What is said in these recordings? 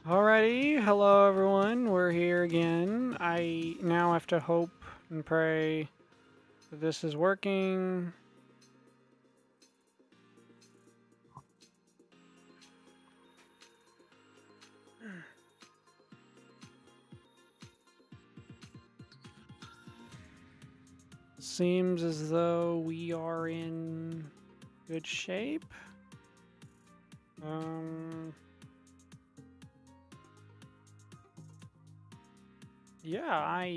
Alrighty, hello everyone, we're here again. I now have to hope and pray that this is working. Seems as though we are in good shape. Yeah,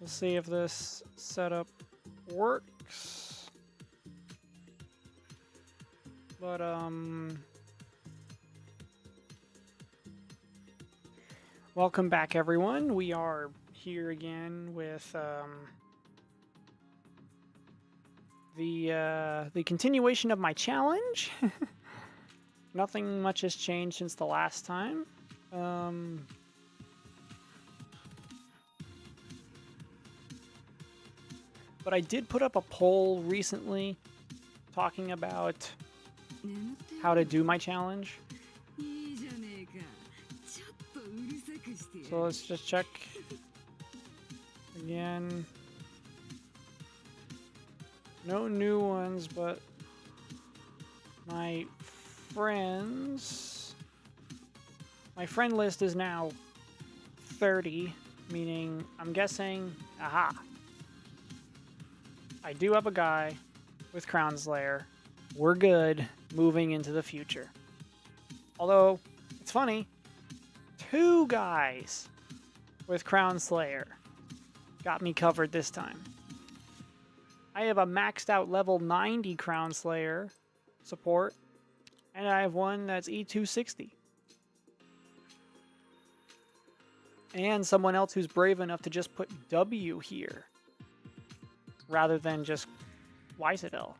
we'll see if this setup works. But, welcome back everyone. We are here again with, the continuation of my challenge. Nothing much has changed since the last time. But I did put up a poll recently talking about how to do my challenge. So let's just check again. No new ones, but my friends. My friend list is now 30, meaning I'm guessing, aha. I do have a guy with Crown Slayer. We're good moving into the future. Although, it's funny, 2 guys with Crown Slayer got me covered this time. I have a maxed out level 90 Crown Slayer support, and I have one that's E260. And someone else who's brave enough to just put W here, rather than just Ycitadel.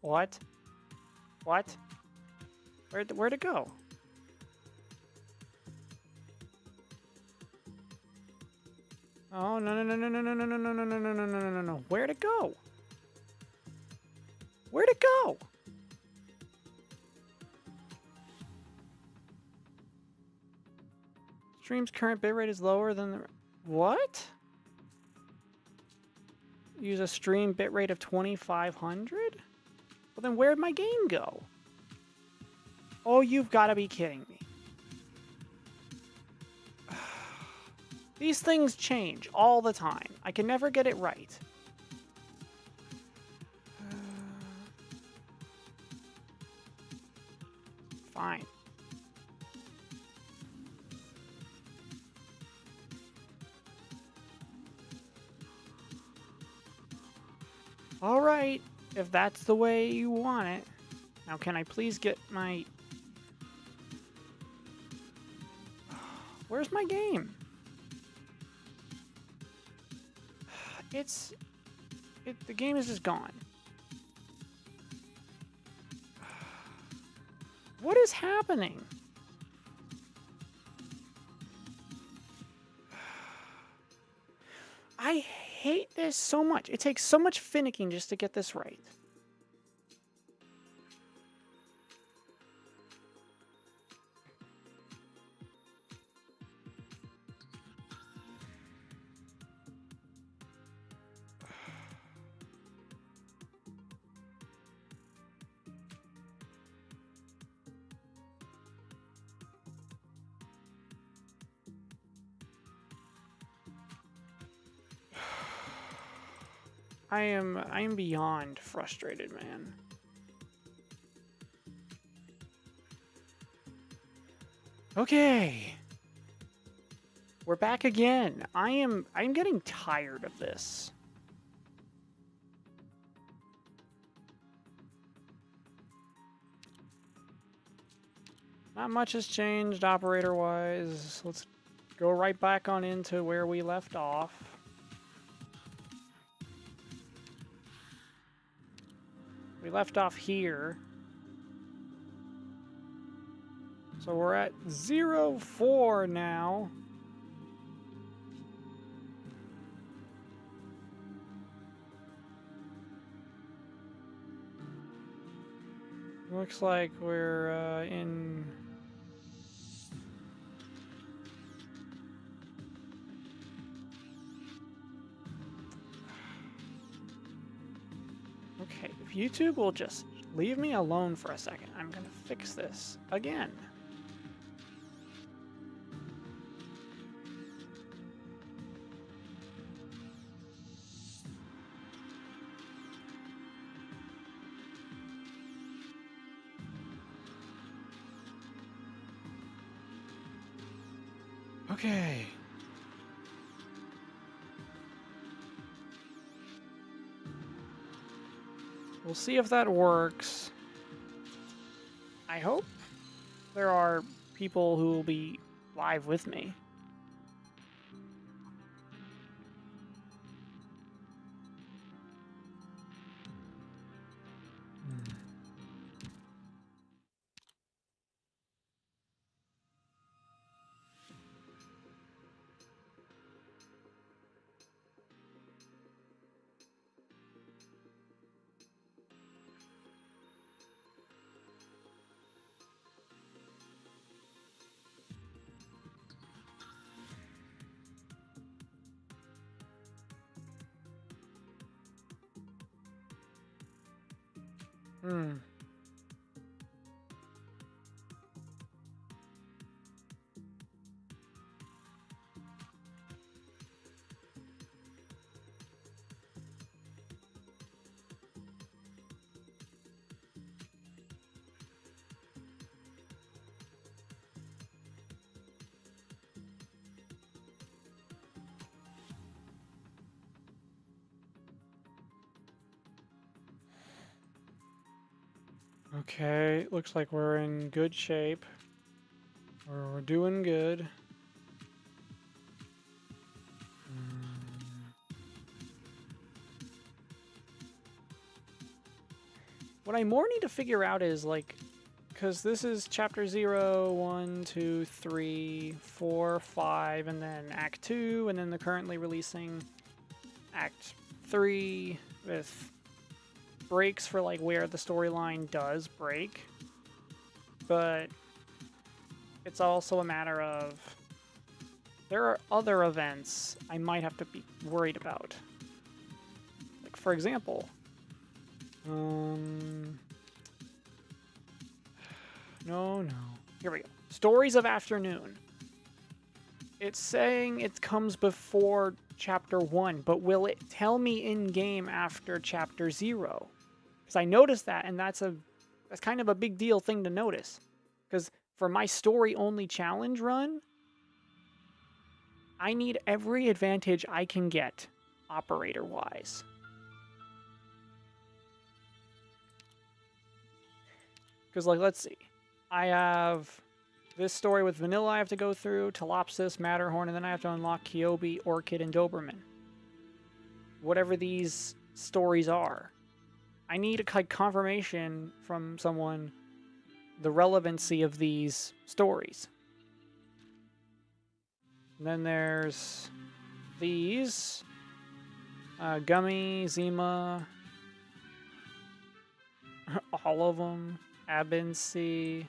What? What? Where'd it go? Oh, no, no, no, no, no, no, no, no, no, no, no, no, no, no, no, no. Where'd it go? Where'd it go? Stream's current bitrate is lower than the... What? Use a stream bitrate of 2500? Well, then where'd my game go? Oh, you've got to be kidding me. These things change all the time. I can never get it right. Fine. All right, if that's the way you want it. Now, can I please get my... Where's my game? The game is just gone. What is happening? I hate this so much. It takes so much finicking just to get this right. I am beyond frustrated, man. Okay. We're back again. I'm getting tired of this. Not much has changed operator-wise. Let's go right back on into where we left off. We left off here. So we're at 0-4 now. Looks like we're in... Okay, if YouTube will just leave me alone for a second, I'm gonna fix this again. Okay. We'll see if that works. I hope there are people who will be live with me. Hmm. Okay, looks like we're in good shape. We're doing good. What I more need to figure out is, like, because this is Chapter 0, 1, 2, 3, 4, 5, and then Act 2, and then they're currently releasing Act 3 with breaks for, like, where the storyline does break. But it's also a matter of there are other events I might have to be worried about. Like, for example, no. Here we go. Stories of Afternoon. It's saying it comes before Chapter 1, but will it tell me in-game after Chapter 0? Because I noticed that, and that's kind of a big deal thing to notice. Because for my story-only challenge run, I need every advantage I can get, operator-wise. Because, like, let's see. I have this story with Vanilla I have to go through, Telopsis, Matterhorn, and then I have to unlock Kyobi, Orchid, and Doberman. Whatever these stories are. I need a confirmation from someone the relevancy of these stories. And then there's these. Gummy, Zima. All of them. Abinci,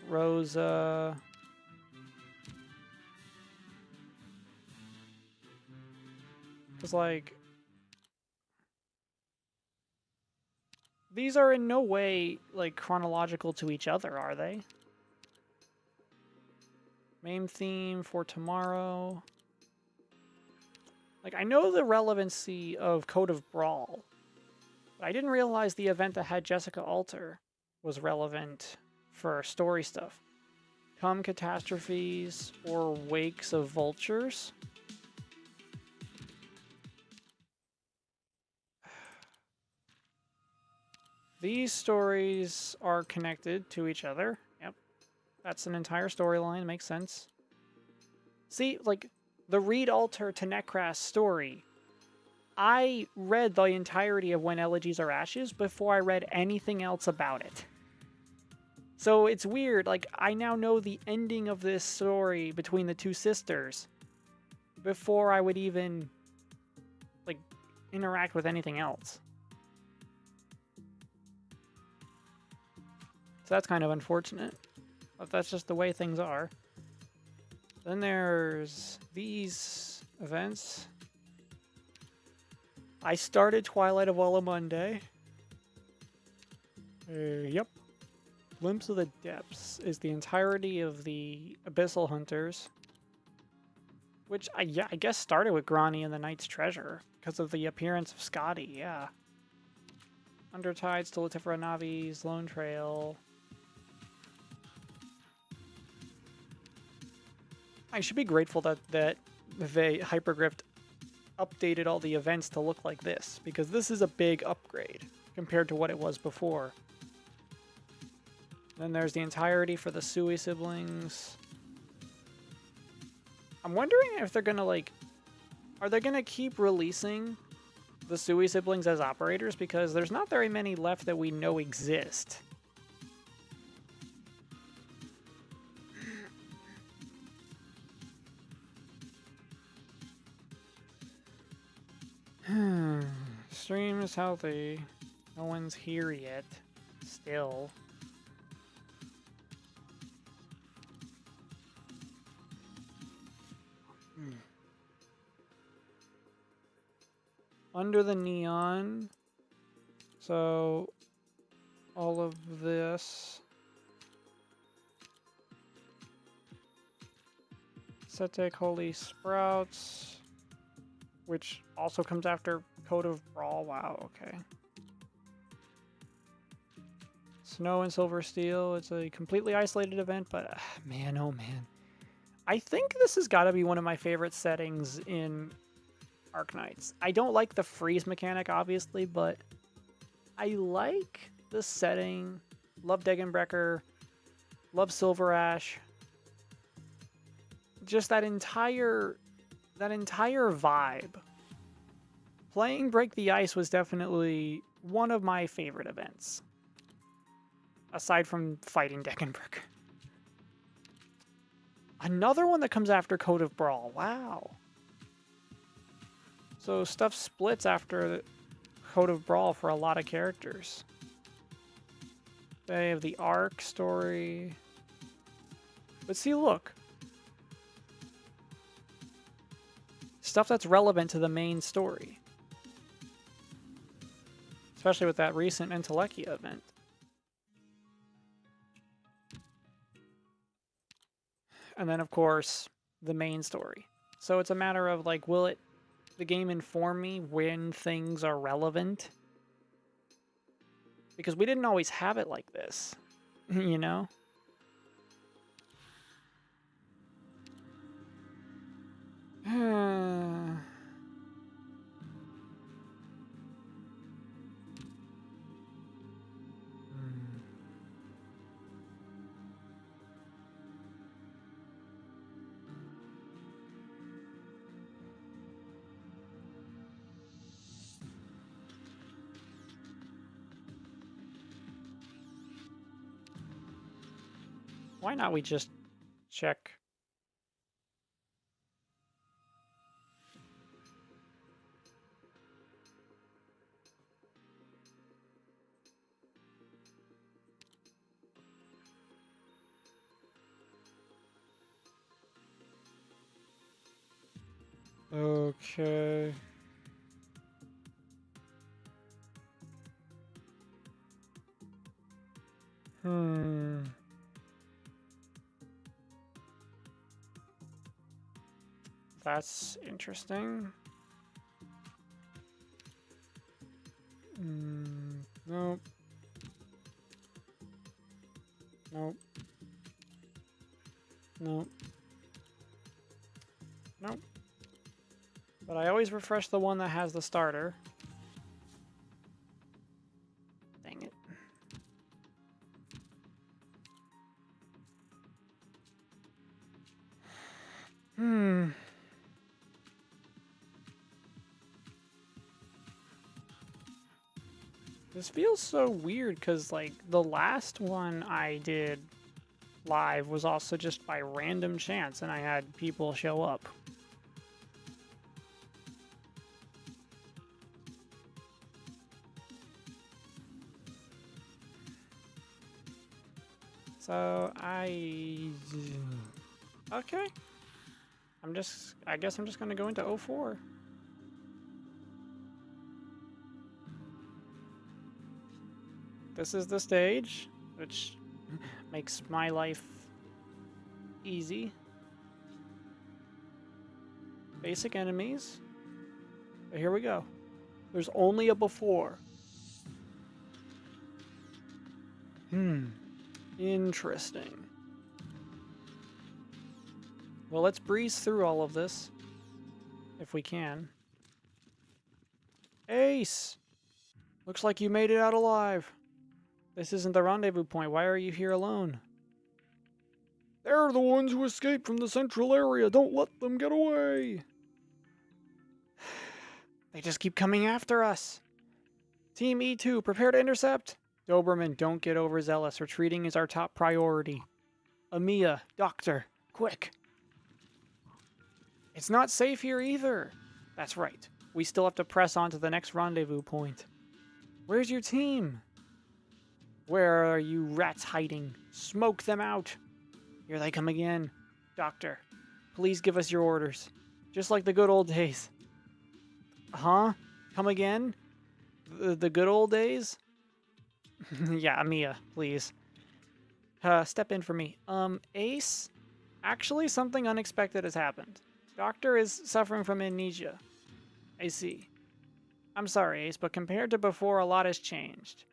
Rosa. Because, like, these are in no way, like, chronological to each other, are they? Main theme for tomorrow. Like, I know the relevancy of Code of Brawl, but I didn't realize the event that had Jessica Alter was relevant for story stuff. Come Catastrophes or Wakes of Vultures. These stories are connected to each other. Yep. That's an entire storyline. Makes sense. See, like, the Reed Alter to Nekras story. I read the entirety of When Elegies Are Ashes before I read anything else about it. So it's weird, like, I now know the ending of this story between the two sisters before I would even, like, interact with anything else. So that's kind of unfortunate, but that's just the way things are. Then there's these events. I started Twilight of Walla Monday. Yep. Glimpse of the Depths is the entirety of the Abyssal Hunters, which I guess started with Grani and the Knight's Treasure because of the appearance of Scotty. Yeah. Undertide, Stolatifera Navis, Lone Trail. I should be grateful that they Hypergrift updated all the events to look like this, because this is a big upgrade compared to what it was before. Then there's the entirety for the Sui siblings. I'm wondering if they're gonna, like, are they gonna keep releasing the Sui siblings as operators, because there's not very many left that we know exist. Stream is healthy. No one's here yet. Still. Under the Neon. So, all of this. Setek Holy Sprouts. Which also comes after Code of Brawl. Wow, okay. Snow and Silver Steel. It's a completely isolated event, but man, oh man. I think this has got to be one of my favorite settings in Arknights. I don't like the freeze mechanic, obviously, but I like the setting. Love Degenbrecher. Love Silver Ash. Just that entire vibe. Playing Break the Ice was definitely one of my favorite events. Aside from fighting Degenbrecher. Another one that comes after Code of Brawl. Wow. So stuff splits after Code of Brawl for a lot of characters. They have the Arc story. But see, look. Stuff that's relevant to the main story. Especially with that recent Entelekia event. And then, of course, the main story. So it's a matter of, like, will the game inform me when things are relevant? Because we didn't always have it like this, you know? Why not we just check? Okay. That's interesting. Nope. Nope. Nope. Nope. But I always refresh the one that has the starter. Dang it. This feels so weird because, like, the last one I did live was also just by random chance, and I had people show up. So, okay. I guess I'm just gonna go into 04. This is the stage, which makes my life easy. Basic enemies. But here we go. There's only a before. Interesting. Well, let's breeze through all of this. If we can. Ace! Looks like you made it out alive. This isn't the rendezvous point. Why are you here alone? They're the ones who escaped from the central area. Don't let them get away. They just keep coming after us. Team E2, prepare to intercept. Doberman, don't get overzealous. Retreating is our top priority. Amiya, Doctor, quick. It's not safe here either. That's right. We still have to press on to the next rendezvous point. Where's your team? Where are you rats hiding? Smoke them out. Here they come again. Doctor, please give us your orders. Just like the good old days. Huh? Come again? The good old days? Yeah, Amiya, please. Step in for me. Ace? Actually, something unexpected has happened. Doctor is suffering from amnesia. I see. I'm sorry, Ace, but compared to before, a lot has changed.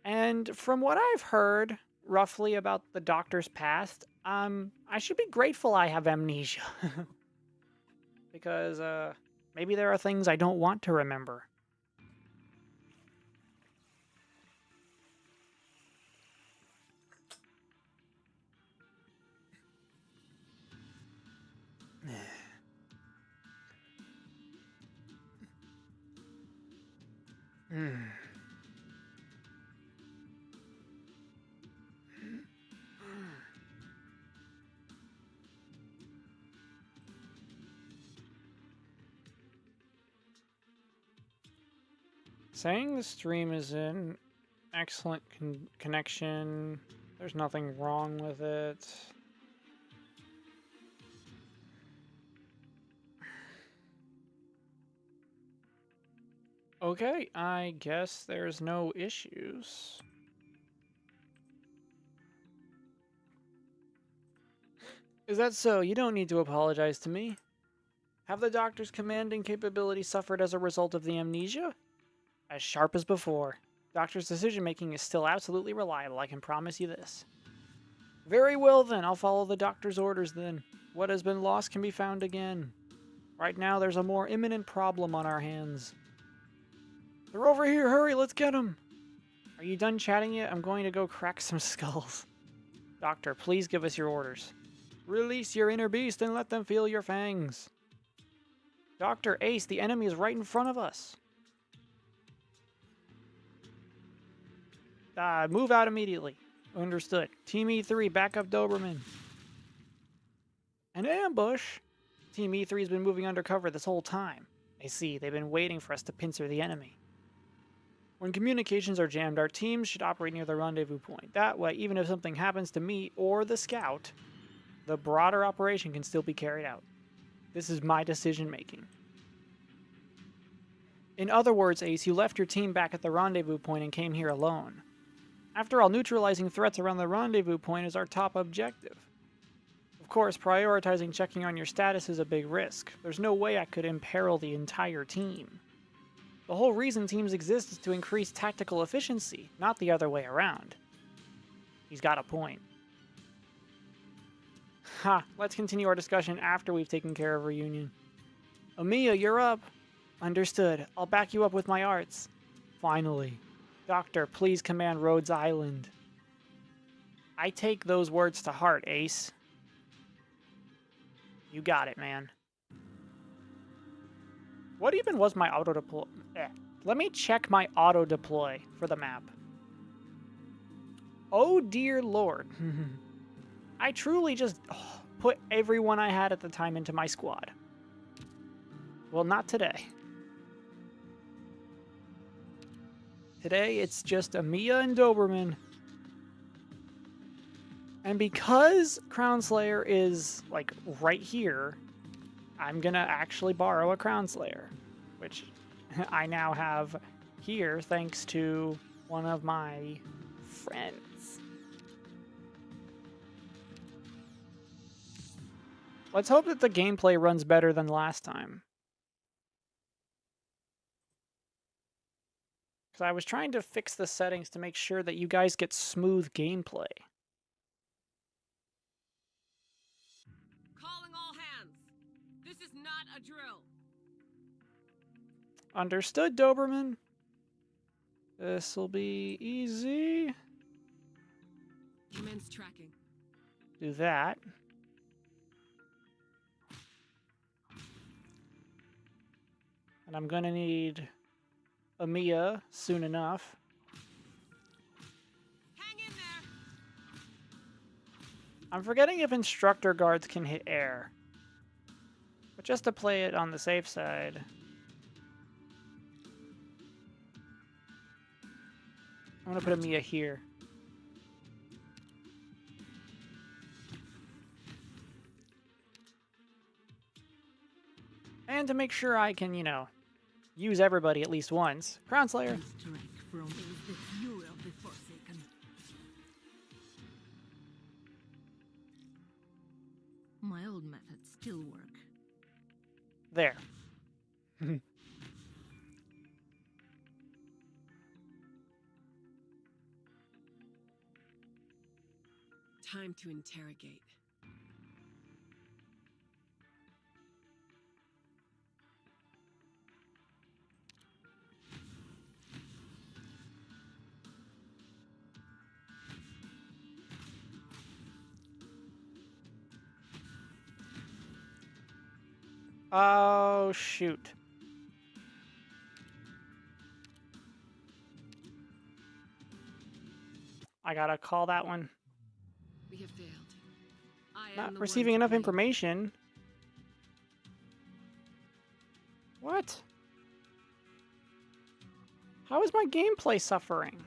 And from what I've heard, roughly about the Doctor's past, I should be grateful I have amnesia. Because, maybe there are things I don't want to remember. Saying the stream is in excellent connection. There's nothing wrong with it. Okay, I guess there's no issues. Is that so? You don't need to apologize to me. Have the Doctor's commanding capability suffered as a result of the amnesia? As sharp as before. Doctor's decision-making is still absolutely reliable, I can promise you this. Very well then, I'll follow the Doctor's orders then. What has been lost can be found again. Right now, there's a more imminent problem on our hands. They're over here, hurry, let's get them! Are you done chatting yet? I'm going to go crack some skulls. Doctor, please give us your orders. Release your inner beast and let them feel your fangs. Dr. Ace, the enemy is right in front of us. Move out immediately. Understood. Team E3, back up Doberman. An ambush? Team E3 has been moving undercover this whole time. I see, they've been waiting for us to pincer the enemy. When communications are jammed, our teams should operate near the rendezvous point. That way, even if something happens to me or the scout, the broader operation can still be carried out. This is my decision-making. In other words, Ace, you left your team back at the rendezvous point and came here alone. After all, neutralizing threats around the rendezvous point is our top objective. Of course, prioritizing checking on your status is a big risk. There's no way I could imperil the entire team. The whole reason teams exist is to increase tactical efficiency, not the other way around. He's got a point. Ha, let's continue our discussion after we've taken care of Reunion. Amiya, you're up. Understood. I'll back you up with my arts. Finally. Doctor, please command Rhodes Island. I take those words to heart, Ace. You got it, man. What even was my auto-deploy? Let me check my auto deploy for the map. Oh dear lord. I truly just put everyone I had at the time into my squad. Well, not today. Today, it's just Amia and Doberman. And because Crown Slayer is, like, right here, I'm gonna actually borrow a Crown Slayer, which I now have here thanks to one of my friends. Let's hope that the gameplay runs better than last time. Because I was trying to fix the settings to make sure that you guys get smooth gameplay. Calling all hands. This is not a drill. Understood, Doberman. This'll be easy. Commence tracking. Do that. And I'm gonna need Amia soon enough. Hang in there. I'm forgetting if instructor guards can hit air. But just to play it on the safe side, I'm gonna put Amia here. And to make sure I can, you know, use everybody at least once. Crown Slayer. My old methods still work. There. Time to interrogate. Oh, shoot. I gotta call that one. We have failed. Not receiving enough information. What? How is my gameplay suffering?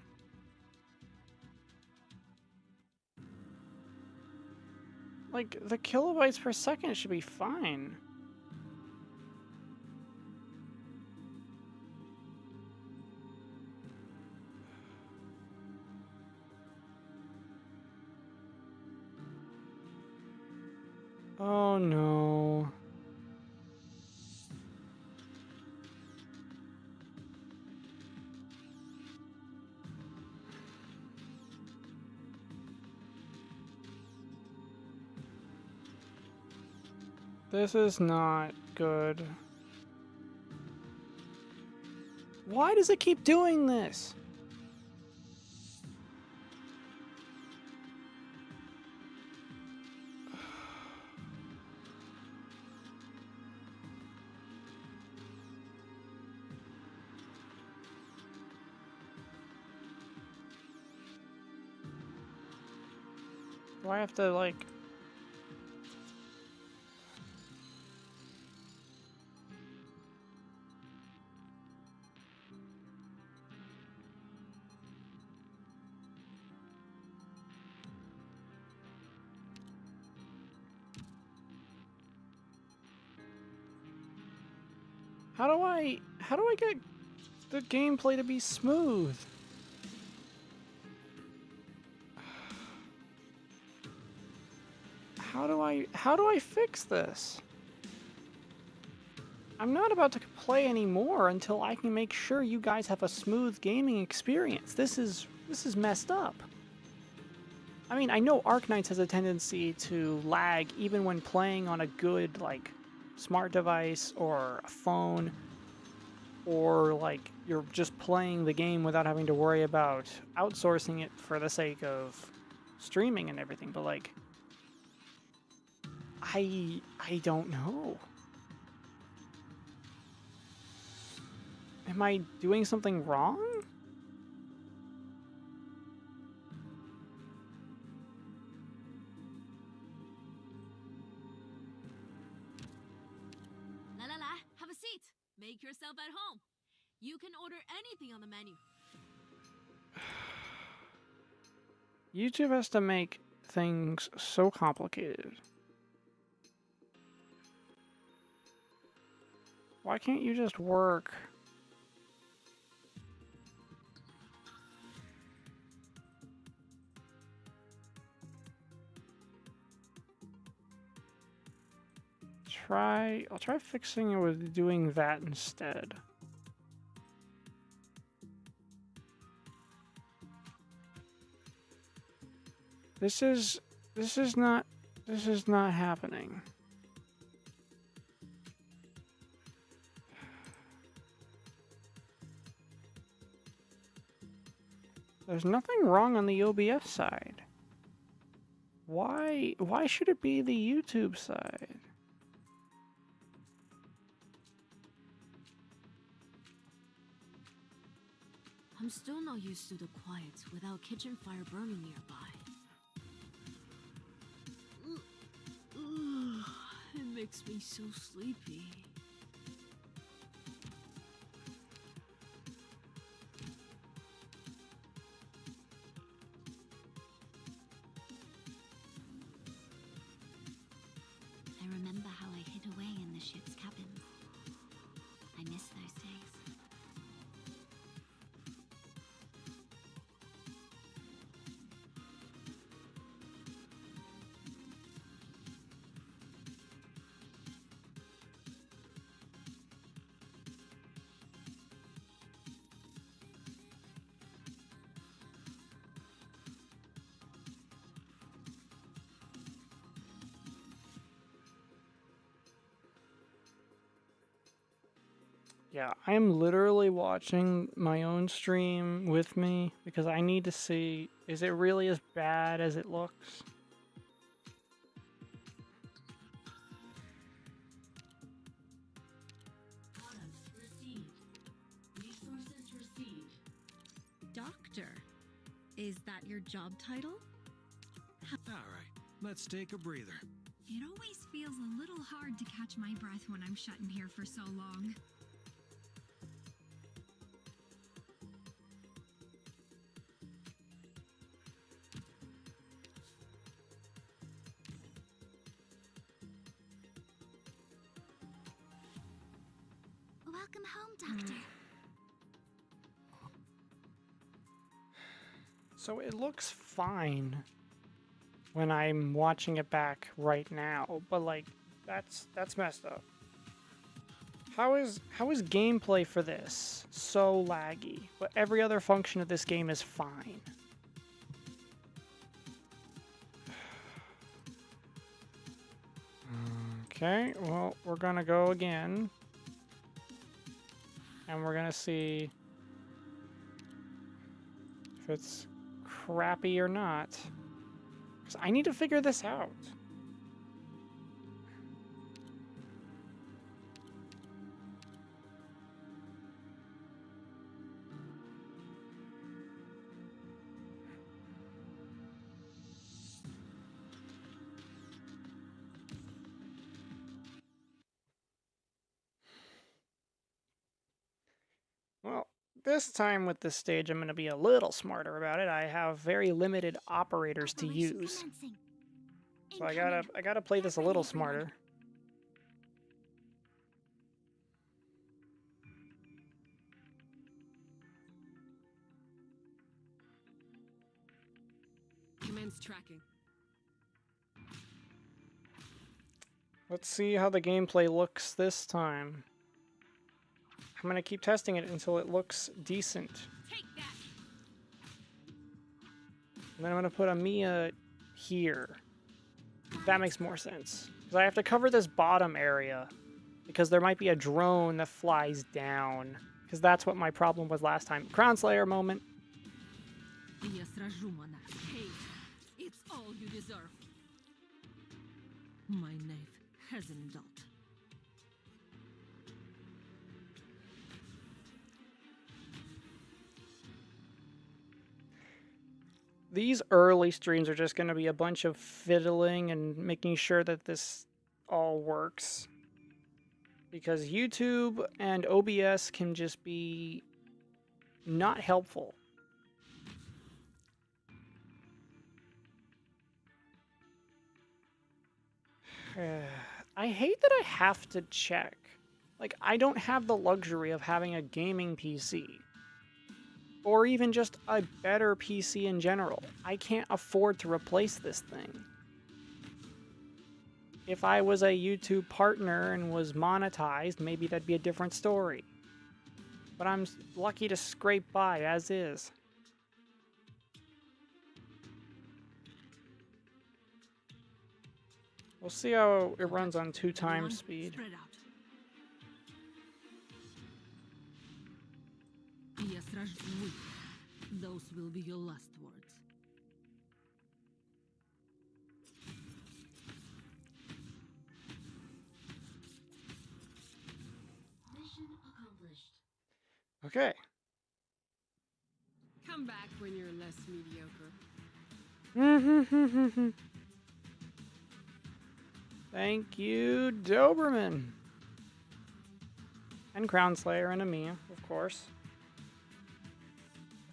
Like, the kilobytes per second should be fine. Oh no. This is not good. Why does it keep doing this? Do I have to, like... How do I get the gameplay to be smooth? How do I fix this? I'm not about to play anymore until I can make sure you guys have a smooth gaming experience. This is messed up. I mean, I know Arknights has a tendency to lag even when playing on a good, like, smart device or a phone, or, like, you're just playing the game without having to worry about outsourcing it for the sake of streaming and everything, but, like, I don't know. Am I doing something wrong? La la la, have a seat. Make yourself at home. You can order anything on the menu. YouTube has to make things so complicated. Why can't you just work? I'll try fixing it with doing that instead. This is not happening. There's nothing wrong on the OBS side. Why should it be the YouTube side? I'm still not used to the quiet without kitchen fire burning nearby. It makes me so sleepy. I remember how I hid away in the ship's cabin. I miss those days. Yeah, I am literally watching my own stream with me because I need to see, is it really as bad as it looks? Doctor, is that your job title? All right, let's take a breather. It always feels a little hard to catch my breath when I'm shut in here for so long. Welcome home, Doctor. So it looks fine when I'm watching it back right now, but like that's messed up. How is gameplay for this so laggy, but every other function of this game is fine? Okay, well, we're gonna go again. And we're gonna see if it's crappy or not. Because I need to figure this out. Well, this time with this stage, I'm going to be a little smarter about it. I have very limited operators to use. So I gotta play this a little smarter. Commence tracking. Let's see how the gameplay looks this time. I'm gonna keep testing it until it looks decent. Take that. And then I'm gonna put a Mia here. That makes more sense. Because I have to cover this bottom area. Because there might be a drone that flies down. Because that's what my problem was last time. Crown Slayer moment. Я сражу, монах. Hey, it's all you deserve. My knife hasn't dulled. these early streams are just going to be a bunch of fiddling and making sure that this all works. Because YouTube and OBS can just be not helpful. I hate that I have to check. Like, I don't have the luxury of having a gaming PC. Or even just a better PC in general. I can't afford to replace this thing. If I was a YouTube partner and was monetized, maybe that'd be a different story. But I'm lucky to scrape by as is. We'll see how it runs on 2 times speed. Spread out. Yes, Rajwi. Those will be your last words. Mission accomplished. Okay. Come back when you're less mediocre. Thank you, Doberman. And Crownslayer and Amia, of course.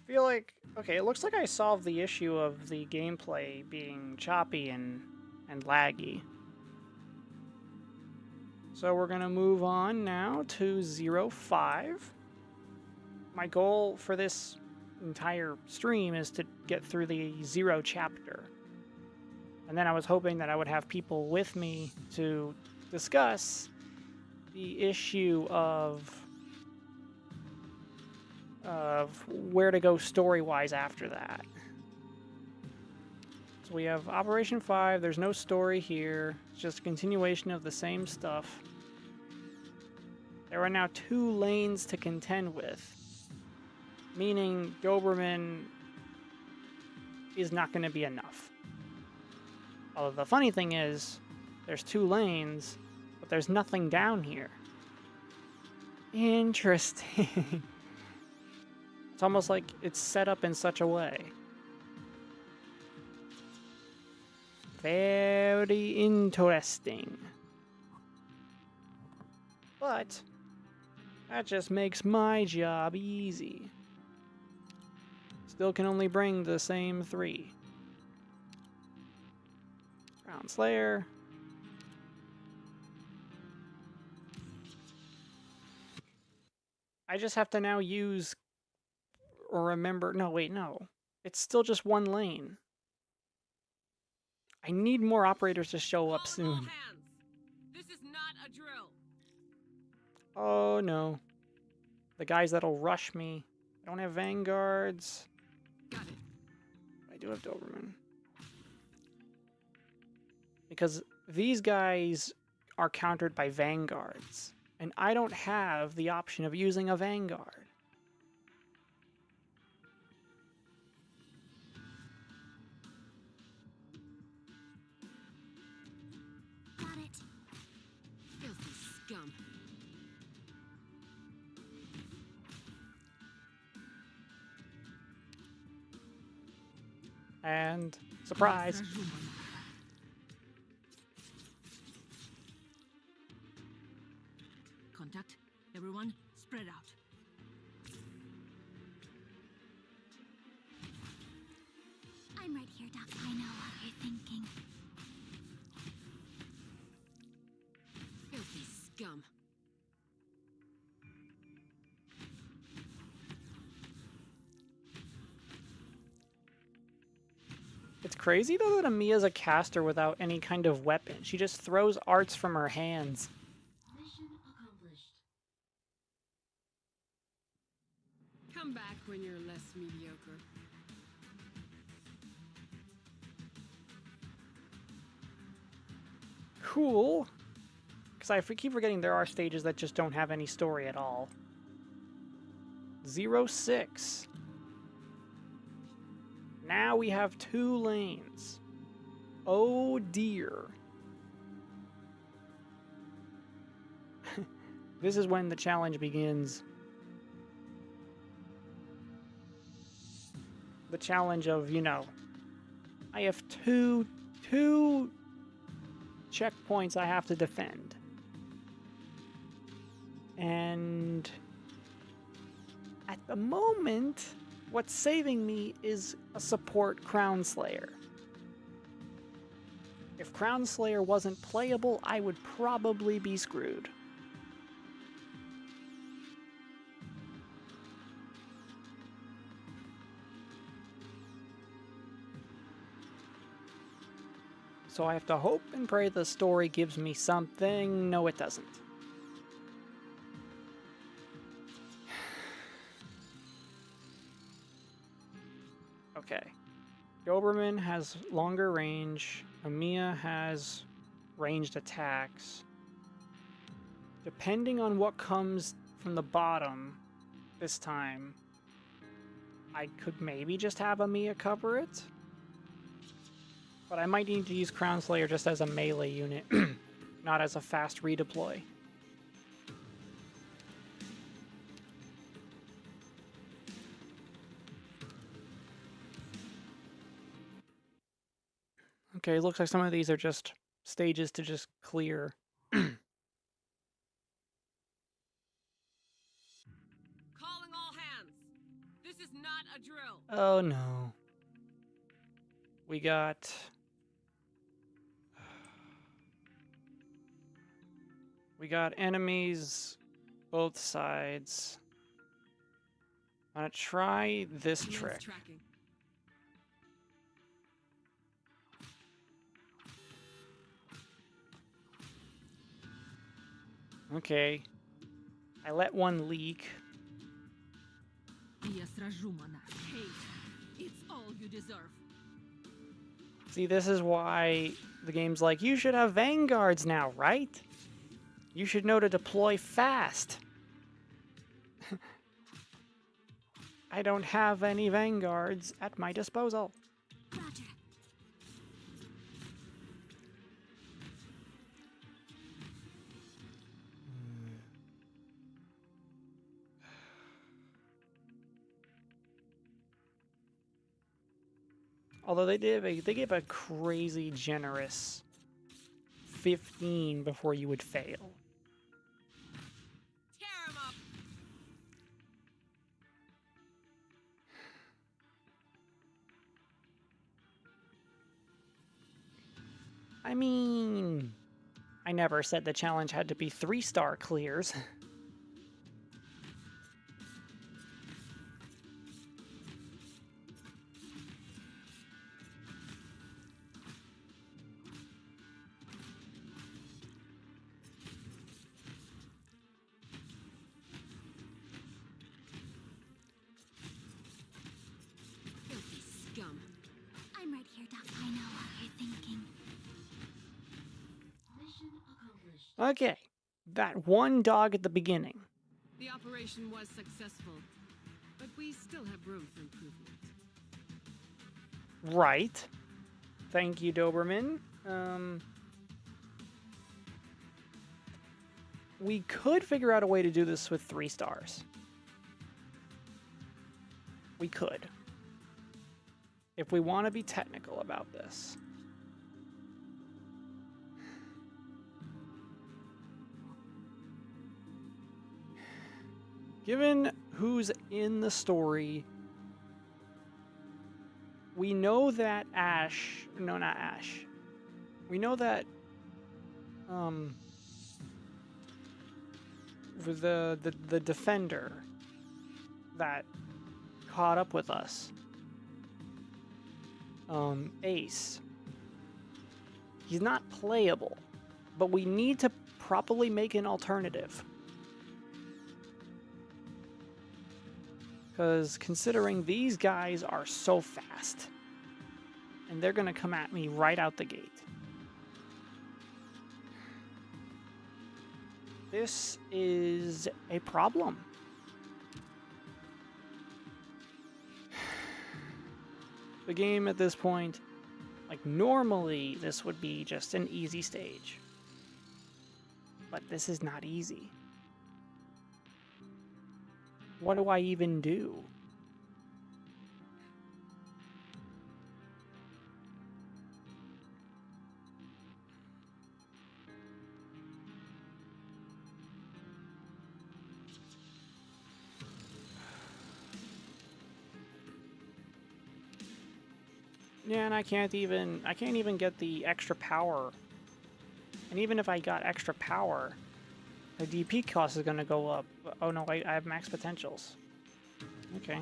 I feel like... Okay, it looks like I solved the issue of the gameplay being choppy and laggy. So we're going to move on now to 05. My goal for this entire stream is to get through the 0 chapter. And then I was hoping that I would have people with me to discuss the issue of where to go story-wise after that. So we have Operation 5, there's no story here, it's just a continuation of the same stuff. There are now 2 lanes to contend with, meaning Doberman is not going to be enough. Although the funny thing is, there's 2 lanes, but there's nothing down here. Interesting. It's almost like it's set up in such a way. Very interesting. But that just makes my job easy. Still can only bring the same 3. Crown Slayer. I just have to now use or remember... No, wait, no. It's still just 1 lane. I need more operators to show up soon. Hands. This is not a drill. Oh, no. The guys that'll rush me. I don't have Vanguards. Got it. I do have Doberman. Because these guys are countered by Vanguards. And I don't have the option of using a Vanguard. Got it. Filthy scum. And surprise. Yes, Rajwi. Contact. Everyone, spread out. I'm right here, Doc. I know what you're thinking. Filthy scum. It's crazy, though, that Amia's a caster without any kind of weapon. She just throws arts from her hands. Mission accomplished. Come back when you're less mediocre. Cool. Because I keep forgetting there are stages that just don't have any story at all. 06. Now we have 2 lanes. Oh dear. This is when the challenge begins. The challenge of, you know, I have two checkpoints I have to defend. And at the moment, what's saving me is a support Crown Slayer. If Crown Slayer wasn't playable, I would probably be screwed. So I have to hope and pray the story gives me something. No, it doesn't. Okay. Doberman has longer range. Amiya has ranged attacks. Depending on what comes from the bottom this time, I could maybe just have Amiya cover it. But I might need to use Crown Slayer just as a melee unit, not as a fast redeploy. Okay, looks like some of these are just stages to just clear. Calling all hands. This is not a drill. Oh no. We got... We got enemies both sides. I'm gonna try this Lens trick. tracking. Okay. I let one leak. Я сражу, монарх. Hate. It's all you deserve. See, this is why the game's like, you should have vanguards now, right? You should know to deploy fast. I don't have any vanguards at my disposal. Roger. Although they gave a crazy generous 15 before you would fail. Tear him up. I mean, I never said the challenge had to be 3-star clears. Filthy scum. I'm right here, Doc. I know what you're thinking. Mission accomplished. Okay, that one dog at the beginning. The operation was successful, but we still have room for improvement. Right. Thank you, Doberman. We could figure out a way to do this with 3 stars. We could. If we want to be technical about this. Given who's in the story, we know that Ash... No, not Ash. We know that... the defender that caught up with us, Ace, he's not playable, but we need to properly make an alternative. Because considering these guys are so fast, and they're gonna come at me right out the gate. This is a problem. The game at this point, like normally this would be just an easy stage. But this is not easy. What do I even do? Yeah, and I can't even get the extra power. And even if I got extra power, the DP cost is gonna go up. Oh no, I have max potentials. Okay.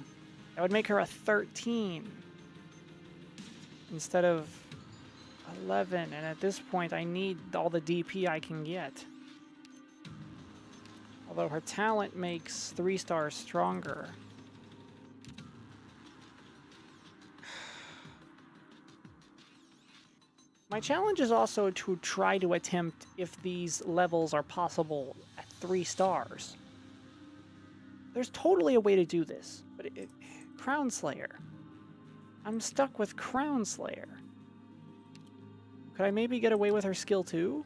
That would make her a 13 instead of 11, and at this point I need all the DP I can get. Although her talent makes 3 stars stronger. My challenge is also to try to attempt if these levels are possible at 3 stars. There's totally a way to do this, but Crown Slayer. I'm stuck with Crown Slayer. Could I maybe get away with her skill too?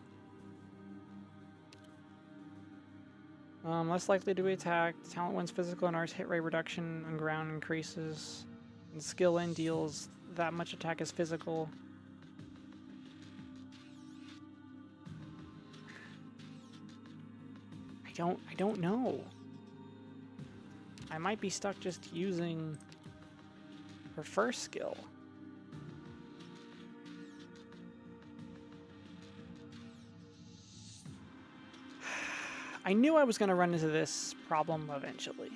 Less likely to be attacked. Talent wins physical and arts hit rate reduction on ground increases. And skill in deals that much attack as physical. I don't know. I might be stuck just using her first skill. I knew I was going to run into this problem eventually.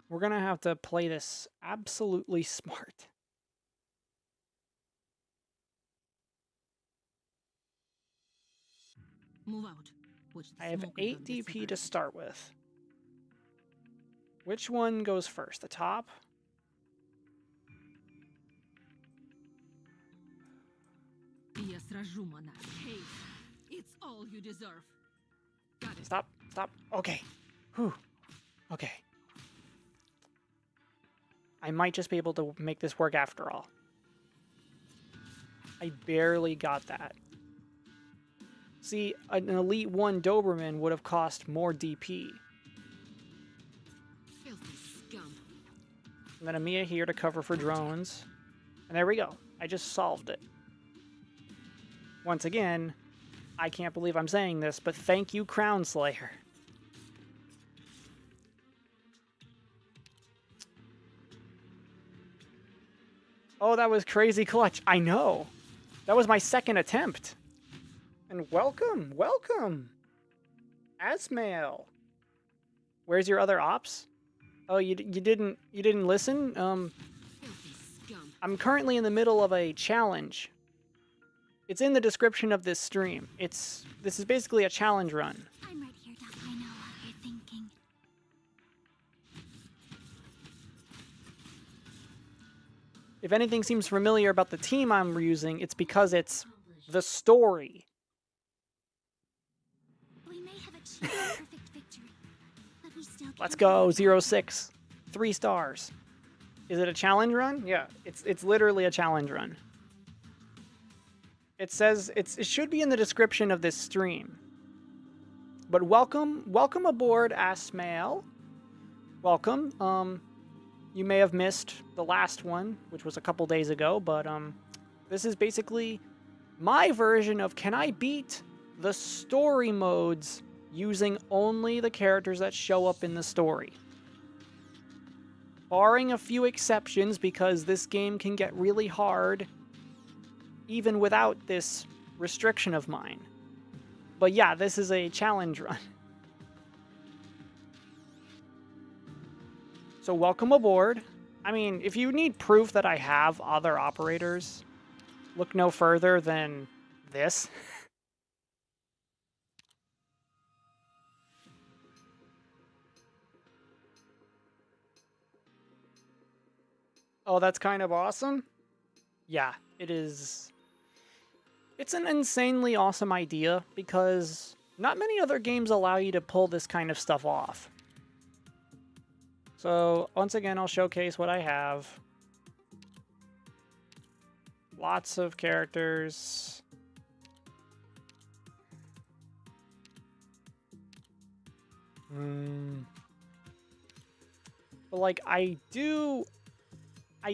We're going to have to play this absolutely smart. Move out. Watch the I have smoke and 8 don't get DP to separated. start with. Which one goes first? The top? Я сражу монарха. Hey, it's all you deserve. Got it. Stop. Stop. Okay. Whew. Okay. I might just be able to make this work after all. I barely got that. See, an Elite 1 Doberman would have cost more DP. Filthy scum. And then a Mia here to cover for drones. And there we go. I just solved it. Once again, I can't believe I'm saying this, but thank you, Crown Slayer. Oh, that was crazy clutch. I know. That was my second attempt. And welcome, welcome. Asmail. Where's your other ops? Oh, you didn't listen? Filthy scum. I'm currently in the middle of a challenge. It's in the description of this stream. This is basically a challenge run. I'm right here, Doc. I know what you're thinking. If anything seems familiar about the team I'm using, it's because it's the story. We may have achieved a perfect victory, but we still Let's can't go, 06. 3 stars. Is it a challenge run? Yeah, it's literally a challenge run. It says it should be in the description of this stream. But welcome aboard, Asmail. Welcome. You may have missed the last one, which was a couple days ago, but this is basically my version of can I beat the story modes using only the characters that show up in the story. Barring a few exceptions, because this game can get really hard even without this restriction of mine. But yeah, this is a challenge run. So welcome aboard. I mean, if you need proof that I have other operators, look no further than this. Oh, that's kind of awesome? Yeah, it is. It's an insanely awesome idea because not many other games allow you to pull this kind of stuff off. So, once again, I'll showcase what I have. Lots of characters. But, like, I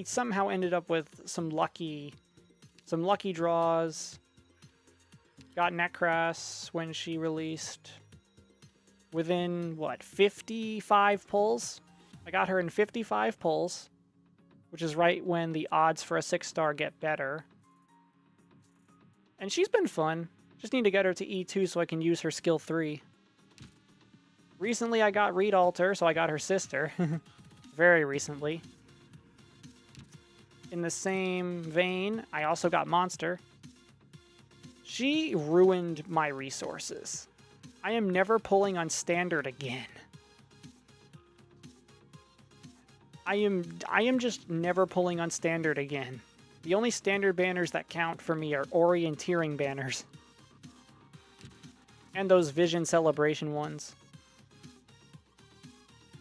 somehow ended up with some lucky draws. Got Necras when she released within, what, 55 pulls? I got her in 55 pulls, which is right when the odds for a 6-star get better. And she's been fun. Just need to get her to E2 so I can use her skill 3. Recently I got Reed Alter, so I got her sister. Very recently. In the same vein, I also got Monster. She ruined my resources. I am never pulling on standard again. I am just never pulling on standard again. The only standard banners that count for me are orienteering banners. And those Vision Celebration ones.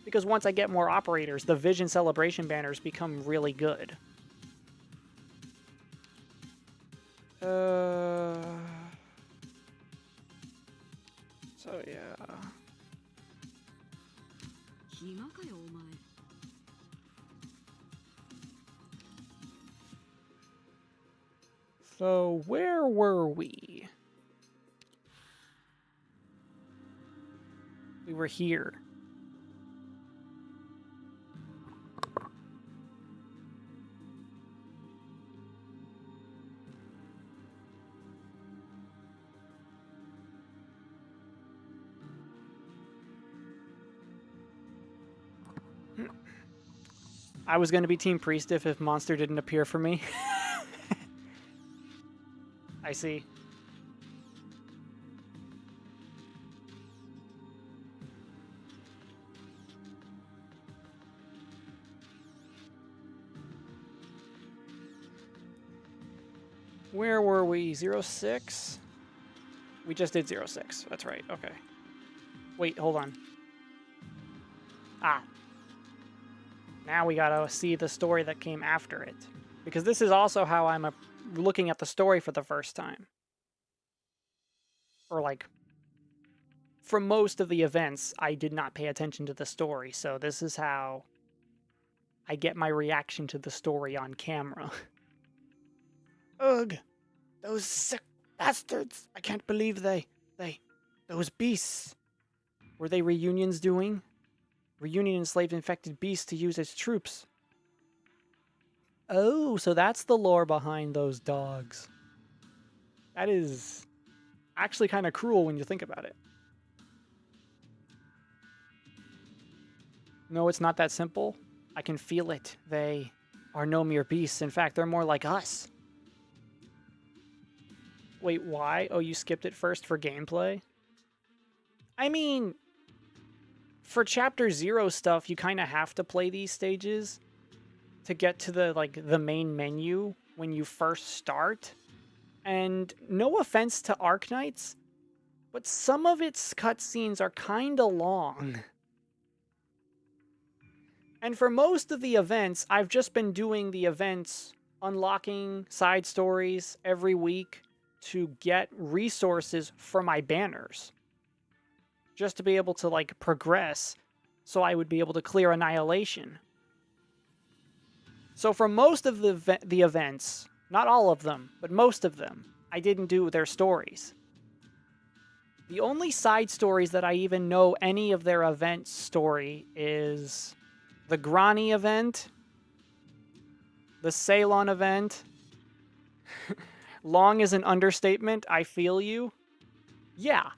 Because once I get more operators, the Vision Celebration banners become really good. So yeah. So where were we? We were here. I was going to be Team Priest if Monster didn't appear for me. I see. Where were we? 06? We just did 06. That's right. Okay. Wait, hold on. Ah. Now we gotta see the story that came after it. Because this is also how I'm looking at the story for the first time. Or like, for most of the events, I did not pay attention to the story, so this is how I get my reaction to the story on camera. Ugh! Those sick bastards! I can't believe those beasts! Were they Reunion's doing? Reunion enslaved infected beasts to use as troops. Oh, so that's the lore behind those dogs. That is actually kind of cruel when you think about it. No, it's not that simple. I can feel it. They are no mere beasts. In fact, they're more like us. Wait, why? Oh, you skipped it first for gameplay? I mean, for Chapter 0 stuff, you kind of have to play these stages to get to the main menu when you first start. And no offense to Arknights, but some of its cutscenes are kind of long. And for most of the events, I've just been doing the events, unlocking side stories every week to get resources for my banners. Just to be able to, like, progress, so I would be able to clear Annihilation. So for most of the events, not all of them, but most of them, I didn't do their stories. The only side stories that I even know any of their event story is the Grani event, the Ceylon event. Long is an understatement, I feel you. Yeah.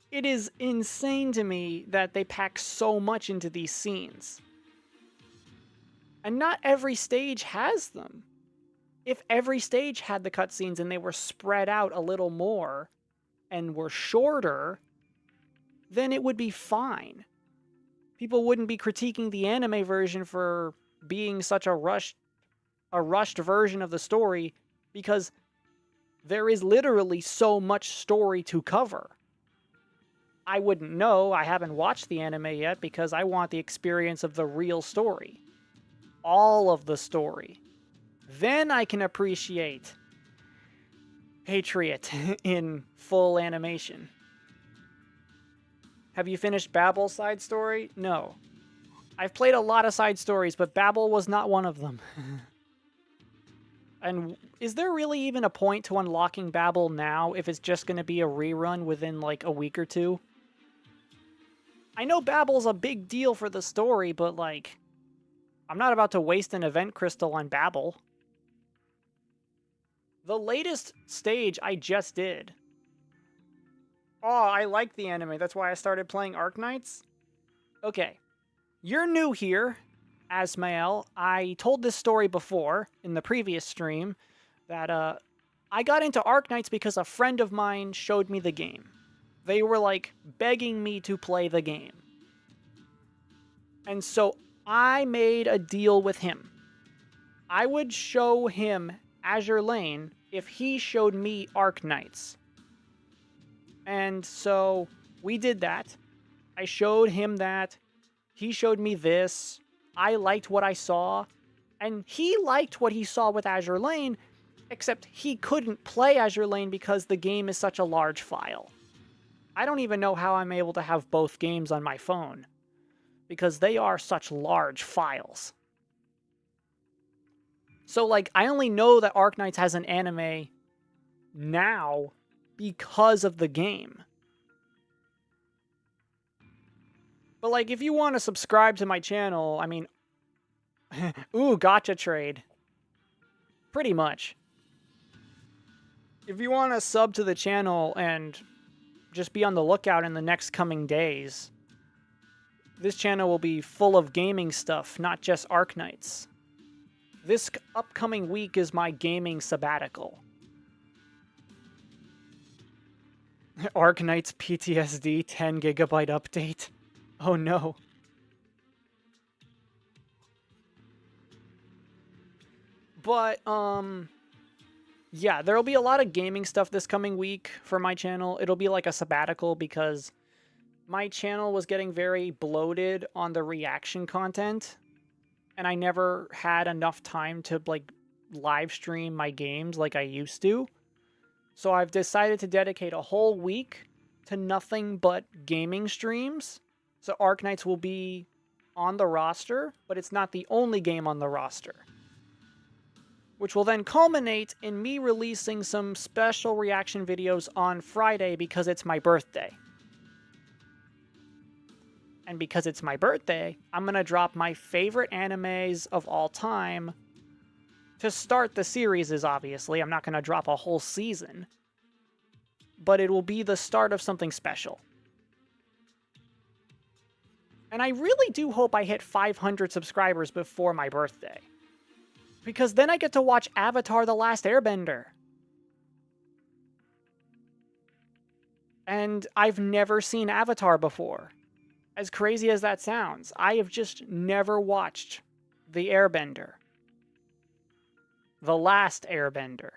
It is insane to me that they pack so much into these scenes. And not every stage has them. If every stage had the cutscenes and they were spread out a little more and were shorter, then it would be fine. People wouldn't be critiquing the anime version for being such a rushed version of the story, because there is literally so much story to cover. I wouldn't know. I haven't watched the anime yet because I want the experience of the real story. All of the story. Then I can appreciate Patriot in full animation. Have you finished Babel's side story? No. I've played a lot of side stories, but Babel was not one of them. And is there really even a point to unlocking Babel now if it's just going to be a rerun within like a week or two? I know Babel's a big deal for the story, but like, I'm not about to waste an event crystal on Babel. The latest stage I just did. Oh, I like the anime. That's why I started playing Arknights. Okay. You're new here, Asmael. I told this story before in the previous stream that I got into Arknights because a friend of mine showed me the game. They were like begging me to play the game. And so I made a deal with him. I would show him Azure Lane if he showed me Arknights. And so we did that. I showed him that. He showed me this. I liked what I saw. And he liked what he saw with Azure Lane, except he couldn't play Azure Lane because the game is such a large file. I don't even know how I'm able to have both games on my phone, because they are such large files. So, like, I only know that Arknights has an anime now because of the game. But, like, if you want to subscribe to my channel, I mean... ooh, gotcha trade. Pretty much. If you want to sub to the channel and just be on the lookout in the next coming days, this channel will be full of gaming stuff, not just Arknights. This upcoming week is my gaming sabbatical. Arknights PTSD 10 GB update. Oh no. But, yeah, there'll be a lot of gaming stuff this coming week for my channel. It'll be like a sabbatical because my channel was getting very bloated on the reaction content, and I never had enough time to, like, live stream my games like I used to. So I've decided to dedicate a whole week to nothing but gaming streams. So Arknights will be on the roster, but it's not the only game on the roster. Which will then culminate in me releasing some special reaction videos on Friday because it's my birthday. And because it's my birthday, I'm going to drop my favorite animes of all time. To start the series is obviously, I'm not going to drop a whole season. But it will be the start of something special. And I really do hope I hit 500 subscribers before my birthday. Because then I get to watch Avatar: The Last Airbender. And I've never seen Avatar before. As crazy as that sounds, I have just never watched The Airbender. The Last Airbender.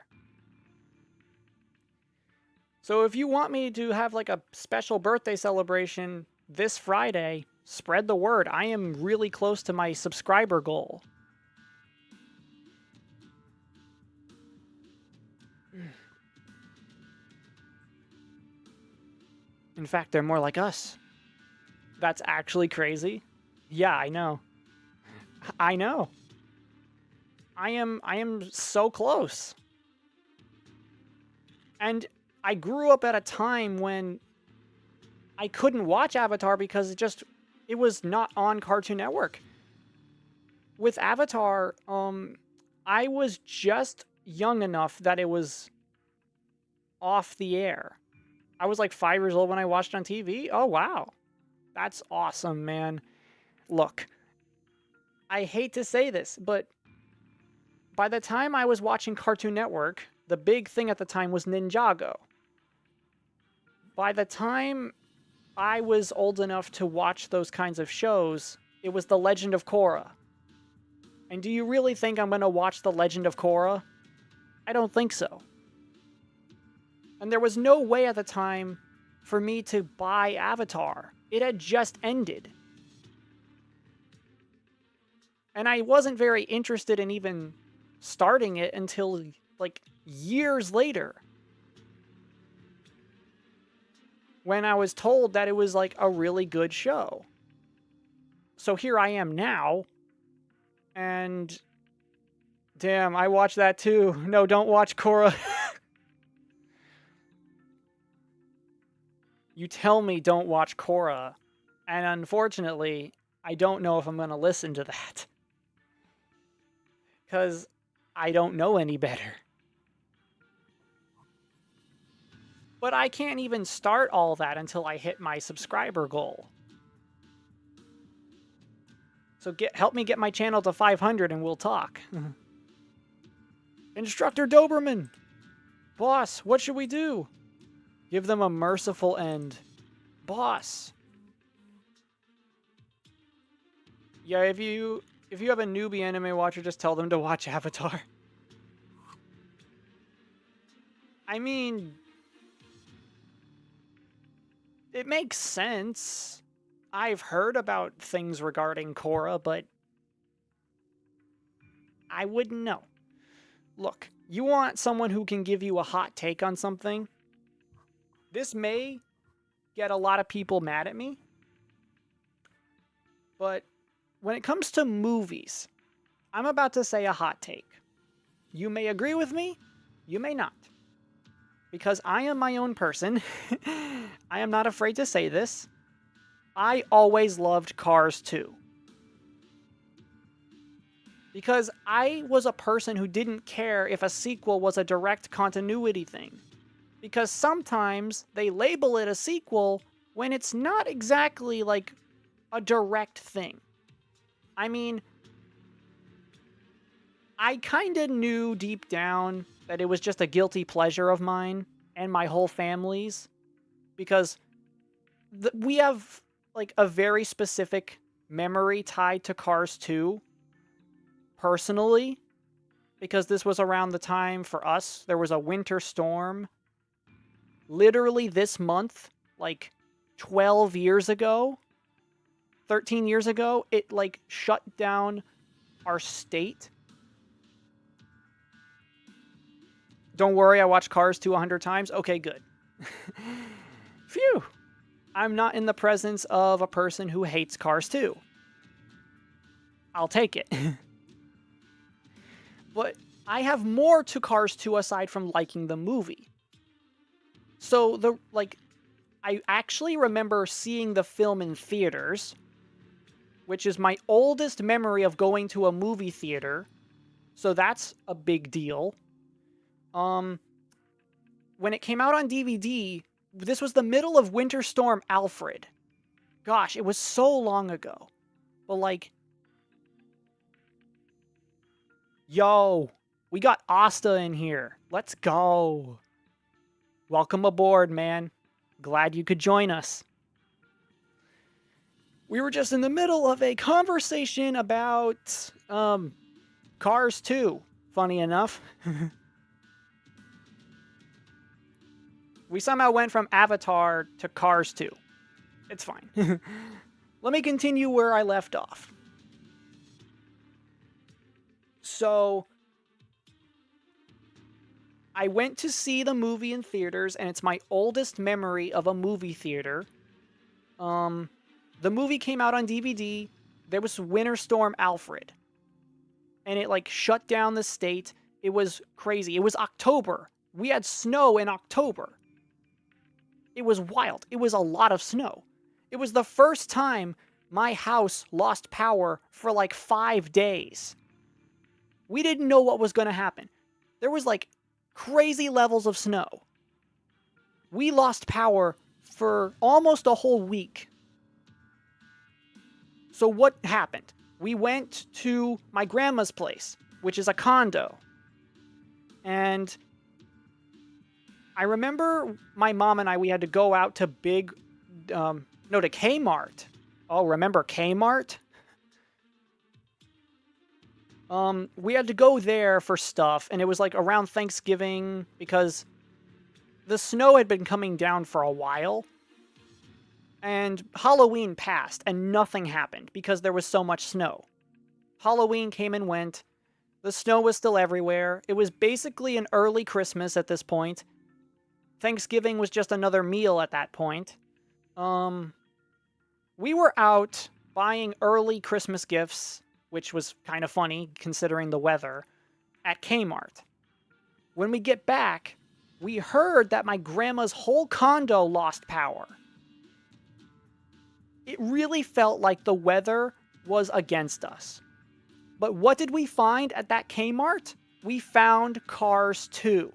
So if you want me to have like a special birthday celebration this Friday, spread the word. I am really close to my subscriber goal. In fact, they're more like us. That's actually crazy. Yeah, I know. I know. I am so close. And I grew up at a time when I couldn't watch Avatar because it was not on Cartoon Network. With Avatar, I was just young enough that it was off the air. I was like 5 years old when I watched it on TV. Oh, wow. That's awesome, man. Look, I hate to say this, but by the time I was watching Cartoon Network, the big thing at the time was Ninjago. By the time I was old enough to watch those kinds of shows, it was The Legend of Korra. And do you really think I'm going to watch The Legend of Korra? I don't think so. And there was no way at the time for me to buy Avatar. It had just ended. And I wasn't very interested in even starting it until, like, years later. When I was told that it was, like, a really good show. So here I am now. And... damn, I watched that too. No, don't watch Korra. You tell me don't watch Korra, and unfortunately, I don't know if I'm going to listen to that. because I don't know any better. But I can't even start all that until I hit my subscriber goal. So help me get my channel to 500 and we'll talk. Instructor Doberman! Boss, what should we do? Give them a merciful end. Boss! Yeah, if you have a newbie anime watcher, just tell them to watch Avatar. I mean, it makes sense. I've heard about things regarding Korra, but I wouldn't know. Look, you want someone who can give you a hot take on something? This may get a lot of people mad at me, but when it comes to movies, I'm about to say a hot take. You may agree with me, you may not. Because I am my own person, I am not afraid to say this. I always loved Cars 2. Because I was a person who didn't care if a sequel was a direct continuity thing. Because sometimes they label it a sequel when it's not exactly like a direct thing. I mean, I kinda knew deep down that it was just a guilty pleasure of mine and my whole family's. Because we have like a very specific memory tied to Cars 2. Personally, because this was around the time for us, there was a winter storm. Literally this month, like 12 years ago, 13 years ago, it like shut down our state. Don't worry, I watched Cars 2 100 times. Okay, good. Phew. I'm not in the presence of a person who hates Cars 2. I'll take it. But I have more to Cars 2 aside from liking the movie. So, I actually remember seeing the film in theaters, which is my oldest memory of going to a movie theater. So that's a big deal. When it came out on DVD, this was the middle of Winter Storm Alfred. Gosh, it was so long ago. But like, yo, we got Asta in here. Let's go. Welcome aboard, man. Glad you could join us. We were just in the middle of a conversation about, Cars 2, funny enough. We somehow went from Avatar to Cars 2. It's fine. Let me continue where I left off. So, I went to see the movie in theaters, and it's my oldest memory of a movie theater. The movie came out on DVD. There was Winter Storm Alfred. And it, like, shut down the state. It was crazy. It was October. We had snow in October. It was wild. It was a lot of snow. It was the first time my house lost power for, like, 5 days. We didn't know what was going to happen. There was, like, crazy levels of snow. We lost power for almost a whole week. So what happened? We went to my grandma's place, which is a condo. And I remember my mom and I, we had to go out to to Kmart. Oh, remember Kmart? We had to go there for stuff, and it was like around Thanksgiving because the snow had been coming down for a while. And Halloween passed, and nothing happened because there was so much snow. Halloween came and went. The snow was still everywhere. It was basically an early Christmas at this point. Thanksgiving was just another meal at that point. We were out buying early Christmas gifts, which was kind of funny considering the weather, at Kmart. When we get back, we heard that my grandma's whole condo lost power. It really felt like the weather was against us. But what did we find at that Kmart? We found Cars 2.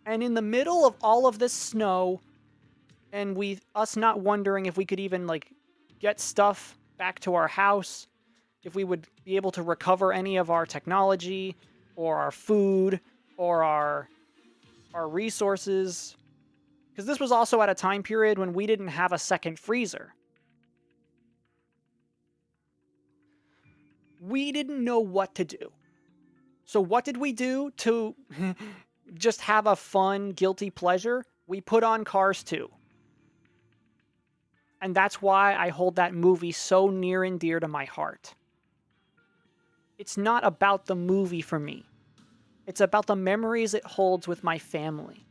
And in the middle of all of this snow, and us not wondering if we could even, like, get stuff back to our house, if we would be able to recover any of our technology, or our food, or our resources. Because this was also at a time period when we didn't have a second freezer. We didn't know what to do. So what did we do to just have a fun, guilty pleasure? We put on Cars 2. And that's why I hold that movie so near and dear to my heart. It's not about the movie for me. It's about the memories it holds with my family.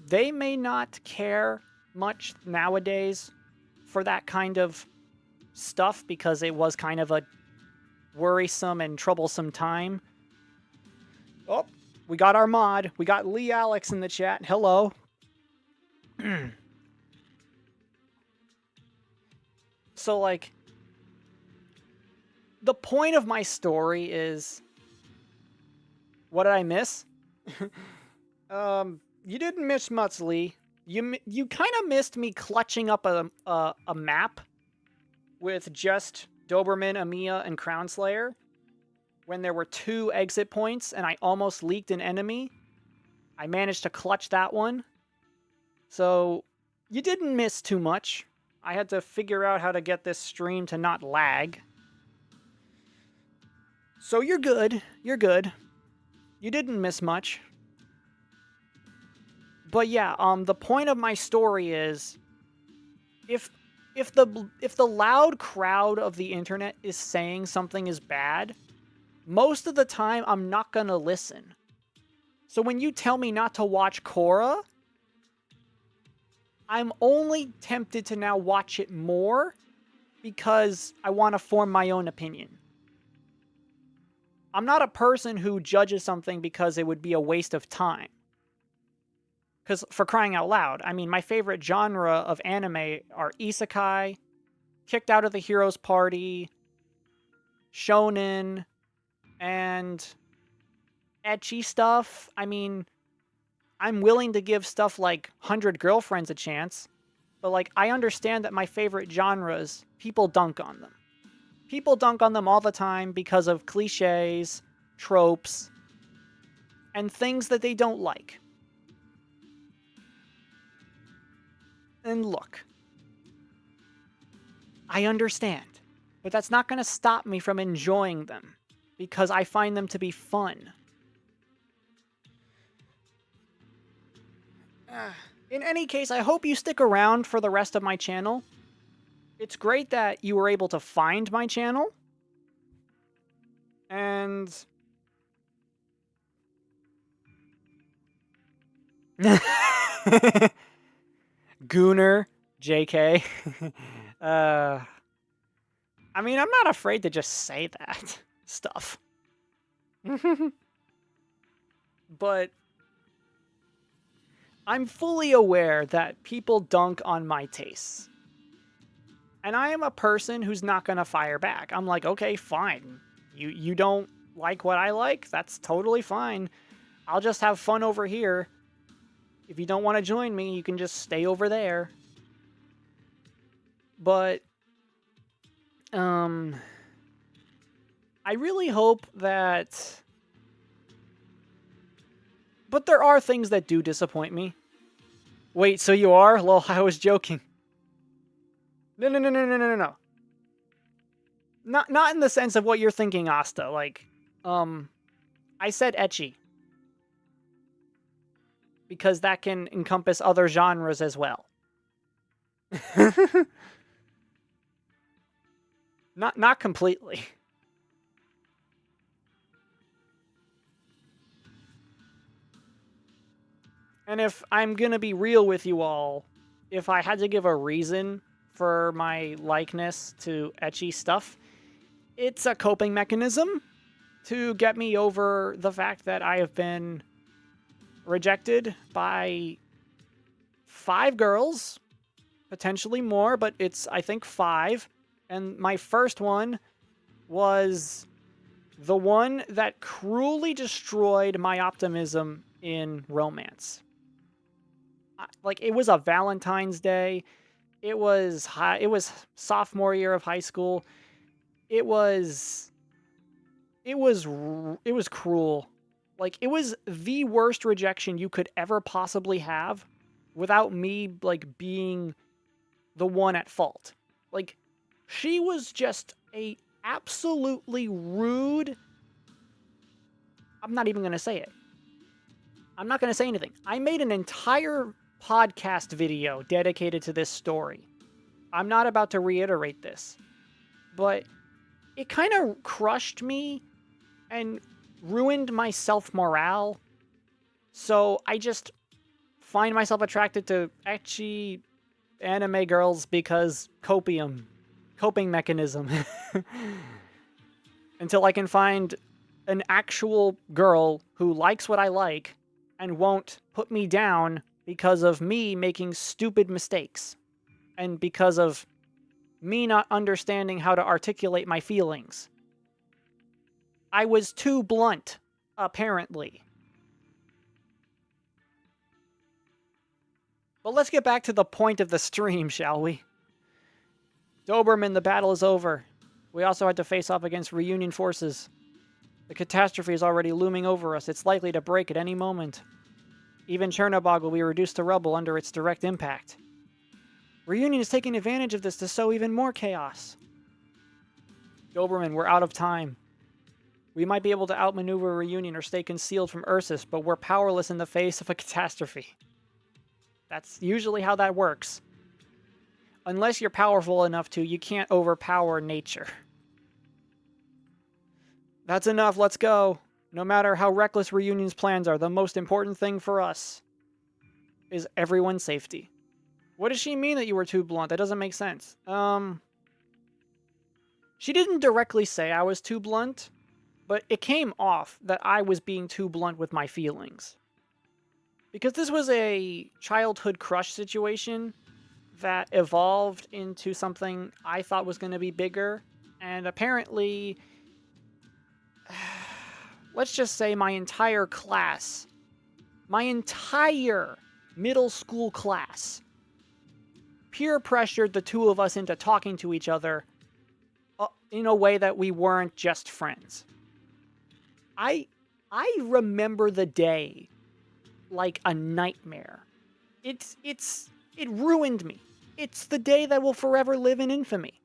They may not care much nowadays for that kind of stuff because it was kind of a worrisome and troublesome time. Oh, we got our mod. We got Lee Alex in the chat. Hello. So, like, the point of my story is, what did I miss? You didn't miss much, Lee. You kind of missed me clutching up a map with just Doberman, Amiya, and Crownslayer when there were 2 exit points and I almost leaked an enemy. I managed to clutch that one. So, you didn't miss too much. I had to figure out how to get this stream to not lag. So you're good. You're good. You didn't miss much. But yeah, the point of my story is, if the loud crowd of the internet is saying something is bad, most of the time I'm not gonna listen. So when you tell me not to watch Korra, I'm only tempted to now watch it more because I want to form my own opinion. I'm not a person who judges something because it would be a waste of time. Because for crying out loud, I mean, my favorite genre of anime are isekai, kicked out of the hero's party, shonen, and ecchi stuff. I mean, I'm willing to give stuff like 100 Girlfriends a chance, but, like, I understand that my favorite genres, people dunk on them. People dunk on them all the time because of cliches, tropes, and things that they don't like. And look, I understand, but that's not going to stop me from enjoying them, because I find them to be fun. In any case, I hope you stick around for the rest of my channel. It's great that you were able to find my channel. And... Gooner, JK. I mean, I'm not afraid to just say that stuff. But I'm fully aware that people dunk on my tastes. And I am a person who's not going to fire back. I'm like, okay, fine. You don't like what I like? That's totally fine. I'll just have fun over here. If you don't want to join me, you can just stay over there. But, I really hope that... But there are things that do disappoint me. Wait, so you are? Lol, I was joking. No. Not in the sense of what you're thinking, Asta. Like, I said ecchi. Because that can encompass other genres as well. Not completely. And if I'm gonna be real with you all, if I had to give a reason for my likeness to ecchi stuff, it's a coping mechanism to get me over the fact that I have been rejected by 5 girls, potentially more, but it's, I think, 5. And my first one was the one that cruelly destroyed my optimism in romance. Like, it was a Valentine's Day. It was sophomore year of high school. It was cruel. Like, it was the worst rejection you could ever possibly have without me, like, being the one at fault. Like, she was just a absolutely rude... I'm not even going to say it. I'm not going to say anything. I made an entire podcast video dedicated to this story. I'm not about to reiterate this. But it kind of crushed me and ruined my self-morale. So I just find myself attracted to ecchi anime girls because coping mechanism. Until I can find an actual girl who likes what I like and won't put me down because of me making stupid mistakes. And because of me not understanding how to articulate my feelings. I was too blunt, apparently. But let's get back to the point of the stream, shall we? Doberman, the battle is over. We also had to face off against Reunion forces. The catastrophe is already looming over us. It's likely to break at any moment. Even Chernobog will be reduced to rubble under its direct impact. Reunion is taking advantage of this to sow even more chaos. Doberman, we're out of time. We might be able to outmaneuver Reunion or stay concealed from Ursus, but we're powerless in the face of a catastrophe. That's usually how that works. Unless you're powerful enough to, you can't overpower nature. That's enough, let's go. No matter how reckless Reunion's plans are, the most important thing for us is everyone's safety. What does she mean that you were too blunt? That doesn't make sense. She didn't directly say I was too blunt, but it came off that I was being too blunt with my feelings. Because this was a childhood crush situation that evolved into something I thought was going to be bigger, and apparently, let's just say my entire class, my entire middle school class, peer pressured the two of us into talking to each other in a way that we weren't just friends. I remember the day like a nightmare. It ruined me. It's the day that will forever live in infamy.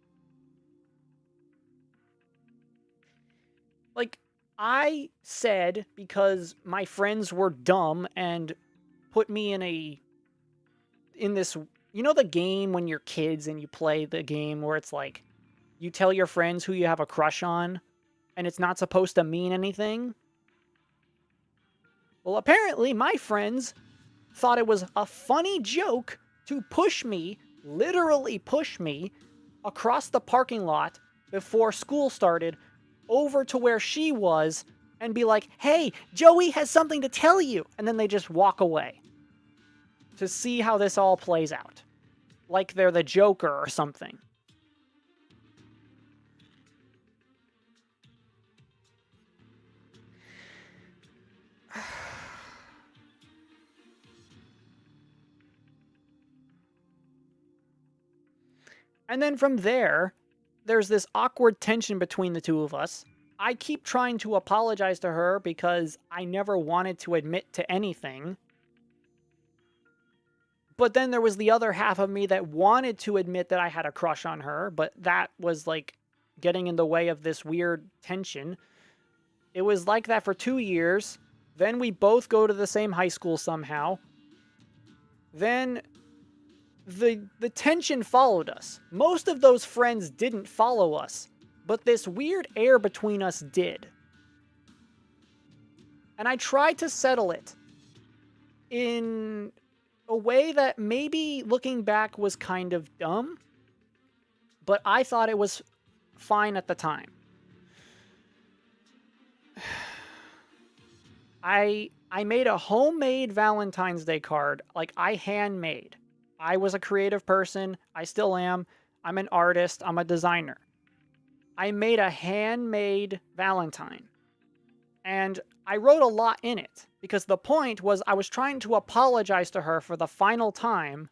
Like, I said, because my friends were dumb and put me in this, you know the game when you're kids and you play the game where it's like, you tell your friends who you have a crush on, and it's not supposed to mean anything? Well, apparently my friends thought it was a funny joke to push me, literally push me, across the parking lot before school started, over to where she was, and be like, hey, Joey has something to tell you! And then they just walk away. To see how this all plays out. Like they're the Joker or something. And then from there, there's this awkward tension between the two of us. I keep trying to apologize to her because I never wanted to admit to anything. But then there was the other half of me that wanted to admit that I had a crush on her, but that was like getting in the way of this weird tension. It was like that for 2 years. Then we both go to the same high school somehow. Then the tension followed us. Most of those friends didn't follow us, but this weird air between us did. And I tried to settle it in a way that maybe looking back was kind of dumb, but I thought it was fine at the time. I made a homemade Valentine's Day card, like I handmade. I was a creative person. I still am. I'm an artist. I'm a designer. I made a handmade Valentine. And I wrote a lot in it because the point was I was trying to apologize to her for the final time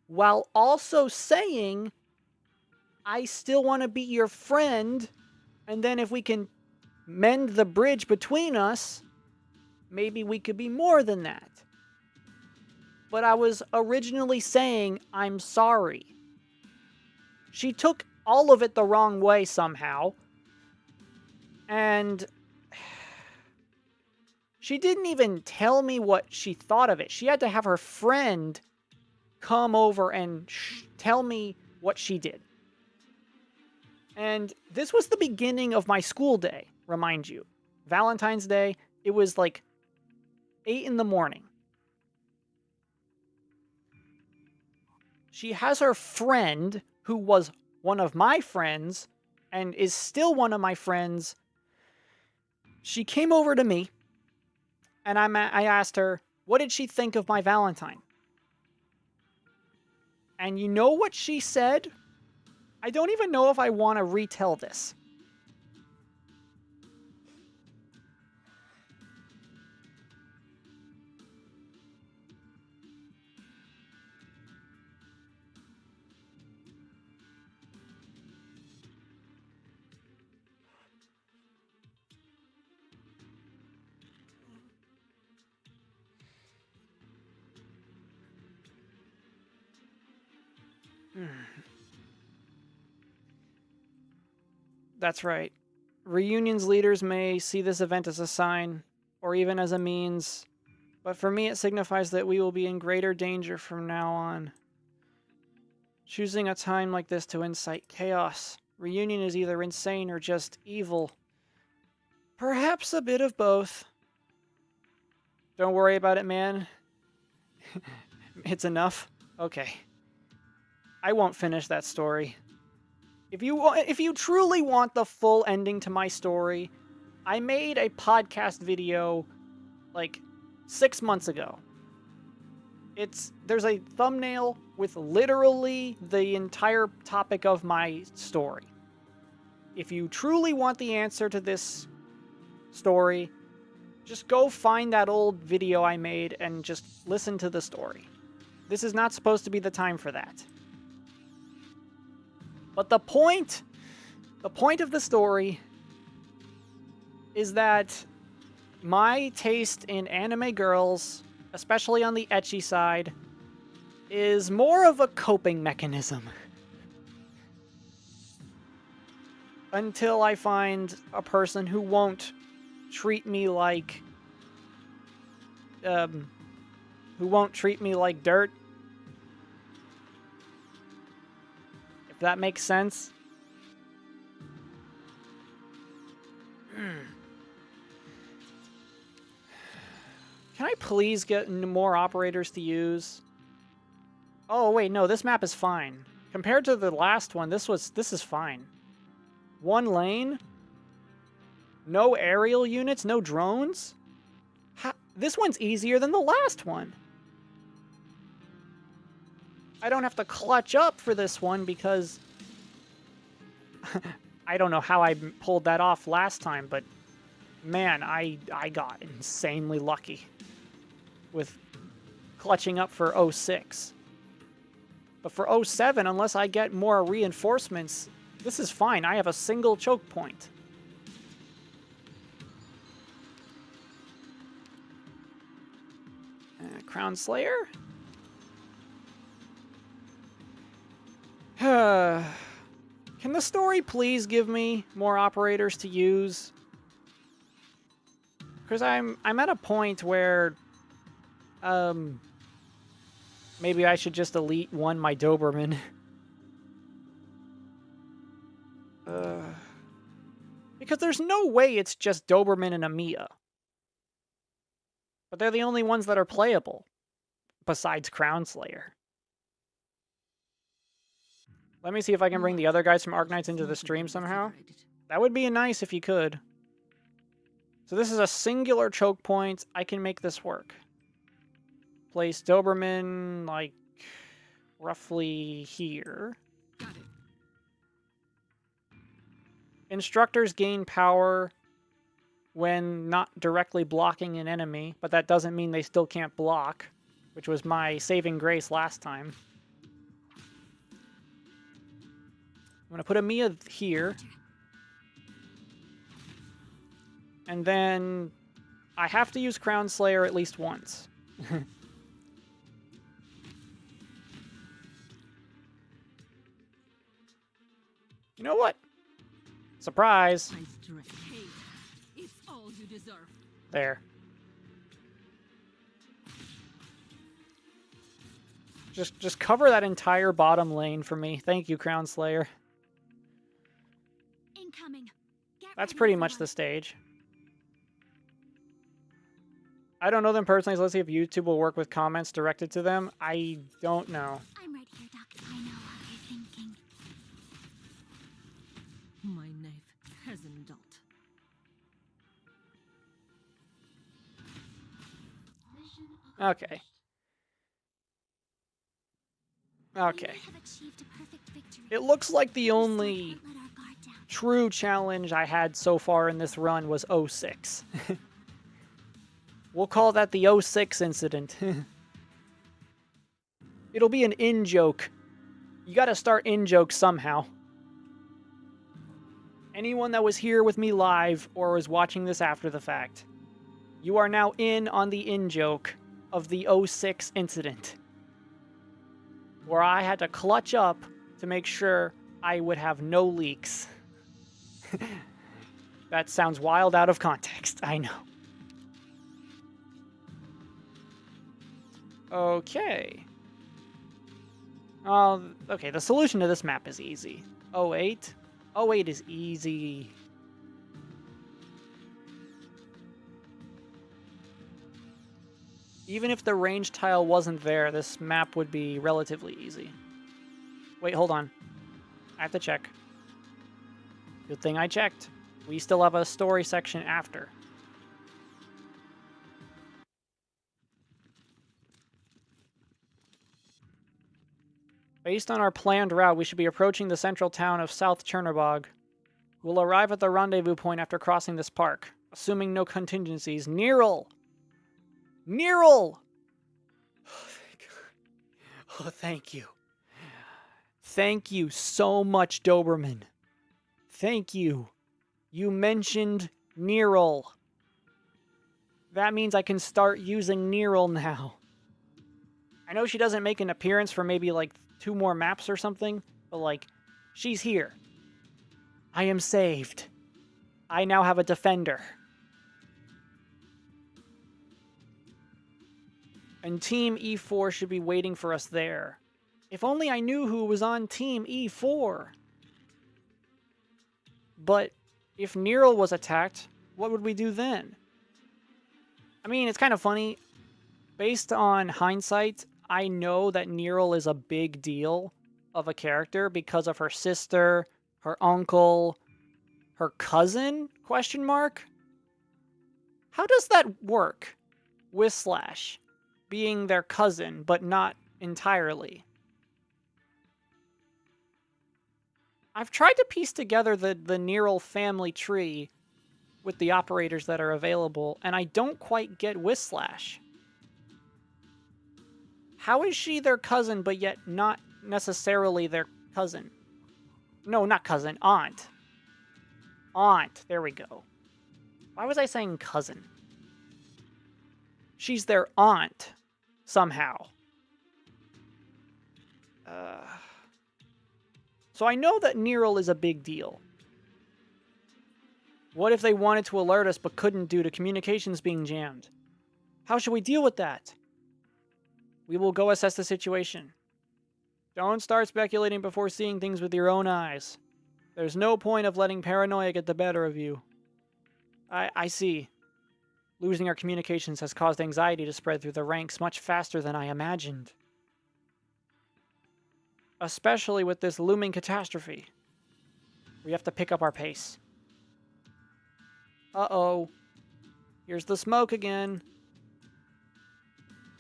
while also saying I still want to be your friend, and then if we can mend the bridge between us, maybe we could be more than that. But I was originally saying I'm sorry. She took all of it the wrong way somehow, and she didn't even tell me what she thought of it. She had to have her friend come over and tell me what she did. And this was the beginning of my school day, remind you. Valentine's Day, it was like 8 in the morning. She has her friend, who was one of my friends, and is still one of my friends. She came over to me, and I asked her, what did she think of my Valentine? And you know what she said? I don't even know if I want to retell this. That's right. Reunion's leaders may see this event as a sign, or even as a means, but for me it signifies that we will be in greater danger from now on. Choosing a time like this to incite chaos. Reunion is either insane or just evil. Perhaps a bit of both. Don't worry about it, man. It's enough? Okay. I won't finish that story. If you truly want the full ending to my story, I made a podcast video like 6 months ago. There's a thumbnail with literally the entire topic of my story. If you truly want the answer to this story, just go find that old video I made and just listen to the story. This is not supposed to be the time for that. But the point of the story is that my taste in anime girls, especially on the ecchi side, is more of a coping mechanism. Until I find a person who won't treat me like dirt. If that makes sense. Can I please get more operators to use? Oh wait, no, this map is fine. Compared to the last one, this is fine. 1 lane? No aerial units, no drones? This one's easier than the last one. I don't have to clutch up for this one because I don't know how I pulled that off last time, but man, I got insanely lucky with clutching up for 06. But for 07, unless I get more reinforcements, this is fine. I have a single choke point. Crown Slayer? Can the story please give me more operators to use? Because I'm at a point where maybe I should just elite 1 my Doberman. Because there's no way it's just Doberman and Amiya. But they're the only ones that are playable, besides Crown Slayer. Let me see if I can bring the other guys from Arknights into the stream somehow. That would be nice if you could. So this is a singular choke point. I can make this work. Place Doberman, like, roughly here. Got it. Instructors gain power when not directly blocking an enemy, but that doesn't mean they still can't block, which was my saving grace last time. I'm going to put a Mia here. And then I have to use Crown Slayer at least once. You know what? Surprise. My strength. Hey, it's all you deserve. There. Just cover that entire bottom lane for me. Thank you, Crown Slayer. Incoming. Get That's ready, pretty much everyone. the stage. I don't know them personally, so let's see if YouTube will work with comments directed to them. I don't know. I'm right here, Doc. I know how you're thinking. My knife hasn't dulled. Mission Okay. accomplished. Okay. We have achieved a perfect victory. It looks like the We still only can't let our guard down. true challenge I had so far in this run was 06. We'll call that the 06 incident. It'll be an in-joke. You gotta start in-jokes somehow. Anyone that was here with me live or was watching this after the fact, you are now in on the in-joke of the 06 incident, where I had to clutch up to make sure I would have no leaks. That sounds wild out of context, I know. Okay. Okay, the solution to this map is easy. 08? 08 is easy. Even if the range tile wasn't there, this map would be relatively easy. Wait, hold on. I have to check. Good thing I checked. We still have a story section after. Based on our planned route, we should be approaching the central town of South Chernobog. We'll arrive at the rendezvous point after crossing this park, assuming no contingencies. Neril! Neril! Oh, thank God. Oh, thank you. Thank you so much, Doberman. Thank you. You mentioned Neril. That means I can start using Neril now. I know she doesn't make an appearance for maybe like 2 more maps or something, but like, she's here. I am saved. I now have a defender. And Team E4 should be waiting for us there. If only I knew who was on Team E4. But if Neril was attacked, what would we do then? I mean, it's kind of funny. Based on hindsight, I know that Neril is a big deal of a character because of her sister, her uncle, her cousin, question mark? How does that work with Slash being their cousin, but not entirely? I've tried to piece together the Neril family tree with the operators that are available, and I don't quite get Whislash. How is she their cousin, but yet not necessarily their cousin? No, not cousin, aunt. Aunt, there we go. Why was I saying cousin? She's their aunt, somehow. So I know that Neril is a big deal. What if they wanted to alert us but couldn't due to communications being jammed? How should we deal with that? We will go assess the situation. Don't start speculating before seeing things with your own eyes. There's no point of letting paranoia get the better of you. I see. Losing our communications has caused anxiety to spread through the ranks much faster than I imagined. Especially with this looming catastrophe. We have to pick up our pace. Uh-oh. Here's the smoke again.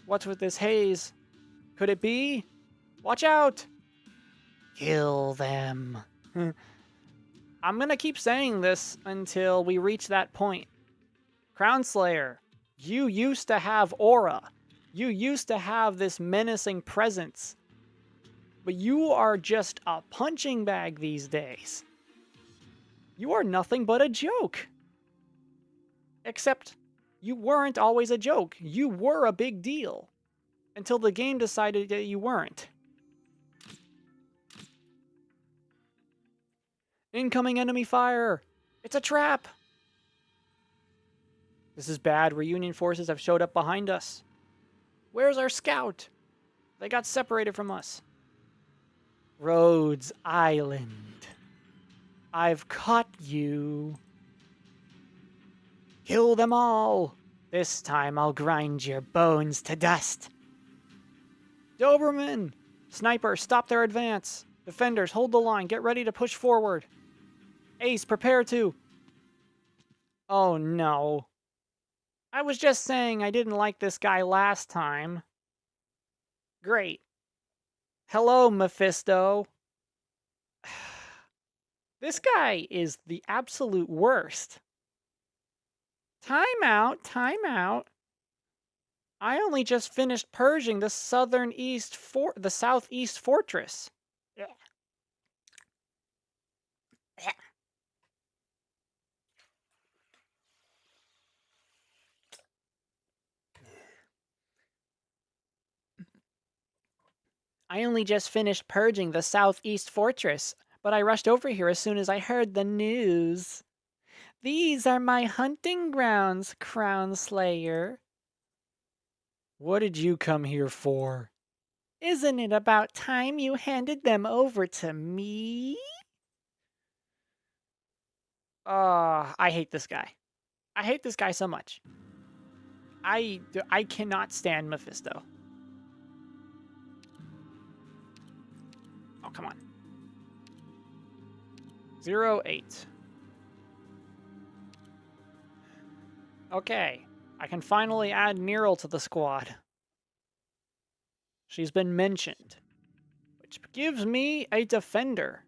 What's with this haze? Could it be? Watch out! Kill them. I'm gonna keep saying this until we reach that point. Crown Slayer, you used to have aura. You used to have this menacing presence. But you are just a punching bag these days. You are nothing but a joke. Except, you weren't always a joke. You were a big deal. Until the game decided that you weren't. Incoming enemy fire! It's a trap! This is bad. Reunion forces have showed up behind us. Where's our scout? They got separated from us. Rhodes Island. I've caught you. Kill them all. This time I'll grind your bones to dust. Doberman! Sniper, stop their advance. Defenders, hold the line. Get ready to push forward. Ace, prepare to. Oh no. I was just saying I didn't like this guy last time. Great. Hello, Mephisto. This guy is the absolute worst. Time out, time out. I only just finished purging the southeast fortress. I only just finished purging the southeast fortress, but I rushed over here as soon as I heard the news. These are my hunting grounds, Crown Slayer. What did you come here for? Isn't it about time you handed them over to me? I hate this guy. I hate this guy so much. I cannot stand Mephisto. Oh, come on. 08. Okay. I can finally add Neural to the squad. She's been mentioned. Which gives me a defender.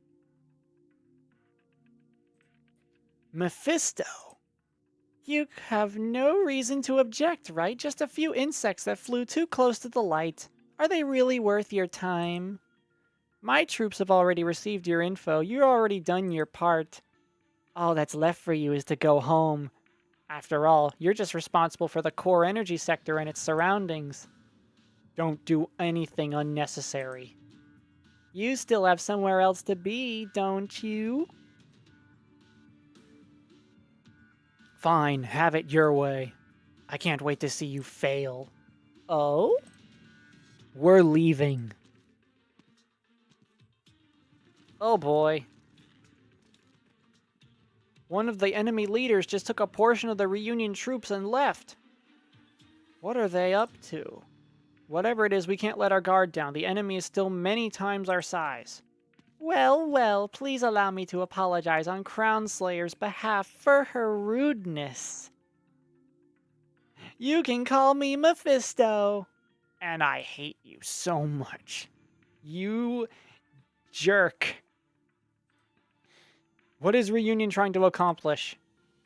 Mephisto. You have no reason to object, right? Just a few insects that flew too close to the light. Are they really worth your time? My troops have already received your info. You've already done your part. All that's left for you is to go home. After all, you're just responsible for the core energy sector and its surroundings. Don't do anything unnecessary. You still have somewhere else to be, don't you? Fine, have it your way. I can't wait to see you fail. Oh? We're leaving. Oh boy. One of the enemy leaders just took a portion of the Reunion troops and left. What are they up to? Whatever it is, we can't let our guard down. The enemy is still many times our size. Well, well, please allow me to apologize on Crown Slayer's behalf for her rudeness. You can call me Mephisto. And I hate you so much. You jerk. What is Reunion trying to accomplish?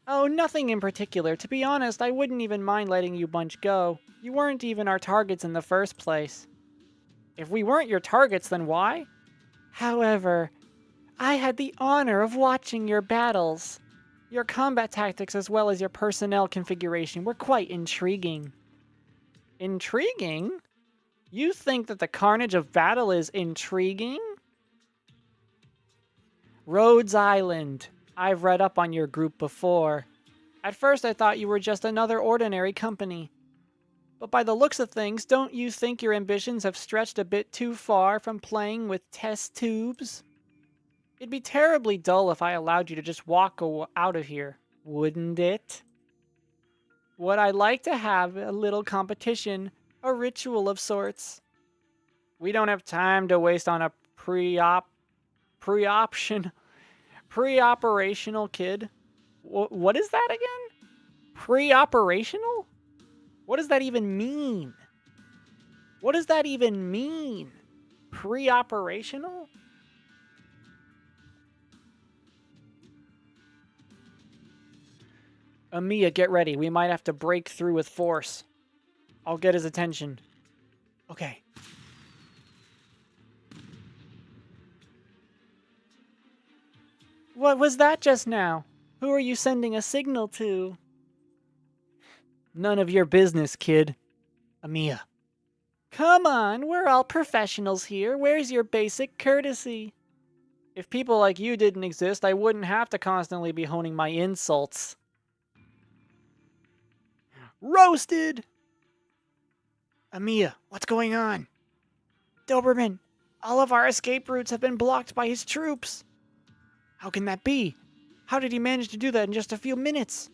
Oh, nothing in particular. To be honest, I wouldn't even mind letting you bunch go. You weren't even our targets in the first place. If we weren't your targets, then why? However, I had the honor of watching your battles. Your combat tactics as well as your personnel configuration were quite intriguing. Intriguing? You think that the carnage of battle is intriguing? Rhodes Island. I've read up on your group before. At first I thought you were just another ordinary company. But by the looks of things, don't you think your ambitions have stretched a bit too far from playing with test tubes? It'd be terribly dull if I allowed you to just walk out of here, wouldn't it? Would I like to have a little competition, a ritual of sorts? We don't have time to waste on a pre-operational kid. What is that again? Pre-operational? What does that even mean? What does that even mean? Pre-operational? Amiya, get ready. We might have to break through with force. I'll get his attention. Okay. What was that just now? Who are you sending a signal to? None of your business, kid. Amiya. Come on, we're all professionals here. Where's your basic courtesy? If people like you didn't exist, I wouldn't have to constantly be honing my insults. Roasted! Amiya, what's going on? Doberman, all of our escape routes have been blocked by his troops. How can that be? How did he manage to do that in just a few minutes?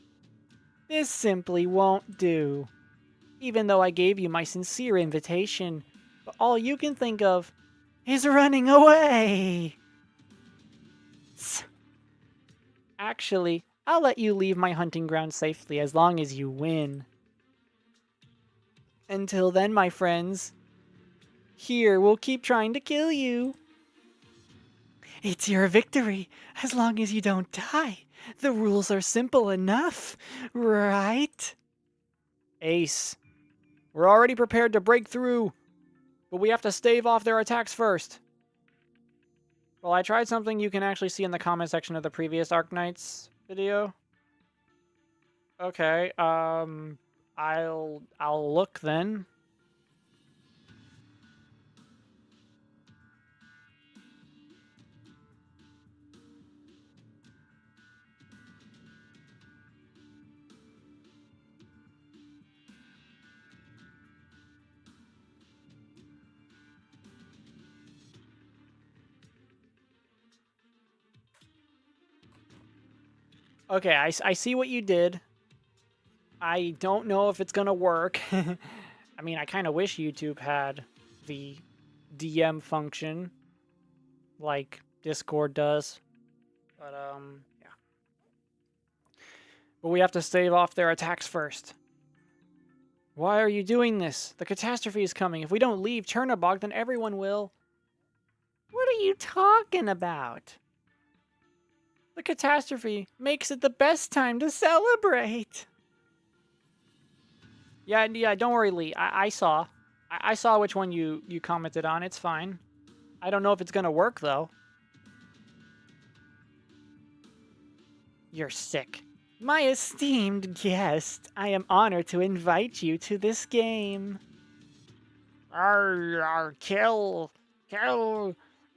This simply won't do. Even though I gave you my sincere invitation, but all you can think of is running away. Actually, I'll let you leave my hunting ground safely as long as you win. Until then, my friends, here we'll keep trying to kill you. It's your victory, as long as you don't die. The rules are simple enough, right? Ace, we're already prepared to break through, but we have to stave off their attacks first. Well, I tried something you can actually see in the comment section of the previous Arknights video. Okay, I'll look then. Okay, I see what you did. I don't know if it's gonna work. I mean, I kind of wish YouTube had the DM function like Discord does. But, yeah. But we have to stave off their attacks first. Why are you doing this? The catastrophe is coming. If we don't leave Chernobog, then everyone will. What are you talking about? The catastrophe makes it the best time to celebrate. Yeah, don't worry, Lee. I saw. I saw which one you commented on. It's fine. I don't know if it's gonna work, though. You're sick. My esteemed guest, I am honored to invite you to this game. Kill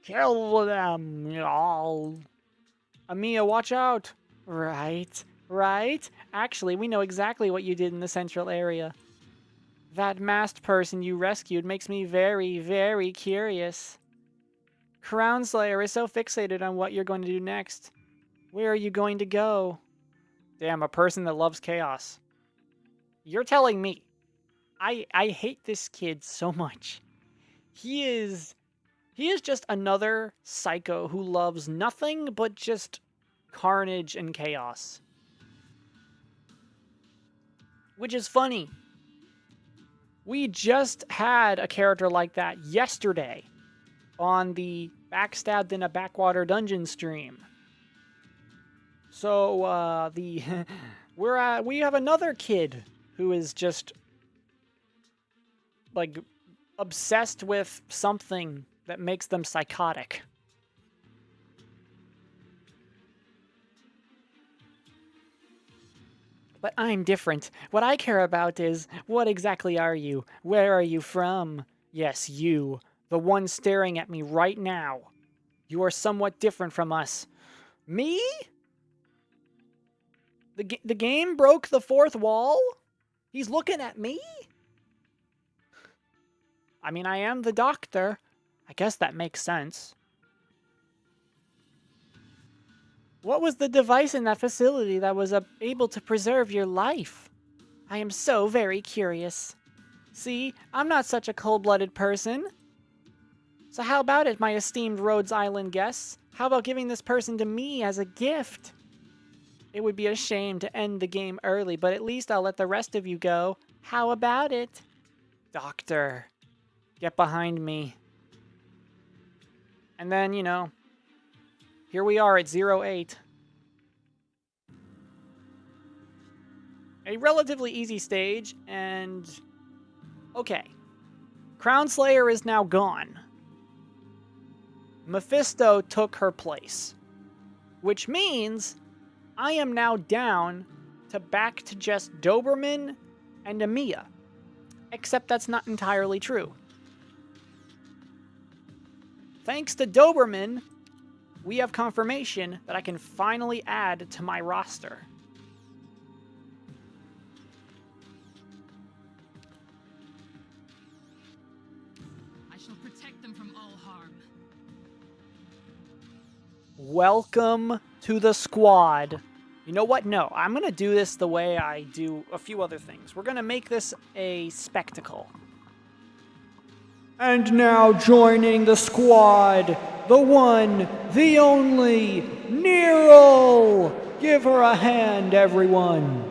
them all. Amiya, watch out. Right. Actually, we know exactly what you did in the central area. That masked person you rescued makes me very, very curious. Crown Slayer is so fixated on what you're going to do next. Where are you going to go? Damn, a person that loves chaos. You're telling me. I hate this kid so much. He is just another psycho who loves nothing but just carnage and chaos. Which is funny. We just had a character like that yesterday on the Backstabbed in a Backwater Dungeon stream. So, we have another kid who is just, like, obsessed with something that makes them psychotic. But I'm different. What I care about is, what exactly are you? Where are you from? Yes, you. The one staring at me right now. You are somewhat different from us. Me? The game broke the fourth wall? He's looking at me? I mean, I am the doctor. I guess that makes sense. What was the device in that facility that was able to preserve your life? I am so very curious. See, I'm not such a cold-blooded person. So how about it, my esteemed Rhodes Island guests? How about giving this person to me as a gift? It would be a shame to end the game early, but at least I'll let the rest of you go. How about it? Doctor, get behind me. And then, you know, here we are at 08. A relatively easy stage, and... Okay. Crown Slayer is now gone. Mephisto took her place. Which means I am now down back to just Doberman and Amiya. Except that's not entirely true. Thanks to Doberman, we have confirmation that I can finally add to my roster. I shall protect them from all harm. Welcome to the squad. You know what? No, I'm going to do this the way I do a few other things. We're going to make this a spectacle. And now joining the squad, the one, the only, Nero! Give her a hand, everyone.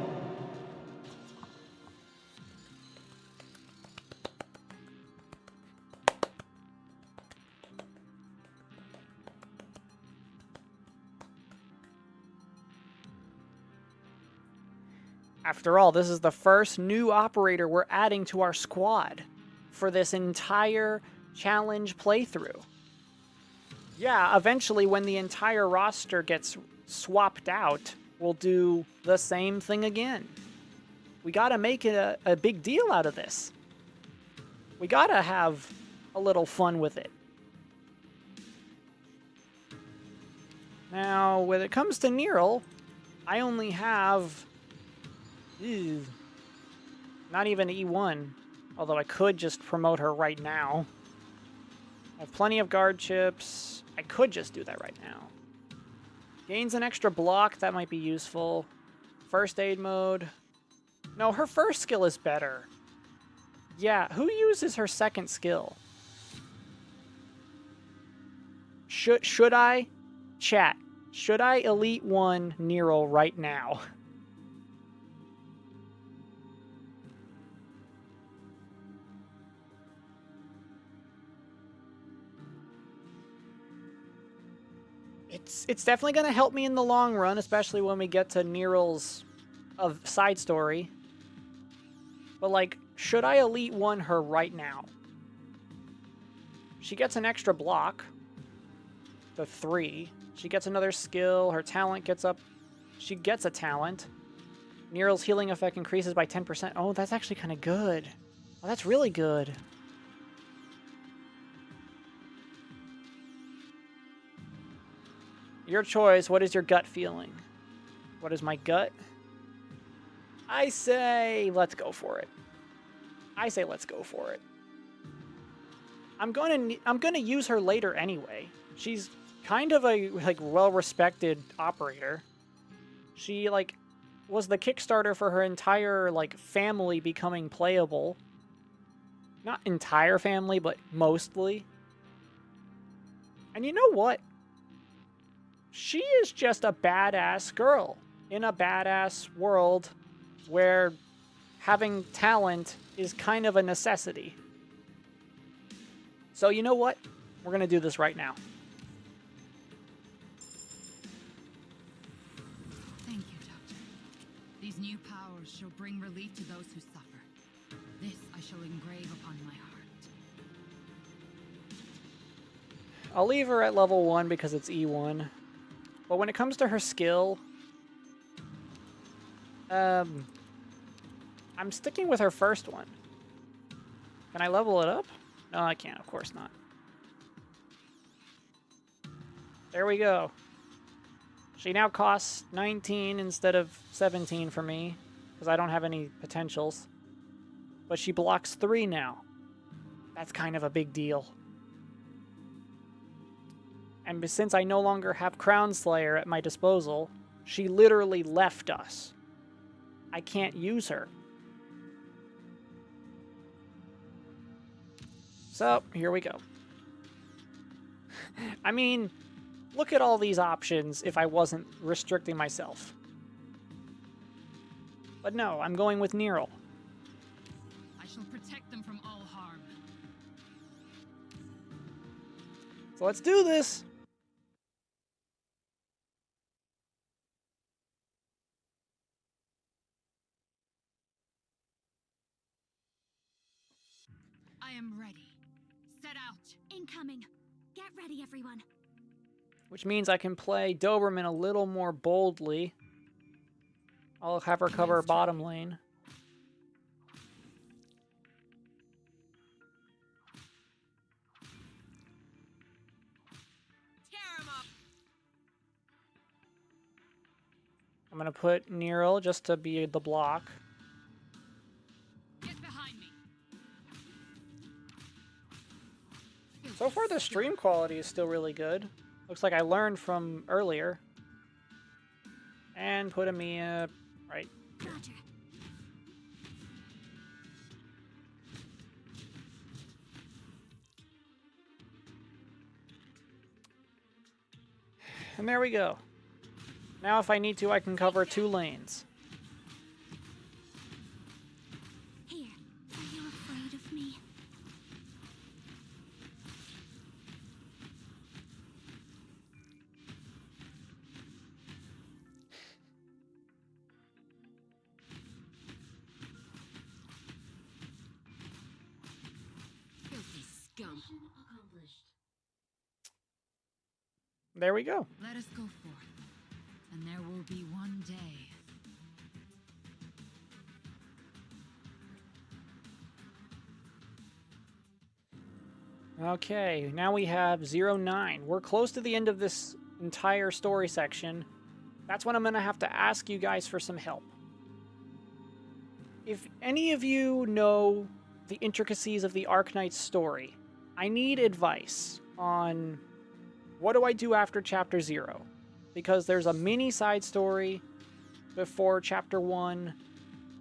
After all, this is the first new operator we're adding to our squad for this entire challenge playthrough. Yeah, eventually when the entire roster gets swapped out, we'll do the same thing again. We gotta make it a big deal out of this. We gotta have a little fun with it. Now, when it comes to Nero, I only have... not even E1, although I could just promote her right now. I have plenty of guard chips. I could just do that right now. Gains an extra block, that might be useful. First aid mode. No, her first skill is better. Yeah, who uses her second skill? Should I? Chat. Should I Elite 1 Nero right now? It's definitely going to help me in the long run, especially when we get to Nero's side story. But, like, should I Elite 1 her right now? She gets an extra block to 3. She gets another skill. Her talent gets up. She gets a talent. Nero's healing effect increases by 10%. Oh, that's actually kind of good. Oh, that's really good. Your choice. What is your gut feeling? What is my gut? I say let's go for it. I say let's go for it. I'm gonna use her later anyway. She's kind of a well-respected operator. She was the Kickstarter for her entire family becoming playable. Not entire family, but mostly. And you know what? She is just a badass girl in a badass world where having talent is kind of a necessity. So you know what? We're going to do this right now. Thank you, Doctor. These new powers shall bring relief to those who suffer. This I shall engrave upon my heart. I'll leave her at level 1 because it's E1. But when it comes to her skill, I'm sticking with her first one. Can I level it up? No, I can't. Of course not. There we go. She now costs 19 instead of 17 for me, because I don't have any potentials. But she blocks 3 now. That's kind of a big deal. And since I no longer have Crown Slayer at my disposal, she literally left us. I can't use her. So, here we go. I mean, look at all these options if I wasn't restricting myself. But no, I'm going with Nero. I shall protect them from all harm. So let's do this. I am ready. Set out. Incoming. Get ready, everyone. Which means I can play Doberman a little more boldly. I'll have her cover bottom lane. Tear him up. I'm gonna put Nero just to be the block. Get behind me. So far, the stream quality is still really good. Looks like I learned from earlier. And put a Mia right. Roger. And there we go. Now if I need to, I can cover 2 lanes. Here. Are you afraid of me? Filthy scum. There we go. Let us go forth, and there will be one day. Okay, now we have 09. We're close to the end of this entire story section. That's when I'm going to have to ask you guys for some help. If any of you know the intricacies of the Arknights story, I need advice on what do I do after Chapter 0? Because there's a mini side story before Chapter 1,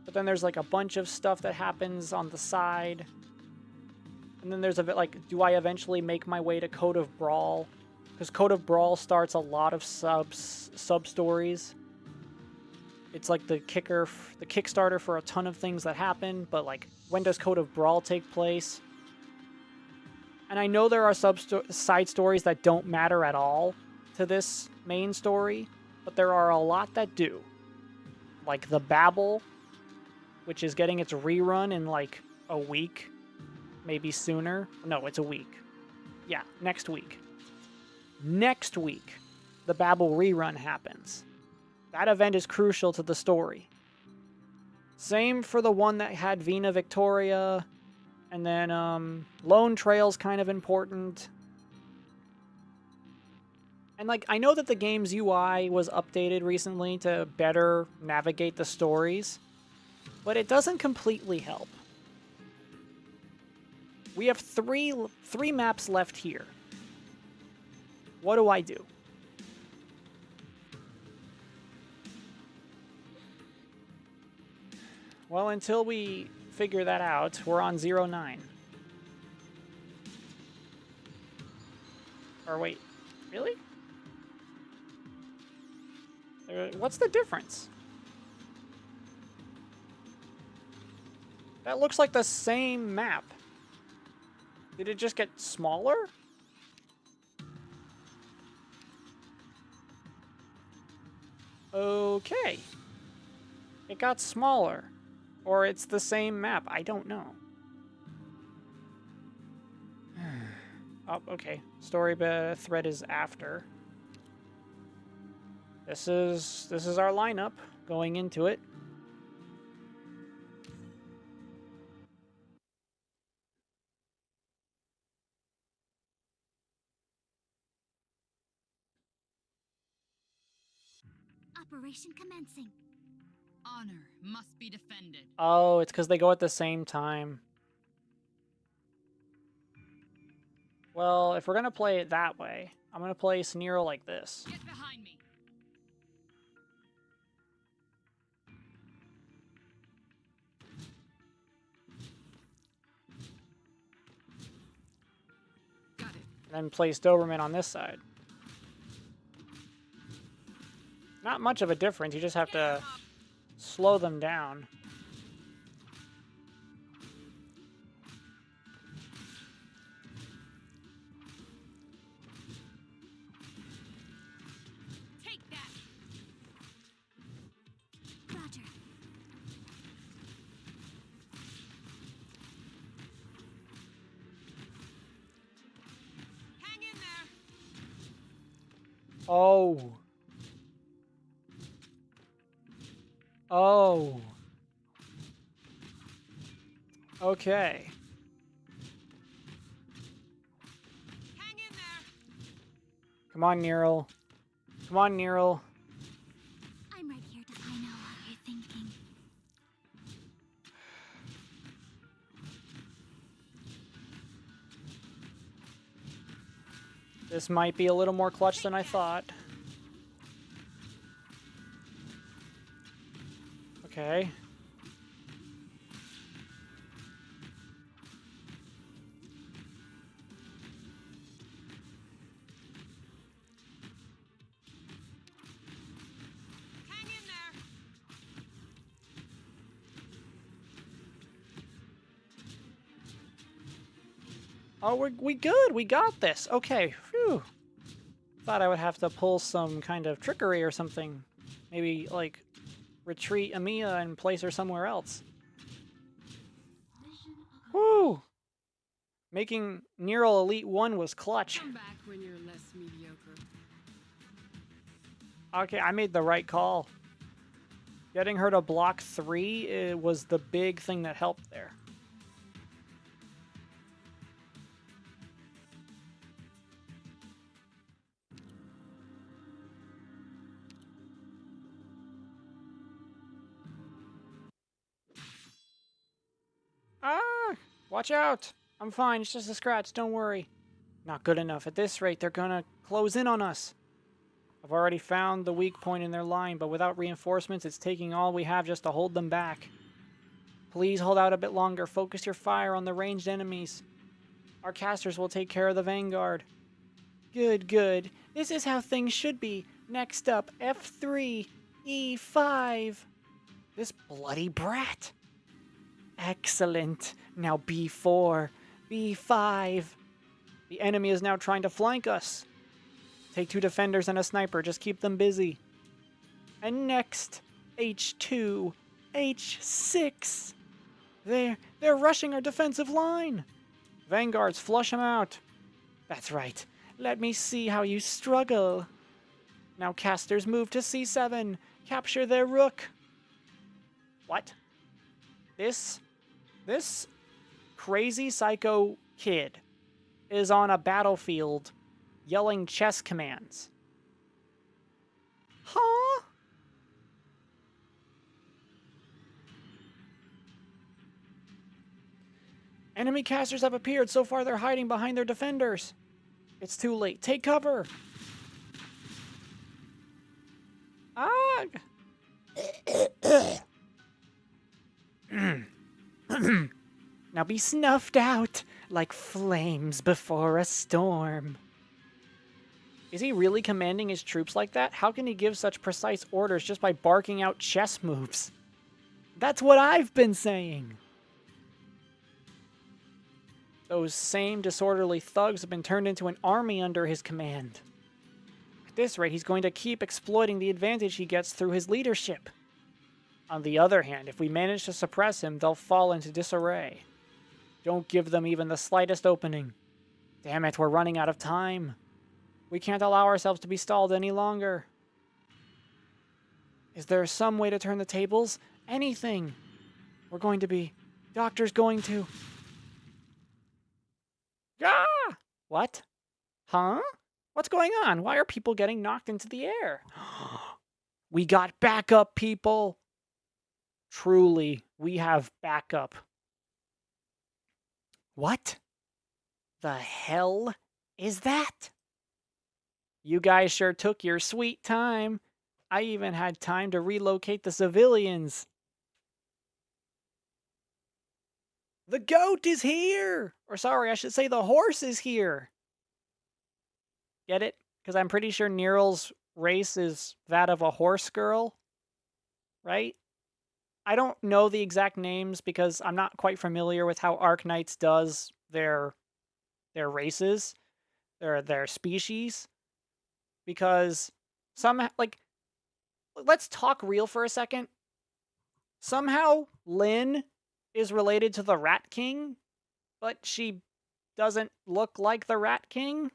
but then there's like a bunch of stuff that happens on the side. And then there's a bit like, do I eventually make my way to Code of Brawl? Because Code of Brawl starts a lot of sub-stories. It's like the Kickstarter for a ton of things that happen, but like, when does Code of Brawl take place? And I know there are side stories that don't matter at all to this main story, but there are a lot that do. Like the Babel, which is getting its rerun in like a week. Maybe sooner. No, it's a week. Yeah, next week. Next week, the Babel rerun happens. That event is crucial to the story. Same for the one that had Vina Victoria, and then Lone Trail's kind of important. And like, I know that the game's UI was updated recently to better navigate the stories, but it doesn't completely help. We have three maps left here. What do I do? Well, until we figure that out, we're on 09. Or wait, really? What's the difference? That looks like the same map. Did it just get smaller? Okay. It got smaller. Or it's the same map. I don't know. Oh, okay. Story thread is after. This is our lineup going into it. Operation commencing. Honor must be defended. Oh, it's because they go at the same time. Well, if we're going to play it that way, I'm going to play Nero like this. Get behind me. Got it. And then place Doberman on this side. Not much of a difference, you just have to slow them down. Take that. Roger. Oh. Oh. Okay. Hang in there. Come on, Neural. Come on, Neural. I'm right here to I know what you're thinking. This might be a little more clutch than I thought. Okay. Hang in there. Oh, we good. We got this. Okay. Phew. Thought I would have to pull some kind of trickery or something. Maybe, like, retreat Amiya and place her somewhere else. Woo! Making Neural Elite 1 was clutch. Come back when you're less mediocre. Okay, I made the right call. Getting her to block 3 was the big thing that helped there. Ah! Watch out! I'm fine, it's just a scratch, don't worry. Not good enough. At this rate, they're gonna close in on us. I've already found the weak point in their line, but without reinforcements, it's taking all we have just to hold them back. Please hold out a bit longer. Focus your fire on the ranged enemies. Our casters will take care of the vanguard. Good, good. This is how things should be. Next up, F3, E5. This bloody brat. Excellent. Now B4, B5. The enemy is now trying to flank us. Take 2 defenders and a sniper. Just keep them busy. And next, H2, H6. They're rushing our defensive line. Vanguards, flush them out. That's right. Let me see how you struggle. Now casters move to C7. Capture their rook. What? This crazy psycho kid is on a battlefield yelling chess commands. Huh? Enemy casters have appeared. So far, they're hiding behind their defenders. It's too late. Take cover. Ah! Now be snuffed out like flames before a storm. Is he really commanding his troops like that? How can he give such precise orders just by barking out chess moves? That's what I've been saying. Those same disorderly thugs have been turned into an army under his command. At this rate, he's going to keep exploiting the advantage he gets through his leadership. On the other hand, if we manage to suppress him, they'll fall into disarray. Don't give them even the slightest opening. Damn it, we're running out of time. We can't allow ourselves to be stalled any longer. Is there some way to turn the tables? Anything. We're going to be... Doctor's going to... Ah! What? Huh? What's going on? Why are people getting knocked into the air? We got backup, people! Truly, we have backup. What the hell is that? You guys sure took your sweet time. I even had time to relocate the civilians. The goat is here! Or sorry, I should say the horse is here. Get it? Because I'm pretty sure Neural's race is that of a horse girl. Right? I don't know the exact names because I'm not quite familiar with how Arknights does their races, their species. Because somehow, like, let's talk real for a second. Somehow, Lynn is related to the Rat King, but she doesn't look like the Rat King.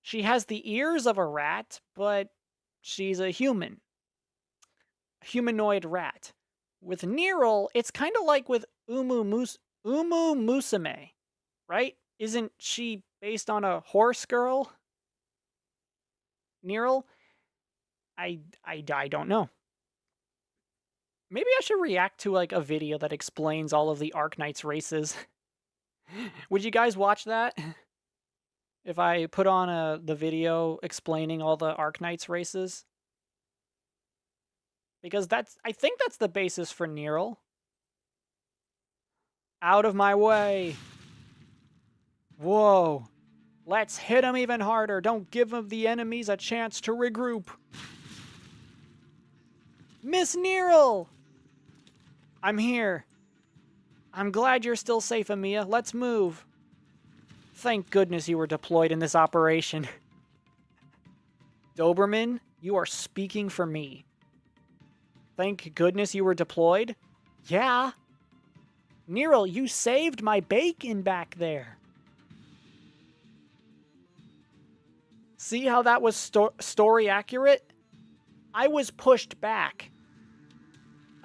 She has the ears of a rat, but she's a human. A humanoid rat. With Nerl, it's kind of like with Umu Musume, right? Isn't she based on a horse girl? Nerl? I don't know. Maybe I should react to like a video that explains all of the Arknights races. Would you guys watch that? If I put on the video explaining all the Arknights races? Because I think that's the basis for Nerl. Out of my way. Whoa. Let's hit him even harder. Don't give the enemies a chance to regroup. Miss Nerl! I'm here. I'm glad you're still safe, Amiya. Let's move. Thank goodness you were deployed in this operation. Doberman, you are speaking for me. Thank goodness you were deployed? Yeah. Nerl, you saved my bacon back there. See how that was story accurate? I was pushed back.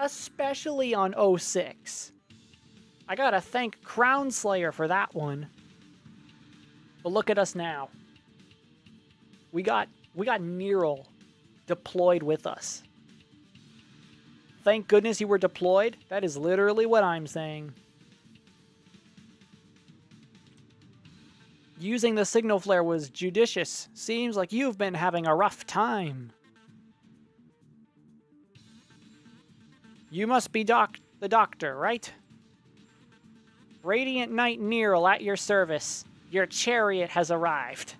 Especially on 06. I gotta thank Crown Slayer for that one. But look at us now. We got Nerl deployed with us. Thank goodness you were deployed. That is literally what I'm saying. Using the signal flare was judicious. Seems like you've been having a rough time. You must be the doctor, right? Radiant Knight Nerl at your service. Your chariot has arrived.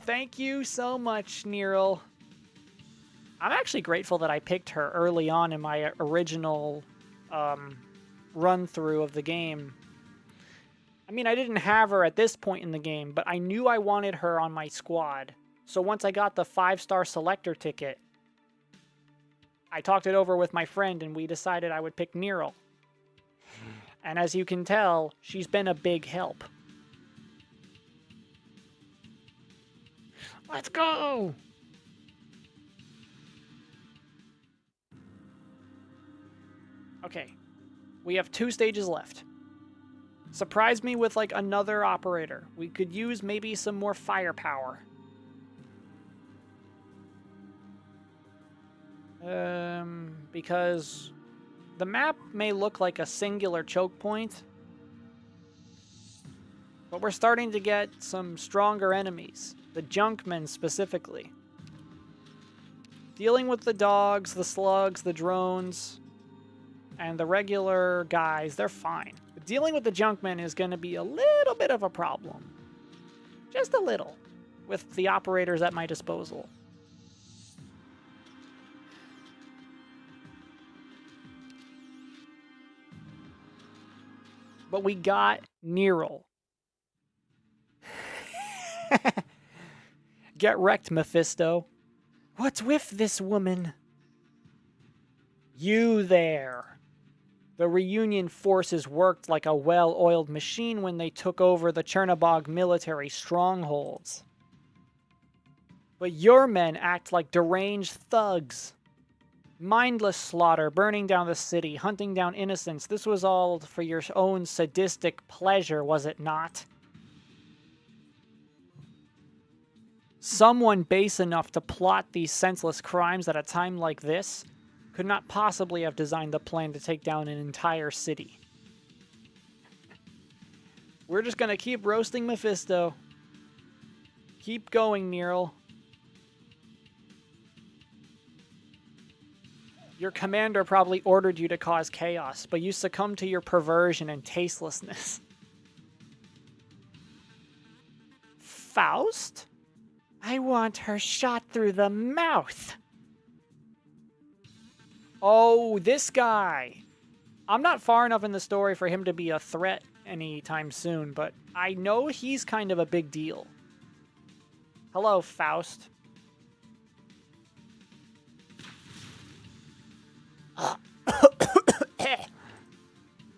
Thank you so much, Nerl. I'm actually grateful that I picked her early on in my original run-through of the game. I mean, I didn't have her at this point in the game, but I knew I wanted her on my squad. So once I got the 5-star selector ticket, I talked it over with my friend and we decided I would pick Nerl. And as you can tell, she's been a big help. Let's go! Okay, we have 2 stages left. Surprise me with like another operator. We could use maybe some more firepower. Because the map may look like a singular choke point, but we're starting to get some stronger enemies, the Junkmen specifically. Dealing with the dogs, the slugs, the drones, and the regular guys, they're fine. But dealing with the Junkmen is going to be a little bit of a problem. Just a little, with the operators at my disposal. But we got Nerl. Get wrecked, Mephisto. What's with this woman? You there. The Reunion forces worked like a well-oiled machine when they took over the Chernobog military strongholds. But your men act like deranged thugs. Mindless slaughter, burning down the city, hunting down innocents. This was all for your own sadistic pleasure, was it not? Someone base enough to plot these senseless crimes at a time like this could not possibly have designed the plan to take down an entire city. We're just gonna keep roasting Mephisto. Keep going, Nerl. Your commander probably ordered you to cause chaos, but you succumbed to your perversion and tastelessness. Faust? I want her shot through the mouth. Oh, this guy. I'm not far enough in the story for him to be a threat anytime soon, but I know he's kind of a big deal. Hello, Faust.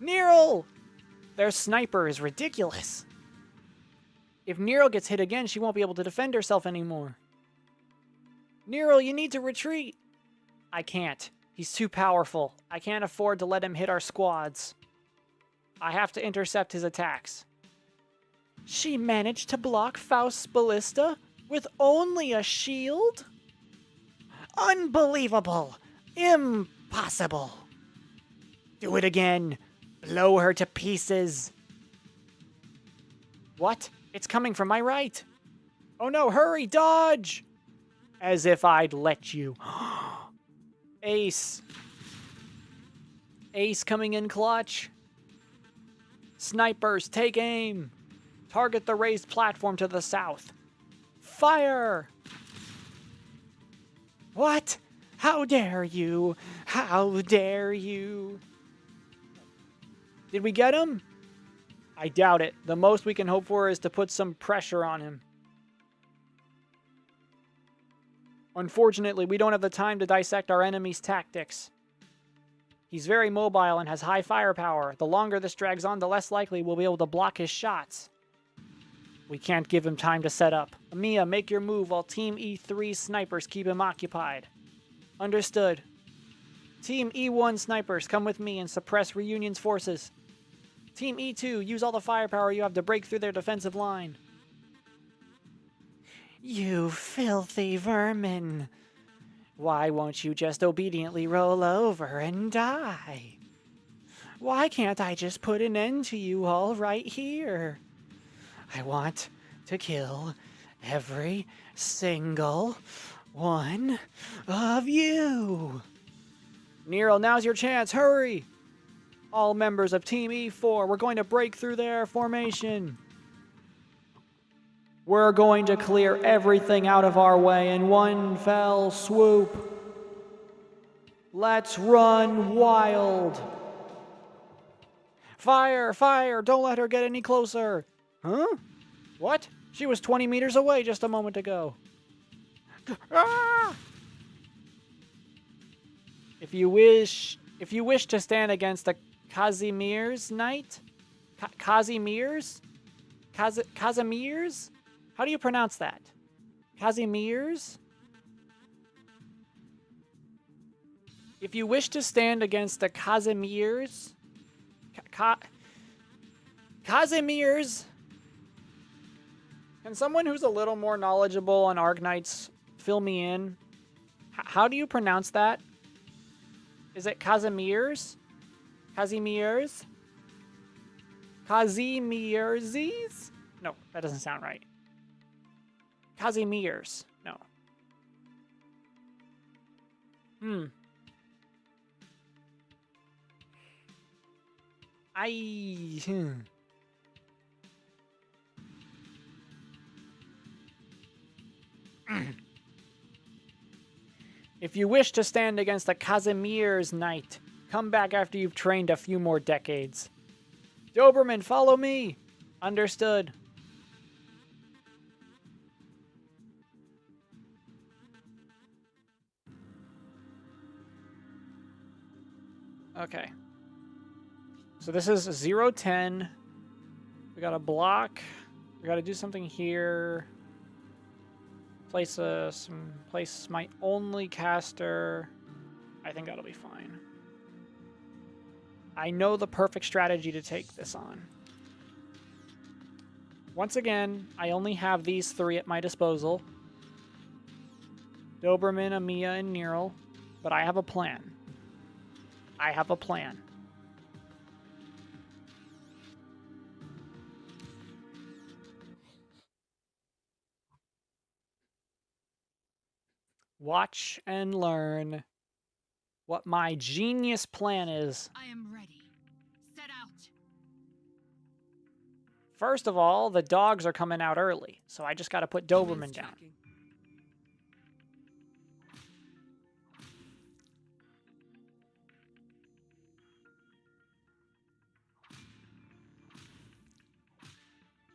Nerl! Their sniper is ridiculous. If Nero gets hit again, she won't be able to defend herself anymore. Nero, you need to retreat. I can't. He's too powerful. I can't afford to let him hit our squads. I have to intercept his attacks. She managed to block Faust's ballista with only a shield? Unbelievable! Impossible! Do it again! Blow her to pieces! What? It's coming from my right! Oh no, hurry, dodge! As if I'd let you. Ace. Ace coming in clutch. Snipers, take aim! Target the raised platform to the south. Fire! What? How dare you? How dare you? Did we get him? I doubt it. The most we can hope for is to put some pressure on him. Unfortunately, we don't have the time to dissect our enemy's tactics. He's very mobile and has high firepower. The longer this drags on, the less likely we'll be able to block his shots. We can't give him time to set up. Amiya, make your move while Team E3 snipers keep him occupied. Understood. Team E1 snipers, come with me and suppress Reunion's forces. Team E2, use all the firepower you have to break through their defensive line. You filthy vermin. Why won't you just obediently roll over and die? Why can't I just put an end to you all right here? I want to kill every single one of you. Nero, now's your chance. Hurry! All members of Team E4, we're going to break through their formation. We're going to clear everything out of our way in one fell swoop. Let's run wild. Fire! Fire! Don't let her get any closer. Huh? What? She was 20 meters away just a moment ago. Ah! If you wish to stand against the Casimir's Knight? Casimir's? Casimir's? How do you pronounce that? Casimir's? If you wish to stand against the Casimir's? Casimir's? Can someone who's a little more knowledgeable on Arknights fill me in? How do you pronounce that? Is it Casimir's? Casimir's? Casimir's? No, that doesn't sound right. Casimir's. No. If you wish to stand against the Casimir's Knight, come back after you've trained a few more decades. Doberman, follow me! Understood. Okay. So this is 0-10. We got a block. We got to do something here. Place my only caster. I think that'll be fine. I know the perfect strategy to take this on. Once again, I only have these three at my disposal. Doberman, Amiya, and Nero. But I have a plan. I have a plan. Watch and learn what my genius plan is. I am ready. Set out. First of all, the dogs are coming out early, so I just got to put Doberman down.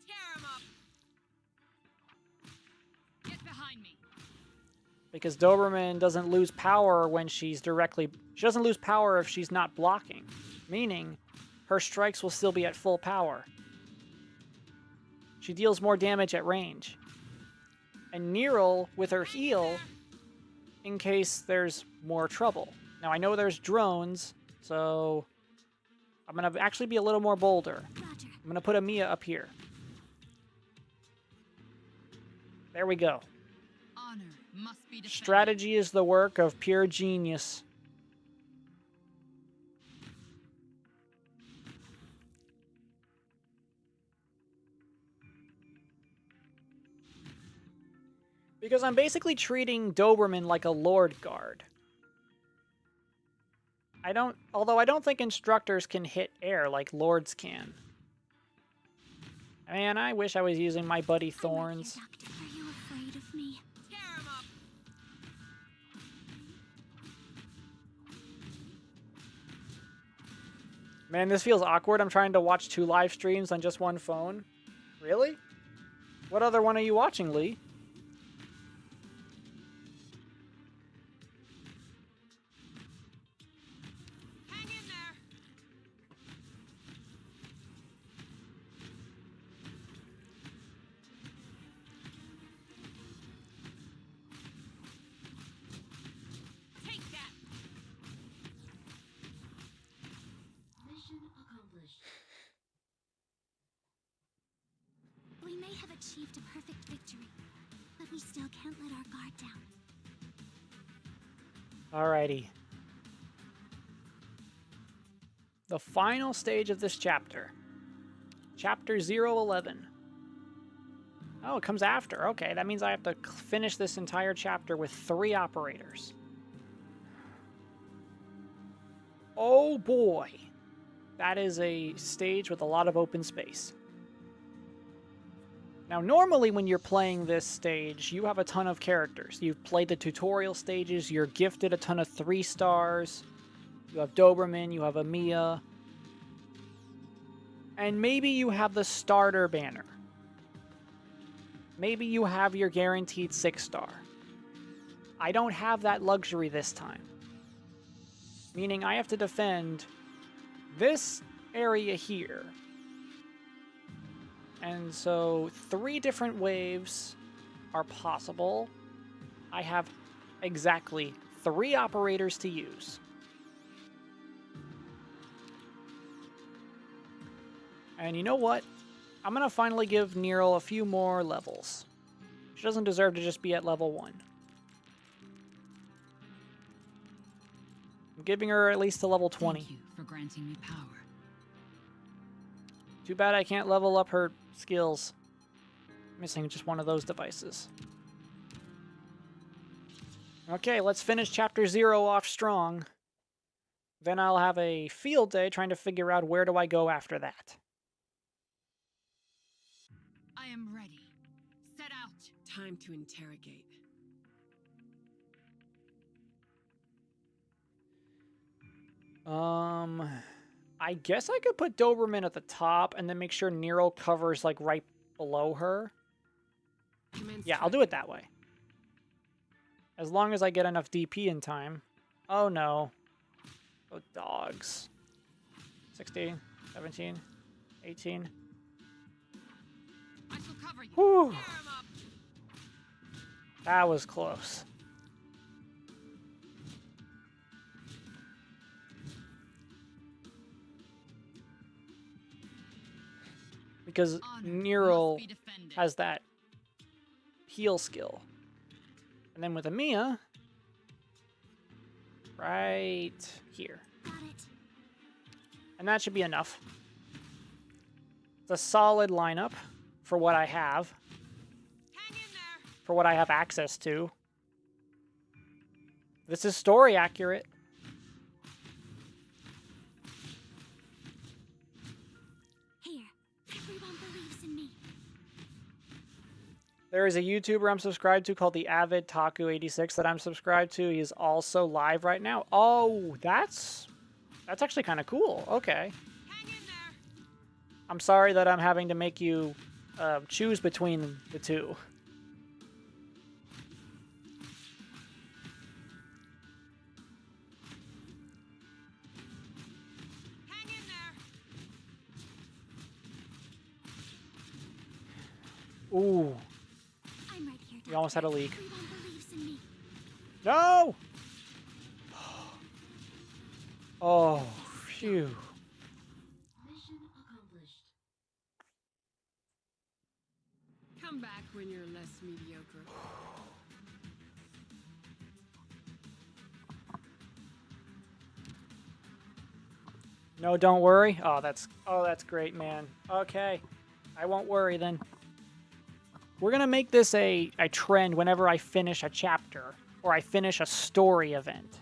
Tear him up. Get behind me. Because Doberman doesn't lose power when she's directly... She doesn't lose power if she's not blocking. Meaning, her strikes will still be at full power. She deals more damage at range. And Neril with her heal in case there's more trouble. Now I know there's drones, so I'm going to actually be a little more bolder. Roger. I'm going to put Amiya up here. There we go. Honor must be defended. Strategy is the work of pure genius. Because I'm treating Doberman like a Lord Guard. Although I don't think instructors can hit air like Lords can. Man, I wish I was using my buddy Thorns. I'm right here, Doctor. Are you afraid of me? Tear him up. Man, this feels awkward. I'm trying to watch 2 live streams on just one phone. Really? What other one are you watching, Lee? Hang in there. Take that. Mission accomplished. We may have achieved a perfect victory, but we still can't let our guard down. Alrighty. The final stage of this chapter. Chapter 011. Oh, it comes after. Okay, that means I have to finish this entire chapter with 3 operators. Oh boy. That is a stage with a lot of open space. Now, normally when you're playing this stage, you have a ton of characters. You've played the tutorial stages, you're gifted a ton of 3 stars. You have Doberman, you have Amiya. And maybe you have the starter banner. Maybe you have your guaranteed 6-star. I don't have that luxury this time. Meaning I have to defend this area here. And so 3 different waves are possible. I have exactly 3 operators to use. And you know what? I'm going to finally give Neril a few more levels. She doesn't deserve to just be at level 1. I'm giving her at least to level 20. Thank you for granting me power. Too bad I can't level up her skills. Missing just one of those devices. Okay, let's finish Chapter 0 off strong. Then I'll have a field day trying to figure out where do I go after that. I am ready. Set out. Time to interrogate. I guess I could put Doberman at the top and then make sure Neril covers like right below her. Commence Yeah, I'll do it that way. As long as I get enough DP in time. Oh no. Oh, dogs. 16, 17, 18. I shall cover you. Whew. Tear him up. That was close. Because Honor Neril must be defended. has that heal skill. And then with Amiya, right here. Got it. And that should be enough. It's a solid lineup for what I have, Hang in there. for what I have access to. This is story accurate. Here. Everyone believes in me. There is a YouTuber I'm subscribed to called the Avid Taku86 that I'm subscribed to. He's also live right now. Oh, that's actually kind of cool. Okay. Hang in there. I'm sorry that I'm having to make you choose between the two. Hang in there. Ooh. I'm right here, We almost had a Doctor. leak. Everyone believes in me. No! Oh, phew. Mission accomplished. Come back when you're less mediocre. No, don't worry. Oh, that's great, man. Okay. I won't worry then. We're going to make this a trend whenever I finish a chapter or I finish a story event.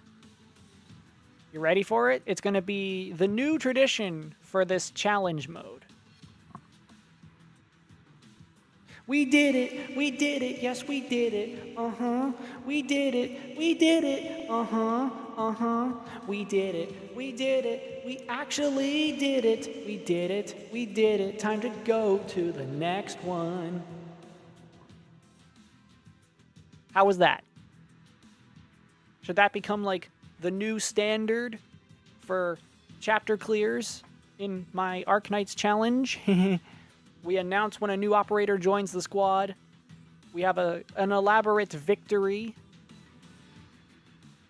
You ready for it? It's going to be the new tradition for this challenge mode. We did it. We did it. Yes, we did it. Uh-huh. We did it. We did it. Uh-huh. Uh-huh. We did it. We did it. We actually did it. We did it. We did it. Time to go to the next one. How was that? Should that become like the new standard for chapter clears in my Arknights challenge? We announce when a new operator joins the squad. We have an elaborate victory.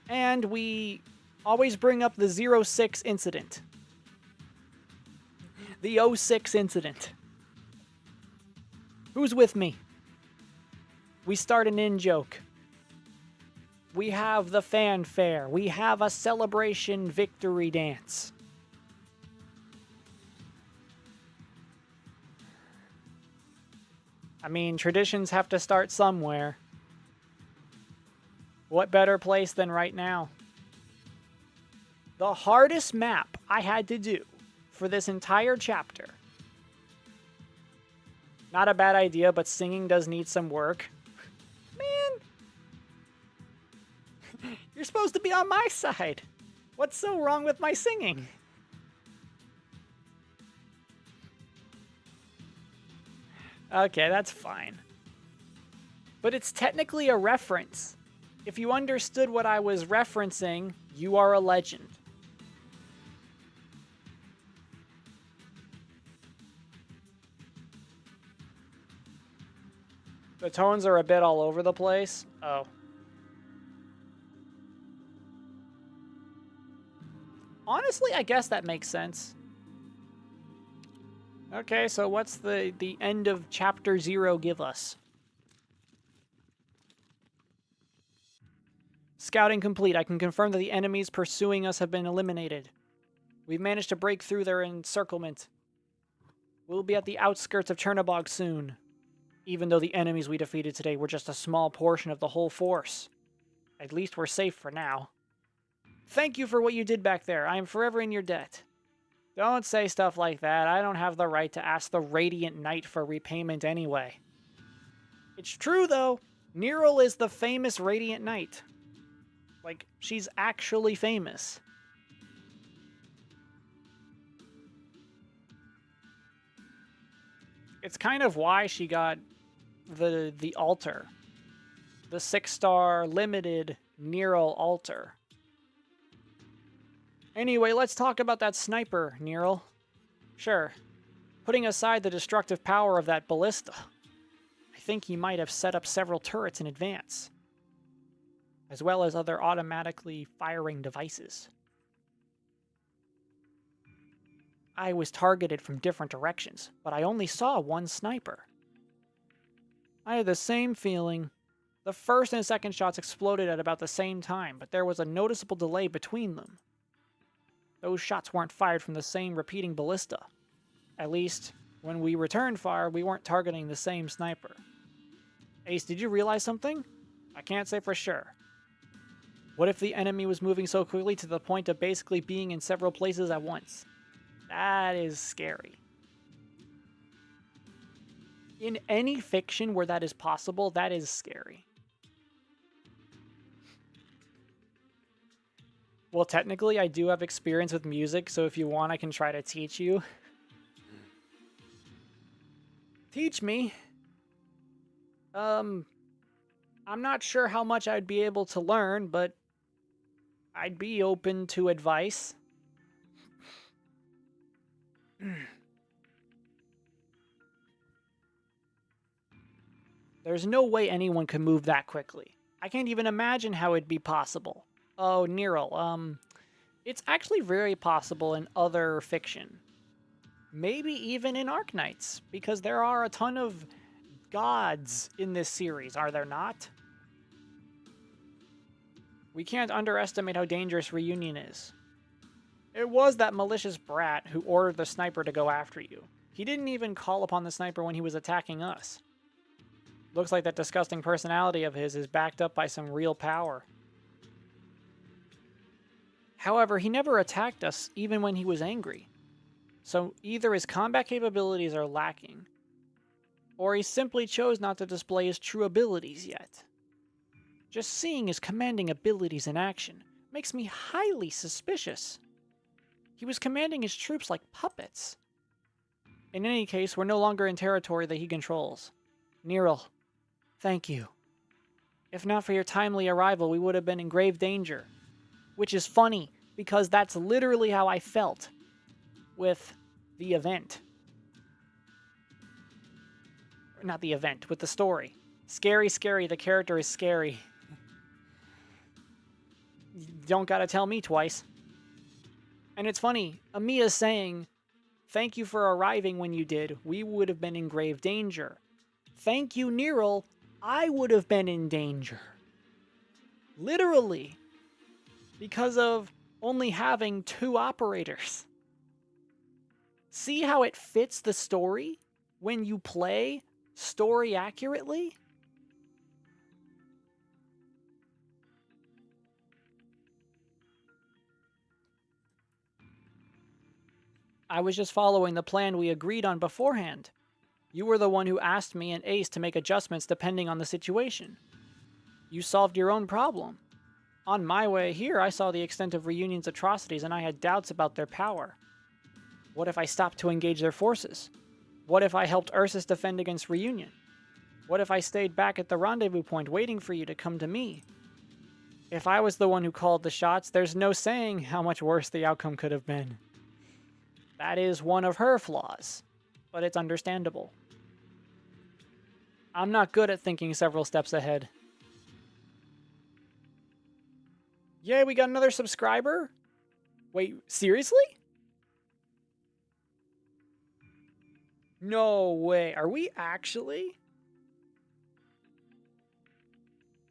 And we always bring up the 06 incident. The 06 incident. Who's with me? We start an in-joke. We have the fanfare. We have a celebration victory dance. I mean, traditions have to start somewhere. What better place than right now? The hardest map I had to do for this entire chapter. Not a bad idea, but singing does need some work. Man! You're supposed to be on my side. What's so wrong with my singing? Okay, that's fine. But it's technically a reference. If you understood what I was referencing, you are a legend. The tones are a bit all over the place. Oh. Honestly, I guess that makes sense. Okay, so what's the end of chapter 0 give us? Scouting complete. I can confirm that the enemies pursuing us have been eliminated. We've managed to break through their encirclement. We'll be at the outskirts of Chernobog soon. Even though the enemies we defeated today were just a small portion of the whole force. At least we're safe for now. Thank you for what you did back there. I am forever in your debt. Don't say stuff like that. I don't have the right to ask the Radiant Knight for repayment anyway. It's true, though. Neril is the famous Radiant Knight. Like, she's actually famous. It's kind of why she got the altar. The 6-star limited Neril altar. Anyway, let's talk about that sniper, Neril. Sure. Putting aside the destructive power of that ballista, I think he might have set up several turrets in advance, as well as other automatically firing devices. I was targeted from different directions, but I only saw one sniper. I had the same feeling. The first and second shots exploded at about the same time, but there was a noticeable delay between them. Those shots weren't fired from the same repeating ballista. At least, when we returned fire, we weren't targeting the same sniper. Ace, did you realize something? I can't say for sure. What if the enemy was moving so quickly to the point of basically being in several places at once? That is scary. In any fiction where that is possible, that is scary. Well, technically, I do have experience with music, so if you want, I can try to teach you. Teach me? I'm not sure how much I'd be able to learn, but I'd be open to advice. There's no way anyone could move that quickly. I can't even imagine how it'd be possible. Oh, Nero, it's actually very possible in other fiction. Maybe even in Arknights, because there are a ton of gods in this series, are there not? We can't underestimate how dangerous Reunion is. It was that malicious brat who ordered the sniper to go after you. He didn't even call upon the sniper when he was attacking us. Looks like that disgusting personality of his is backed up by some real power. However, he never attacked us even when he was angry. So either his combat capabilities are lacking, or he simply chose not to display his true abilities yet. Just seeing his commanding abilities in action makes me highly suspicious. He was commanding his troops like puppets. In any case, we're no longer in territory that he controls. Nero, thank you. If not for your timely arrival, we would have been in grave danger. Which is funny, because that's literally how I felt with the event. Not the event, with the story. Scary, scary, the character is scary. You don't gotta tell me twice. And it's funny, Amiya's saying, thank you for arriving when you did. We would have been in grave danger. Thank you, Nero. I would have been in danger. Literally. Because of only having 2 operators. See how it fits the story when you play story accurately? I was just following the plan we agreed on beforehand. You were the one who asked me and Ace to make adjustments depending on the situation. You solved your own problem. On my way here, I saw the extent of Reunion's atrocities and I had doubts about their power. What if I stopped to engage their forces? What if I helped Ursus defend against Reunion? What if I stayed back at the rendezvous point waiting for you to come to me? If I was the one who called the shots, there's no saying how much worse the outcome could have been. That is one of her flaws, but it's understandable. I'm not good at thinking several steps ahead. Yay, we got another subscriber? Wait, seriously? No way. Are we actually?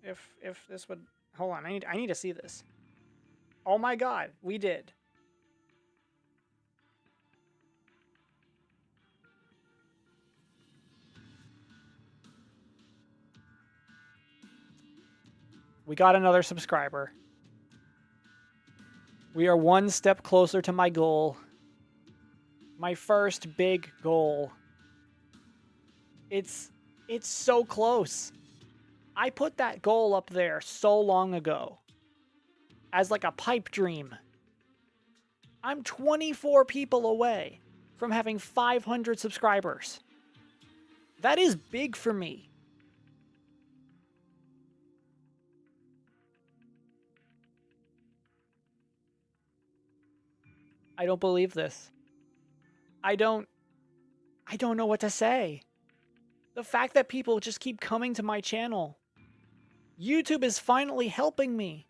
If this would... Hold on, I need to see this. Oh my god, we did. We got another subscriber. We are one step closer to my goal. My first big goal. It's so close. I put that goal up there so long ago. As like a pipe dream. I'm 24 people away from having 500 subscribers. That is big for me. I don't believe this. I don't know what to say. The fact that people just keep coming to my channel. YouTube is finally helping me.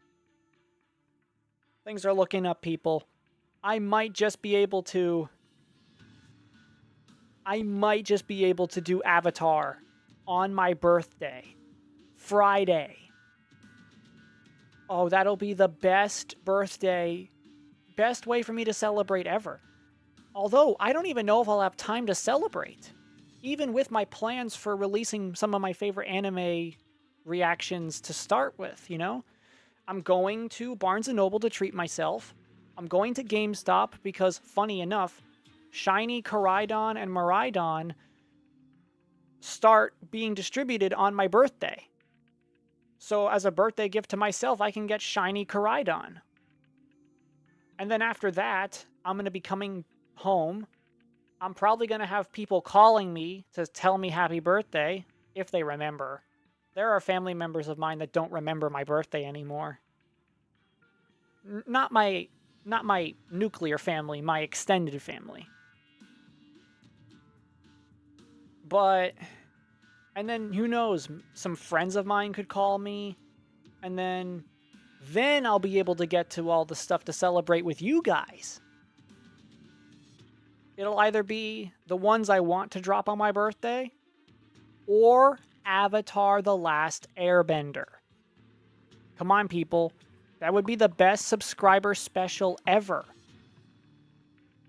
Things are looking up, people. I might just be able to do Avatar on my birthday. Friday. Oh, that'll be the best birthday. Best way for me to celebrate ever. Although, I don't even know if I'll have time to celebrate. Even with my plans for releasing some of my favorite anime reactions to start with, you know? I'm going to Barnes & Noble to treat myself. I'm going to GameStop because, funny enough, Shiny Koraidon and Miraidon start being distributed on my birthday. So as a birthday gift to myself, I can get Shiny Koraidon. And then after that, I'm going to be coming home. I'm probably going to have people calling me to tell me happy birthday, if they remember. There are family members of mine that don't remember my birthday anymore. Not my nuclear family, my extended family. But And then, who knows, some friends of mine could call me. And then I'll be able to get to all the stuff to celebrate with you guys. It'll either be the ones I want to drop on my birthday, or Avatar: The Last Airbender. Come on, people. That would be the best subscriber special ever.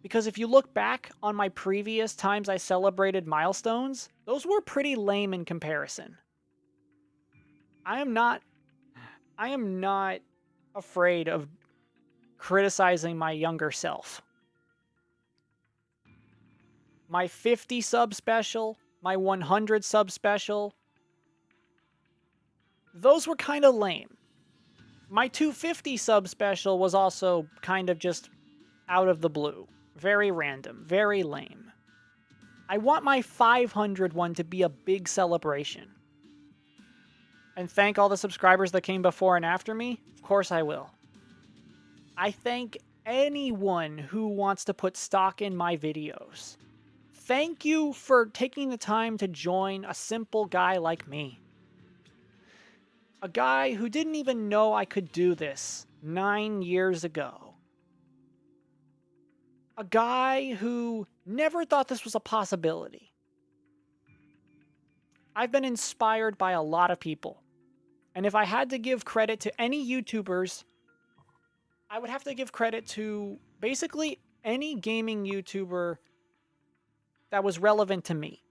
Because if you look back on my previous times I celebrated milestones, those were pretty lame in comparison. I am not afraid of criticizing my younger self. My 50 sub special, my 100 sub special, those were kind of lame. My 250 sub special was also kind of just out of the blue. Very random, very lame. I want my 500 one to be a big celebration. And thank all the subscribers that came before and after me? Of course I will. I thank anyone who wants to put stock in my videos. Thank you for taking the time to join a simple guy like me. A guy who didn't even know I could do this 9 years ago. A guy who never thought this was a possibility. I've been inspired by a lot of people. And if I had to give credit to any YouTubers, I would have to give credit to basically any gaming YouTuber that was relevant to me.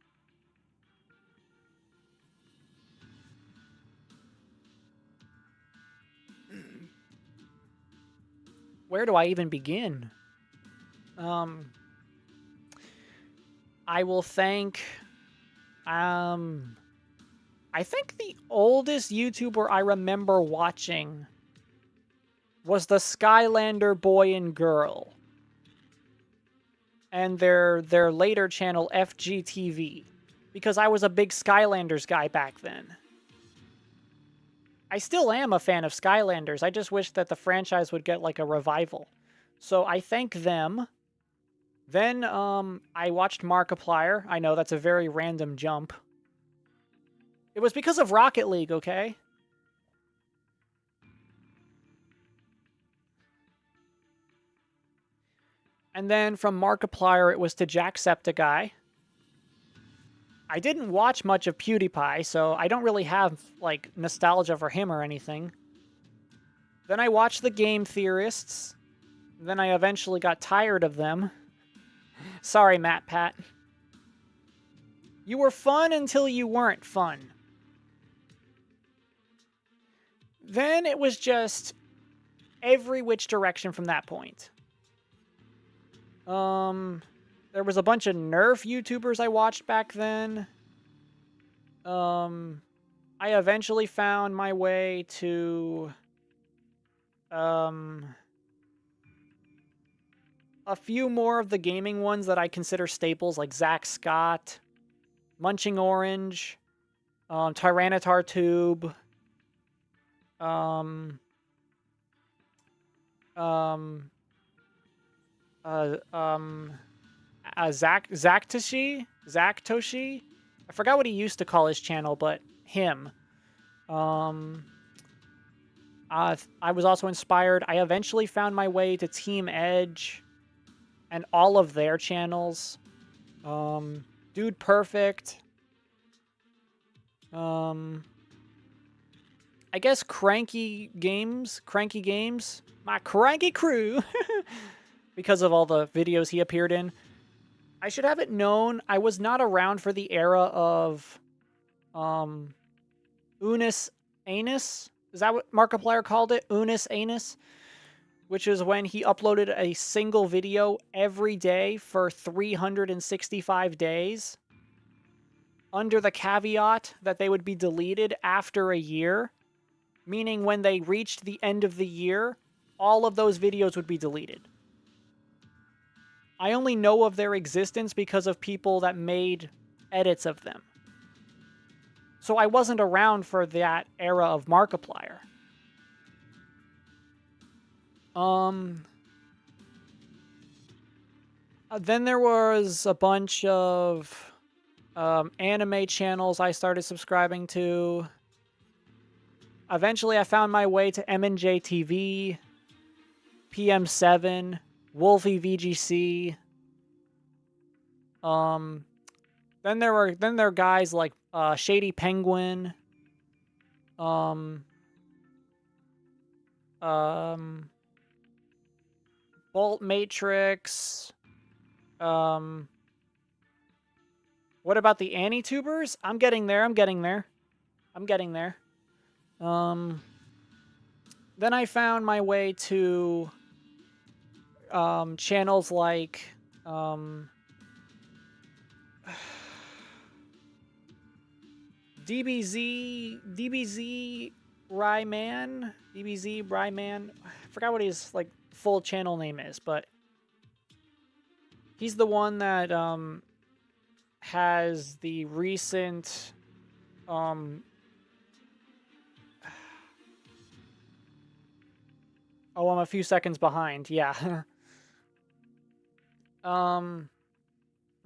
Where do I even begin? I will thank, I think the oldest YouTuber I remember watching was the Skylander Boy and Girl. And their later channel, FGTV. Because I was a big Skylanders guy back then. I still am a fan of Skylanders. I just wish that the franchise would get like a revival. So I thank them. Then I watched Markiplier. I know that's a very random jump. It was because of Rocket League, okay? And then from Markiplier, it was to Jacksepticeye. I didn't watch much of PewDiePie, so I don't really have, like, nostalgia for him or anything. Then I watched the Game Theorists. Then I eventually got tired of them. Sorry, Matt Pat. You were fun until you weren't fun. Then it was just every which direction from that point. There was a bunch of Nerf YouTubers I watched back then. I eventually found my way to, a few more of the gaming ones that I consider staples, like Zach Scott, Munching Orange, Tyranitar Tube, Zach Toshi. I forgot what he used to call his channel, but him. I was also inspired. I eventually found my way to Team Edge and all of their channels. Dude Perfect. I guess Cranky Games, my cranky crew, because of all the videos he appeared in. I should have it known, I was not around for the era of, Unis Anus? Is that what Markiplier called it? Unis Anus? Which is when he uploaded a single video every day for 365 days. Under the caveat that they would be deleted after a year. Meaning when they reached the end of the year, all of those videos would be deleted. I only know of their existence because of people that made edits of them. So I wasn't around for that era of Markiplier. Then there was a bunch of anime channels I started subscribing to. Eventually, I found my way to M&J TV, PM7, Wolfie VGC. Then there are guys like Shady Penguin. Bolt Matrix. What about the Anitubers? I'm getting there. Then I found my way to channels like DBZ Ryman. I forgot what his like full channel name is, but he's the one that has the recent oh, I'm a few seconds behind. Yeah. Then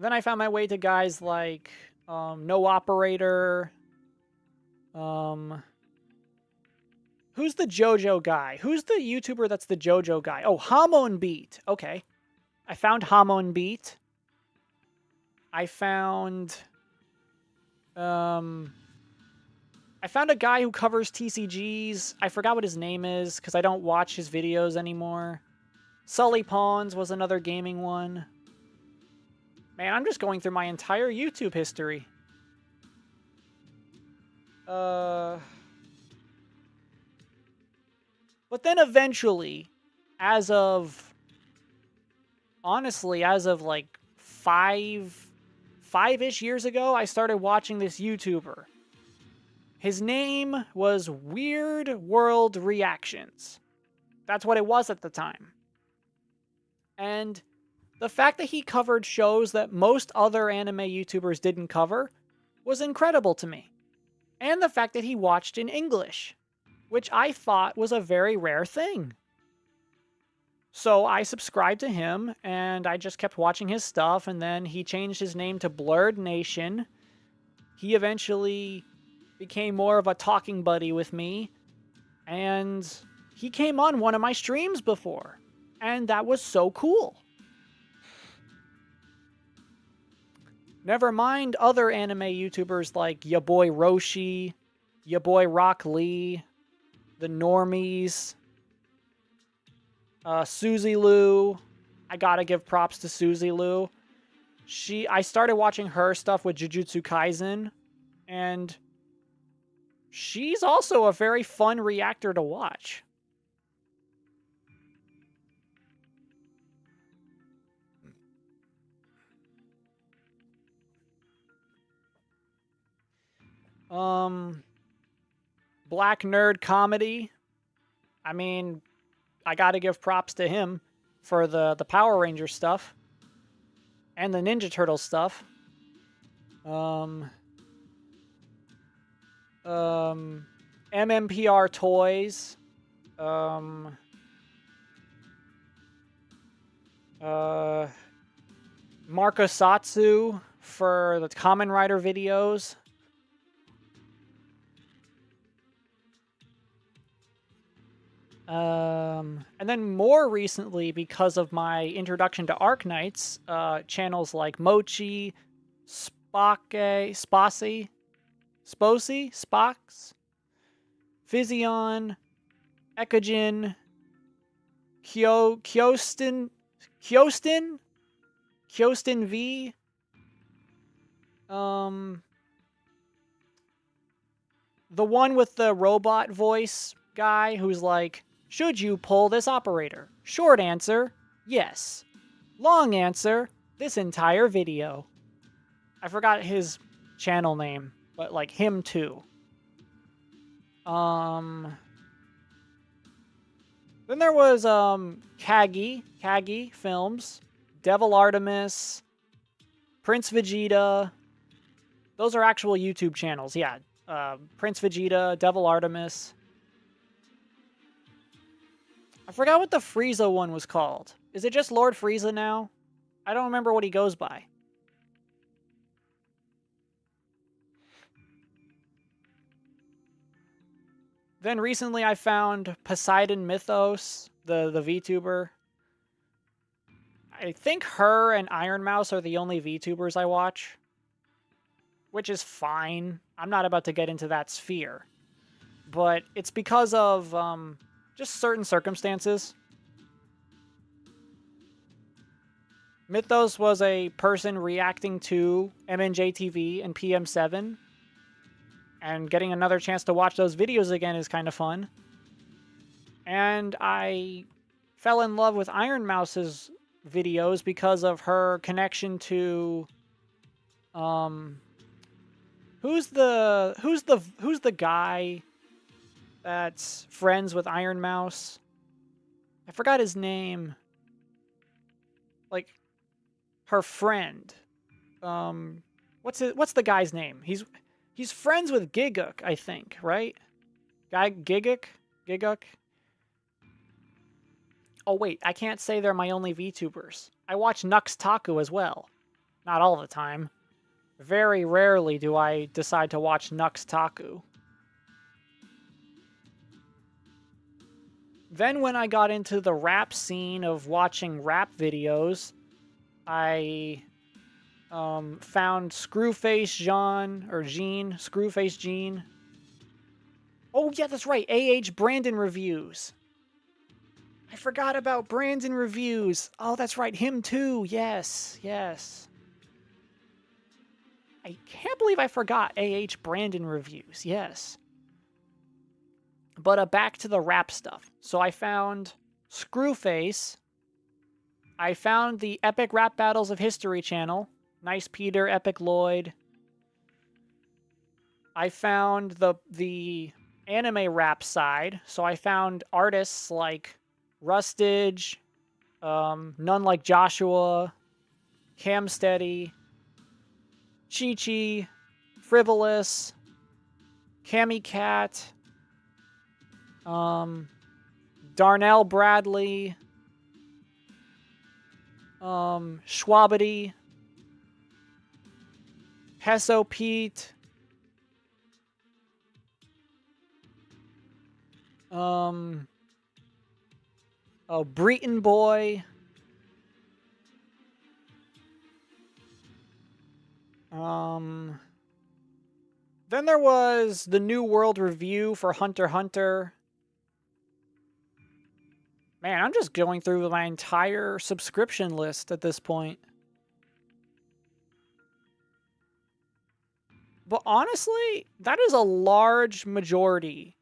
I found my way to guys like No Operator. Who's the JoJo guy? Who's the YouTuber that's the JoJo guy? Oh, Hamon Beat. Okay. I found Hamon Beat. I found a guy who covers TCGs. I forgot what his name is because I don't watch his videos anymore. Sully Pawns was another gaming one. Man, I'm just going through my entire YouTube history. But then eventually, as of like five-ish years ago, I started watching this YouTuber. His name was Weird World Reactions. That's what it was at the time. And the fact that he covered shows that most other anime YouTubers didn't cover was incredible to me. And the fact that he watched in English, which I thought was a very rare thing. So I subscribed to him, and I just kept watching his stuff, and then he changed his name to Blurred Nation. He eventually became more of a talking buddy with me, and he came on one of my streams before, and that was so cool. Never mind other anime YouTubers like ya boy Roshi, ya boy Rock Lee, the Normies, Suzy Lou. I gotta give props to Suzy Lou. I started watching her stuff with Jujutsu Kaisen, and she's also a very fun reactor to watch. Black Nerd Comedy. I mean, I gotta give props to him for the Power Ranger stuff. And the Ninja Turtle stuff. MMPR Toys. Marco Satsu for the Kamen Rider videos. And then more recently, because of my introduction to Arknights, channels like Mochi, Spox, Physion, Ekojin, Kyostin V, the one with the robot voice guy who's like, should you pull this operator? Short answer, yes. Long answer, this entire video. I forgot his channel name, but like him too. Then there was Kagi Films, Devil Artemis, Prince Vegeta. Those are actual YouTube channels, yeah. Prince Vegeta, Devil Artemis. I forgot what the Frieza one was called. Is it just Lord Frieza now? I don't remember what he goes by. Then recently I found Poseidon Mythos, the VTuber. I think her and Iron Mouse are the only VTubers I watch, which is fine. I'm not about to get into that sphere. But it's because of just certain circumstances. Mythos was a person reacting to MNJTV and PM7, and getting another chance to watch those videos again is kind of fun. And I fell in love with Iron Mouse's videos because of her connection to who's the guy that's friends with Iron Mouse? I forgot his name. Like, her friend. What's the guy's name? He's friends with Giguk, I think, right? Guy Giguk? Oh wait, I can't say they're my only VTubers. I watch Nux Taku as well. Not all the time. Very rarely do I decide to watch Nux Taku. Then when I got into the rap scene of watching rap videos, I found Screwface Gene. Oh yeah, that's right, AH Brandon Reviews. I forgot about Brandon Reviews. Oh, that's right, him too, yes. I can't believe I forgot AH Brandon Reviews, yes. But back to the rap stuff. So I found Screwface. I found the Epic Rap Battles of History channel. Nice Peter, Epic Lloyd. I found the anime rap side. So I found artists like Rustage, None Like Joshua, Camsteady, Chi-Chi, Frivolous, Cammy Cat, Darnell Bradley, Schwabity, Peso Pete, Breton Boy, then there was the New World Review for Hunter x Hunter. Man, I'm just going through my entire subscription list at this point. But honestly, that is a large majority.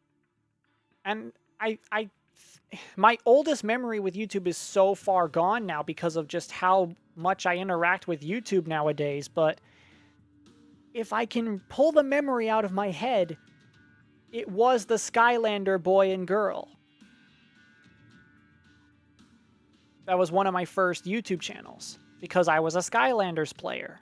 And my oldest memory with YouTube is so far gone now because of just how much I interact with YouTube nowadays. But if I can pull the memory out of my head, it was the Skylander boy and girl. That was one of my first YouTube channels because I was a Skylanders player.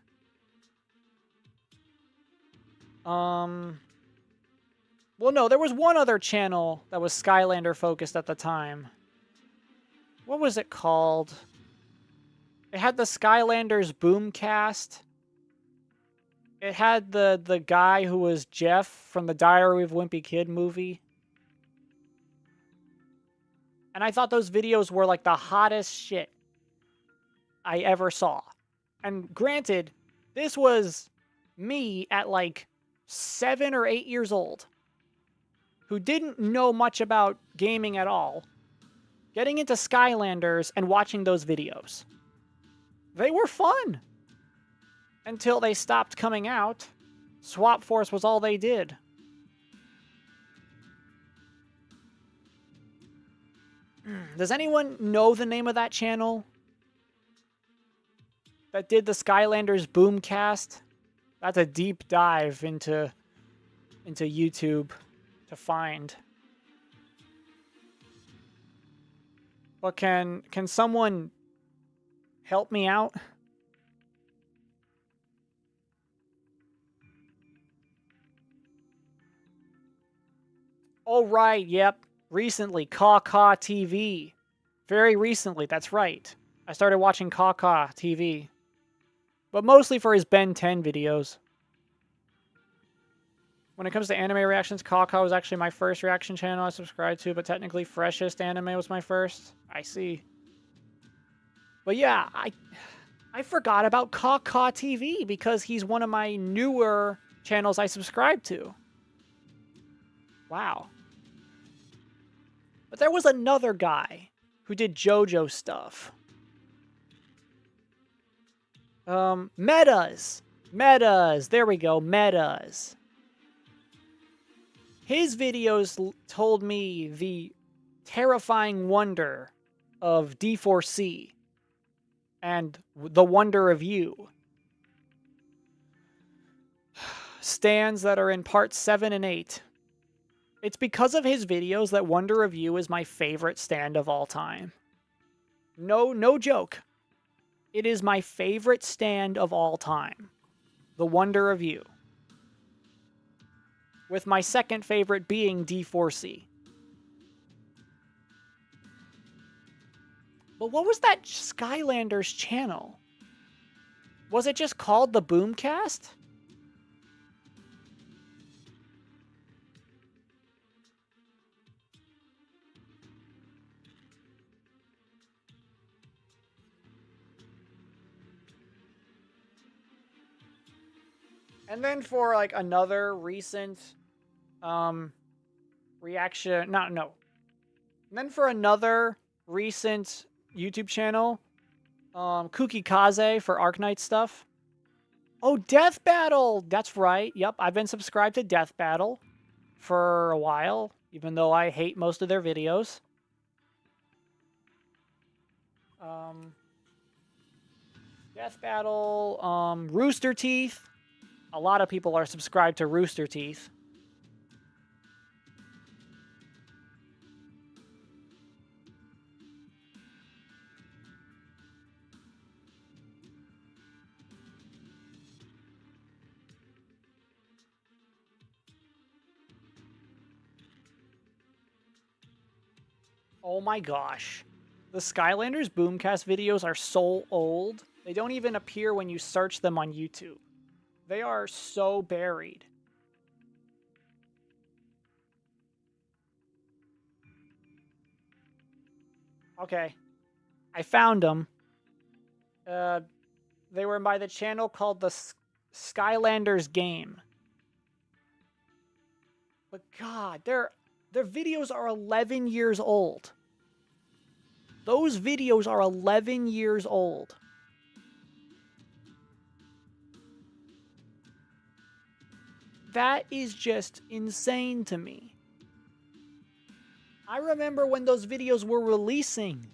Well, no, there was one other channel that was Skylander focused at the time. What was it called? It had the Skylanders Boomcast. It had the guy who was Jeff from the Diary of a Wimpy Kid movie. And I thought those videos were like the hottest shit I ever saw. And granted, this was me at like 7 or 8 years old, who didn't know much about gaming at all, getting into Skylanders and watching those videos. They were fun. Until they stopped coming out. Swap Force was all they did. Does anyone know the name of that channel that did the Skylanders Boomcast? That's a deep dive into YouTube to find. But can someone help me out? Oh, right, yep. Recently, Caw TV. Very recently, that's right. I started watching Caw TV. But mostly for his Ben 10 videos. When it comes to anime reactions, Kaka was actually my first reaction channel I subscribed to, but technically Freshest Anime was my first. I see. But yeah, I forgot about Kaka TV because he's one of my newer channels I subscribe to. Wow. But there was another guy who did JoJo stuff. Metas. Metas. There we go. Metas. His videos told me the terrifying wonder of D4C and the wonder of you. Stands that are in parts 7 and 8. It's because of his videos that Wonder of You is my favorite stand of all time. No joke. It is my favorite stand of all time. The Wonder of You. With my second favorite being D4C. But what was that Skylanders channel? Was it just called the Boomcast? And then for like another recent reaction, no. And then for another recent YouTube channel, Kuki Kaze for Arknights stuff. Oh, Death Battle! That's right. Yep, I've been subscribed to Death Battle for a while, even though I hate most of their videos. Death Battle, Rooster Teeth. A lot of people are subscribed to Rooster Teeth. Oh my gosh. The Skylanders Boomcast videos are so old, they don't even appear when you search them on YouTube. They are so buried. Okay. I found them. They were by the channel called the Skylanders Game. But God, their videos are 11 years old. Those videos are 11 years old. That is just insane to me. I remember when those videos were releasing.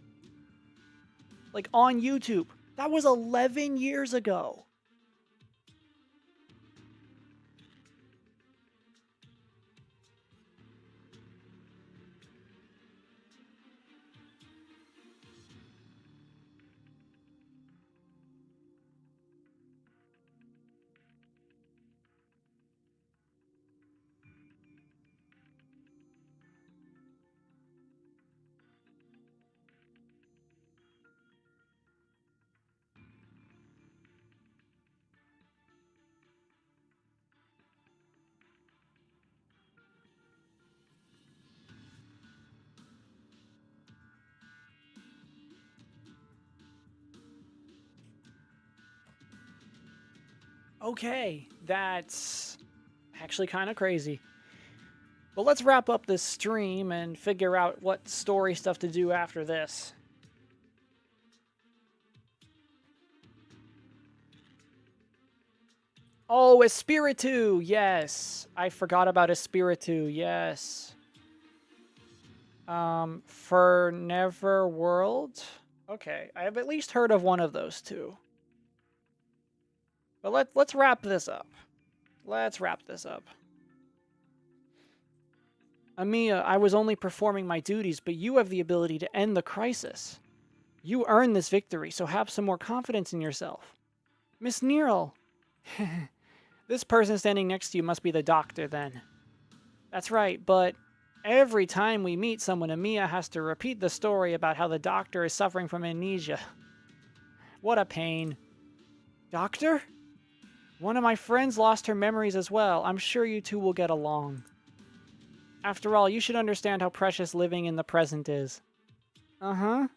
Like on YouTube. That was 11 years ago. Okay, that's actually kind of crazy. But let's wrap up this stream and figure out what story stuff to do after this. Oh, Espiritu! Yes! I forgot about Espiritu, yes. For Neverworld? Okay, I have at least heard of one of those two. But let's wrap this up. Let's wrap this up. Amiya, I was only performing my duties, but you have the ability to end the crisis. You earned this victory, so have some more confidence in yourself. Miss Nearl. This person standing next to you must be the doctor, then. That's right, but every time we meet someone, Amiya has to repeat the story about how the doctor is suffering from amnesia. What a pain. Doctor? One of my friends lost her memories as well. I'm sure you two will get along. After all, you should understand how precious living in the present is. Uh-huh.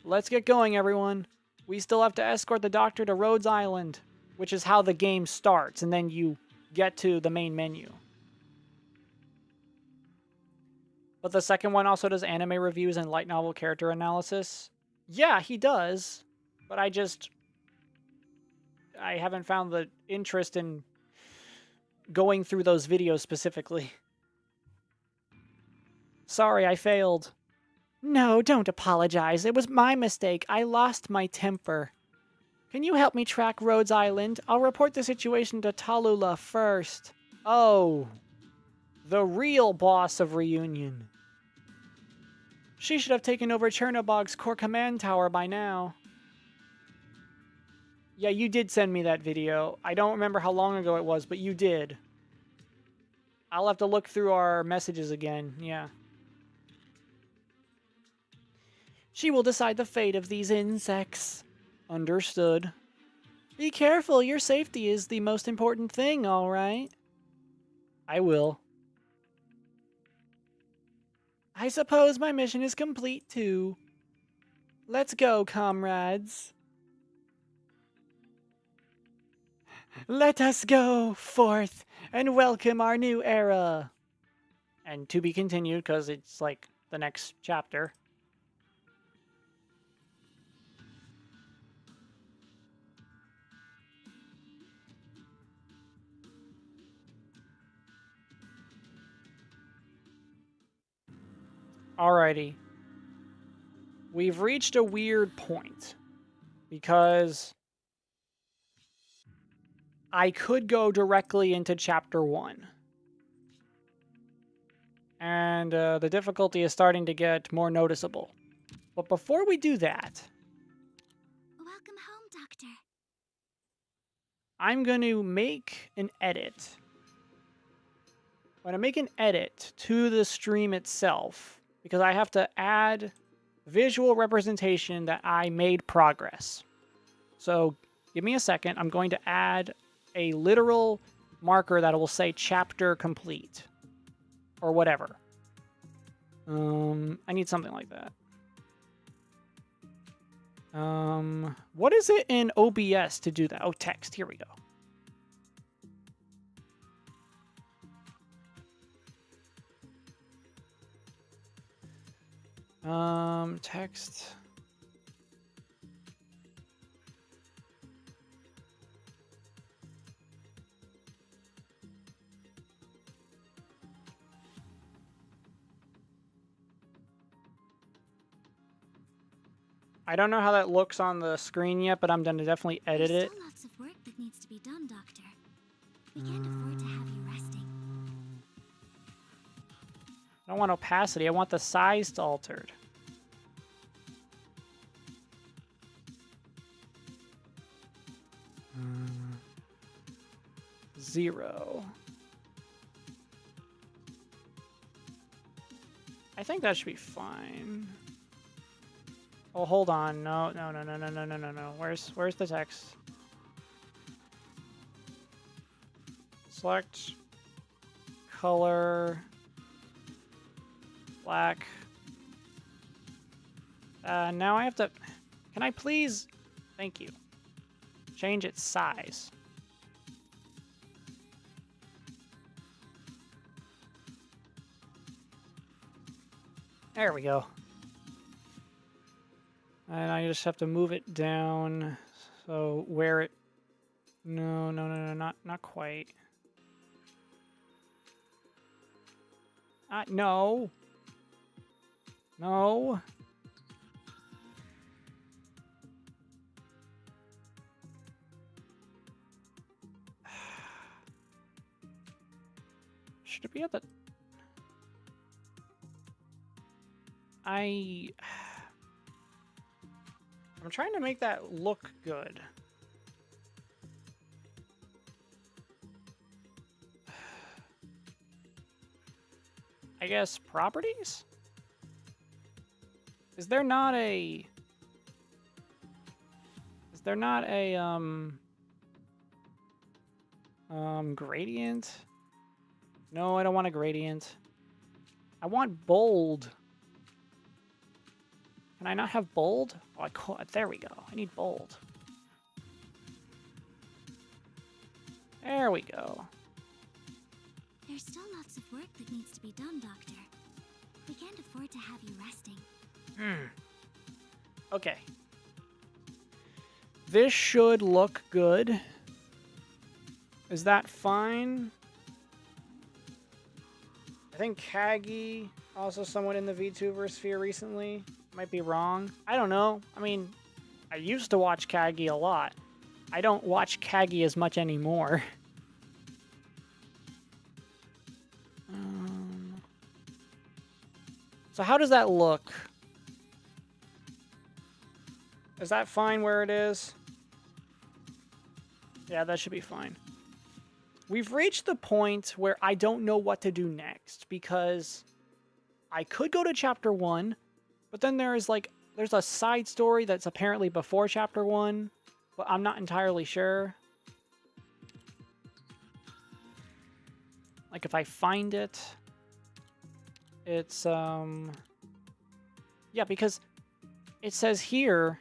Let's get going, everyone. We still have to escort the doctor to Rhodes Island, which is how the game starts, and then you get to the main menu. But the second one also does anime reviews and light novel character analysis. Yeah, he does, but I haven't found the interest in going through those videos specifically. Sorry, I failed. No, don't apologize. It was my mistake. I lost my temper. Can you help me track Rhodes Island? I'll report the situation to Tallulah first. Oh, the real boss of Reunion. She should have taken over Chernobog's core command tower by now. Yeah, you did send me that video. I don't remember how long ago it was, but you did. I'll have to look through our messages again, yeah. She will decide the fate of these insects. Understood. Be careful, your safety is the most important thing, alright? I will. I suppose my mission is complete too. Let's go, comrades. Let us go forth and welcome our new era. And to be continued, because it's like the next chapter. Alrighty. We've reached a weird point. Because I could go directly into Chapter 1. And the difficulty is starting to get more noticeable. But before we do that, Welcome home, Doctor. I'm going to make an edit. I'm going to make an edit to the stream itself because I have to add visual representation that I made progress. So give me a second. I'm going to add a literal marker that will say chapter complete or whatever. I need something like that. What is it in OBS to do that? Oh, text. Here we go. Text. I don't know how that looks on the screen yet, but I'm going to definitely edit There's it. still lots of work that needs to be done, Doctor. We can't afford to have you resting. I don't want opacity. I want the size altered. Zero. I think that should be fine. Oh, hold on. No. Where's the text? Select color black. Now I have to... Can I please... Thank you. Change its size. There we go. And I just have to move it down so where it... No, not quite. No. No. Should it be at the... I'm trying to make that look good. I guess properties? Is there not a... Gradient. No, I don't want a gradient. I want bold. Can I not have bold? Oh, I could. There we go. I need bold. There we go. There's still lots of work that needs to be done, Doctor. We can't afford to have you resting. Okay. This should look good. Is that fine? I think Kagi, also someone in the VTuber sphere recently. Might be wrong. I don't know. I mean, I used to watch Kagi a lot. I don't watch Kagi as much anymore. So how does that look? Is that fine where it is? Yeah, that should be fine. We've reached the point where I don't know what to do next, because I could go to chapter 1, but then there's a side story that's apparently before chapter 1, but I'm not entirely sure. Like if I find it, it's yeah, because it says here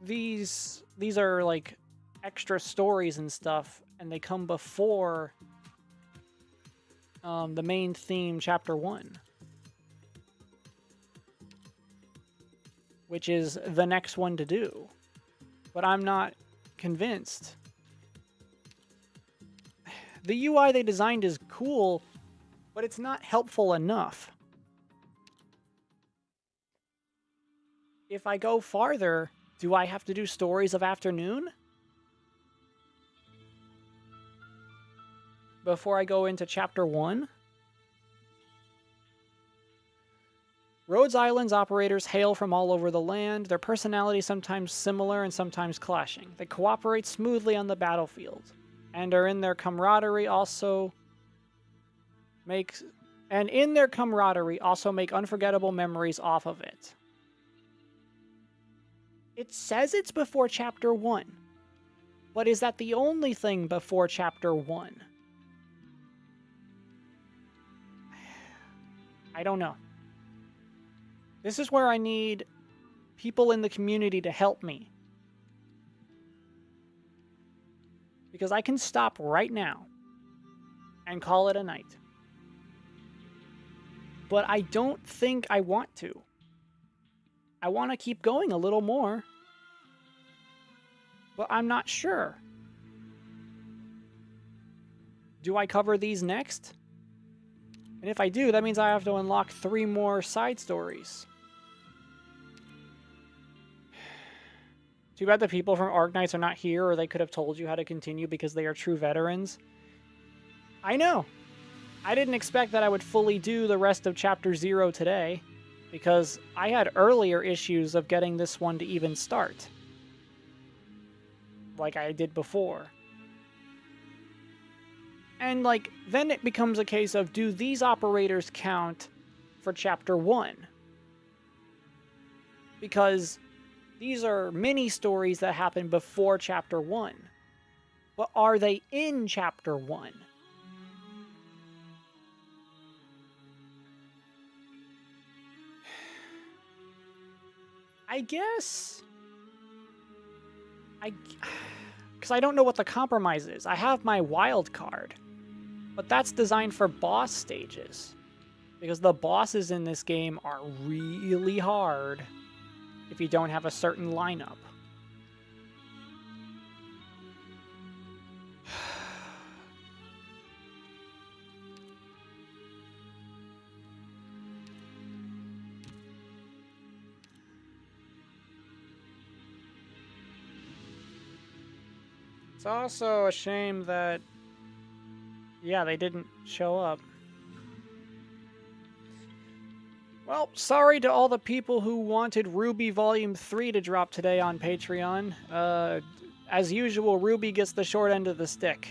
these are like extra stories and stuff, and they come before the main theme, chapter 1. Which is the next one to do. But I'm not convinced. The UI they designed is cool, but it's not helpful enough. If I go farther, do I have to do Stories of Afternoon? Before I go into chapter 1? Rhodes Island's operators hail from all over the land, their personalities sometimes similar and sometimes clashing. They cooperate smoothly on the battlefield, and in their camaraderie also make unforgettable memories off of it. It says it's before chapter 1, but is that the only thing before chapter 1? I don't know. This is where I need people in the community to help me. Because I can stop right now and call it a night. But I don't think I want to. I want to keep going a little more. But I'm not sure. Do I cover these next? And if I do, that means I have to unlock 3 more side stories. Too bad the people from Arknights are not here, or they could have told you how to continue because they are true veterans. I know. I didn't expect that I would fully do the rest of Chapter 0 today, because I had earlier issues of getting this one to even start. Like I did before. And, like, then it becomes a case of, do these operators count for Chapter 1? Because these are mini-stories that happen before Chapter 1. But are they in Chapter 1? I guess... Because I don't know what the compromise is. I have my wild card. But that's designed for boss stages. Because the bosses in this game are really hard if you don't have a certain lineup. It's also a shame that, yeah, they didn't show up. Well, sorry to all the people who wanted Ruby Volume 3 to drop today on Patreon. As usual, Ruby gets the short end of the stick.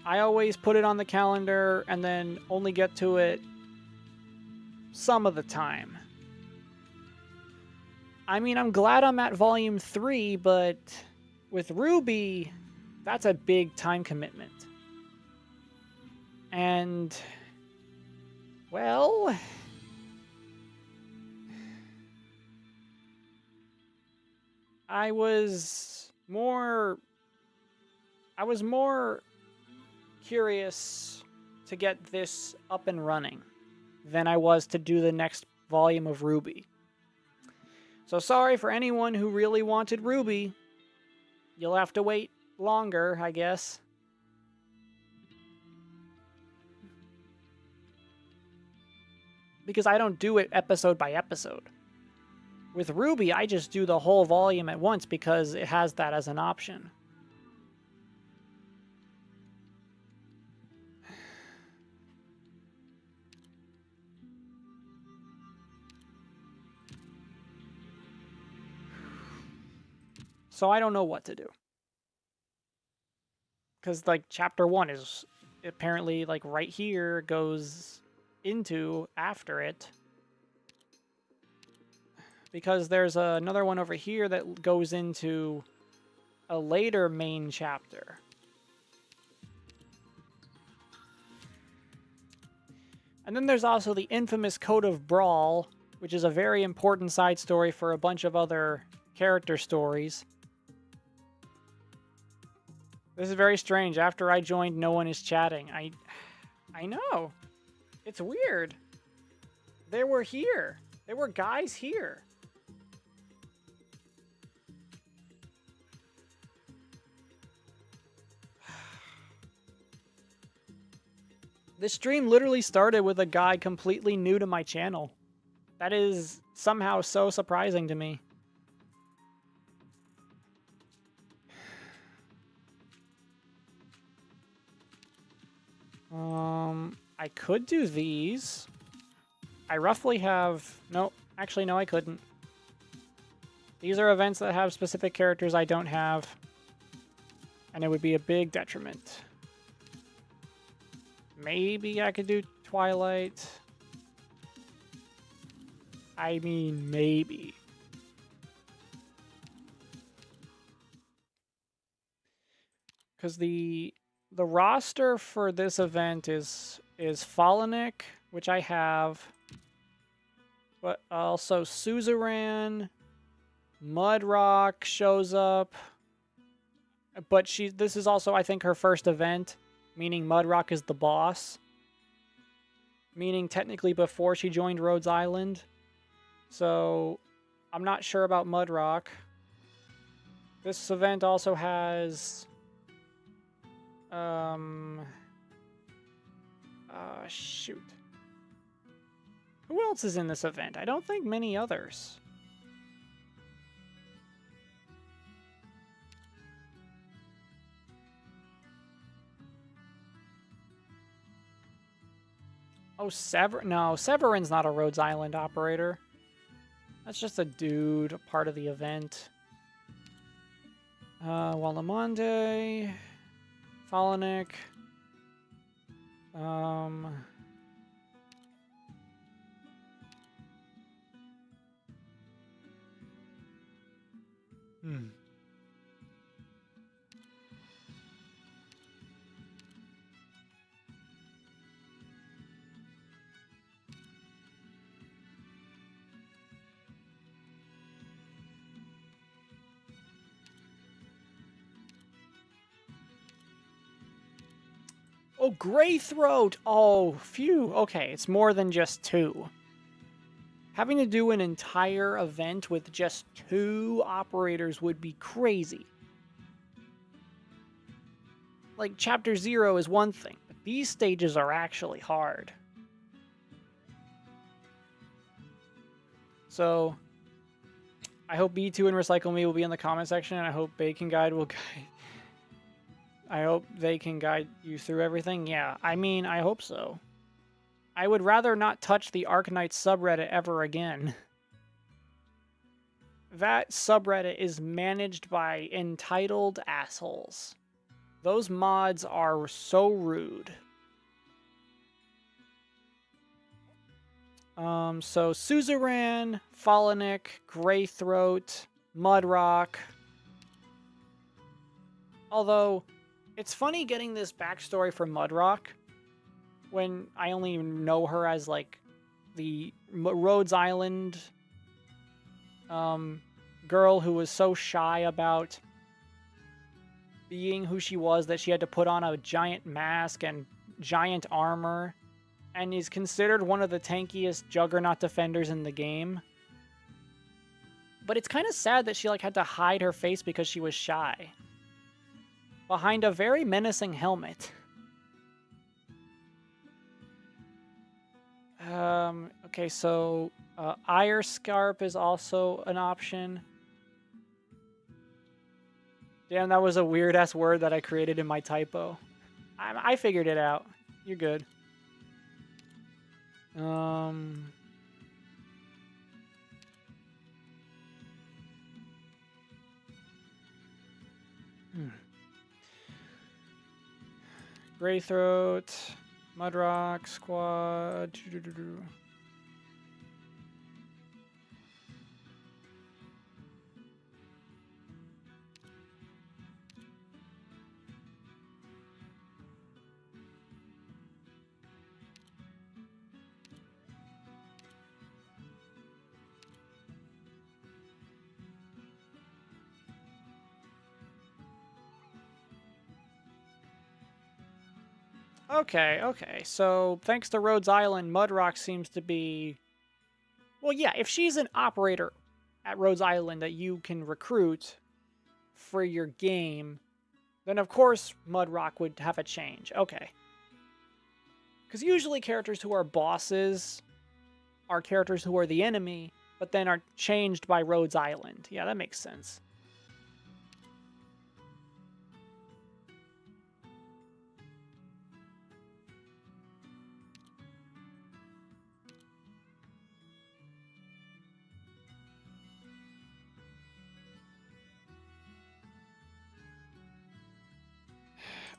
I always put it on the calendar and then only get to it some of the time. I mean, I'm glad I'm at Volume 3, but with Ruby, that's a big time commitment. And, well, I was more curious to get this up and running than I was to do the next volume of Ruby. So sorry for anyone who really wanted Ruby. You'll have to wait longer, I guess. Because I don't do it episode by episode. With Ruby, I just do the whole volume at once because it has that as an option. So I don't know what to do. Because, like, chapter 1 is apparently, like, right here goes into after it. Because there's another one over here that goes into a later main chapter. And then there's also the infamous Code of Brawl, which is a very important side story for a bunch of other character stories. This is very strange. After I joined, no one is chatting. I know. It's weird. They were here. There were guys here. This stream literally started with a guy completely new to my channel. That is somehow so surprising to me. I could do these. I roughly have... No, actually, no, I couldn't. These are events that have specific characters I don't have. And it would be a big detriment. Maybe I could do Twilight. I mean, maybe. Because the roster for this event is Falanic, which I have, but also Suzerain, Mudrock shows up, but this is also, I think, her first event, meaning Mudrock is the boss, meaning technically before she joined Rhodes Island, so I'm not sure about Mudrock. This event also has... shoot. Who else is in this event? I don't think many others. Oh, no, Severin's not a Rhodes Island operator. That's just a dude, a part of the event. Wallamonde... Falanic. Oh, Greythroat! Oh, phew. Okay, it's more than just 2. Having to do an entire event with just 2 operators would be crazy. Like, Chapter 0 is one thing, but these stages are actually hard. So, I hope B2 and Recycle Me will be in the comment section, and I hope Bacon Guide will guide... I hope they can guide you through everything. Yeah, I mean, I hope so. I would rather not touch the Arknights subreddit ever again. That subreddit is managed by entitled assholes. Those mods are so rude. So Suzerain, Falanic, Greythroat, Mudrock... Although, it's funny getting this backstory for Mudrock when I only know her as, like, the Rhodes Island girl who was so shy about being who she was that she had to put on a giant mask and giant armor, and is considered one of the tankiest Juggernaut defenders in the game. But it's kind of sad that she like had to hide her face because she was shy behind a very menacing helmet. Okay, so Ire Scarp is also an option. Damn, that was a weird-ass word that I created in my typo. I figured it out. You're good. Greythroat, Mudrock, Squad. Okay. So, thanks to Rhodes Island, Mudrock seems to be... Well, yeah, if she's an operator at Rhodes Island that you can recruit for your game, then of course Mudrock would have a change. Okay. Because usually characters who are bosses are characters who are the enemy, but then are changed by Rhodes Island. Yeah, that makes sense.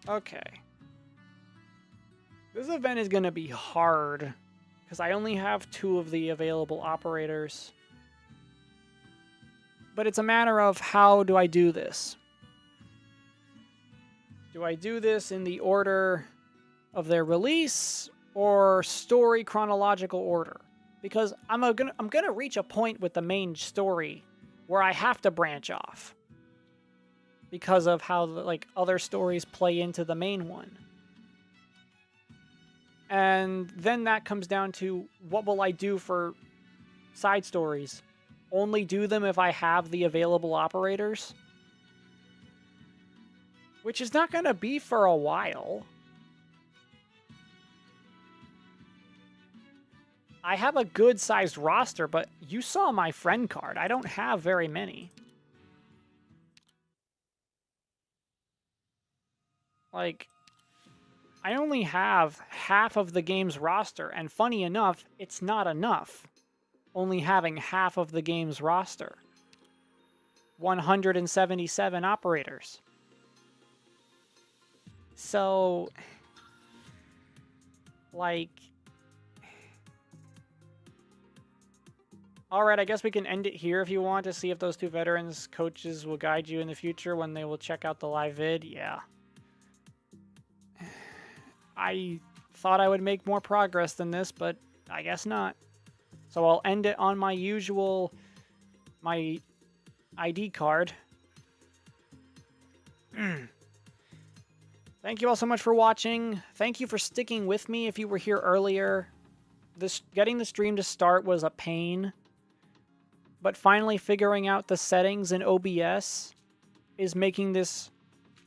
Okay. This event is going to be hard, because I only have 2 of the available operators. But it's a matter of how do I do this? Do I do this in the order of their release, or story chronological order? Because I'm gonna reach a point with the main story where I have to branch off. Because of how like other stories play into the main one. And then that comes down to what will I do for side stories? Only do them if I have the available operators? Which is not going to be for a while. I have a good sized roster, but you saw my friend card. I don't have very many. Like, I only have half of the game's roster, and funny enough, it's not enough. Only having half of the game's roster. 177 operators. So, like... Alright, I guess we can end it here if you want to see if those 2 veterans coaches will guide you in the future when they will check out the live vid. Yeah. I thought I would make more progress than this, but I guess not. So I'll end it on my usual, my ID card. Thank you all so much for watching. Thank you for sticking with me if you were here earlier. Getting the stream to start was a pain. But finally figuring out the settings in OBS is making this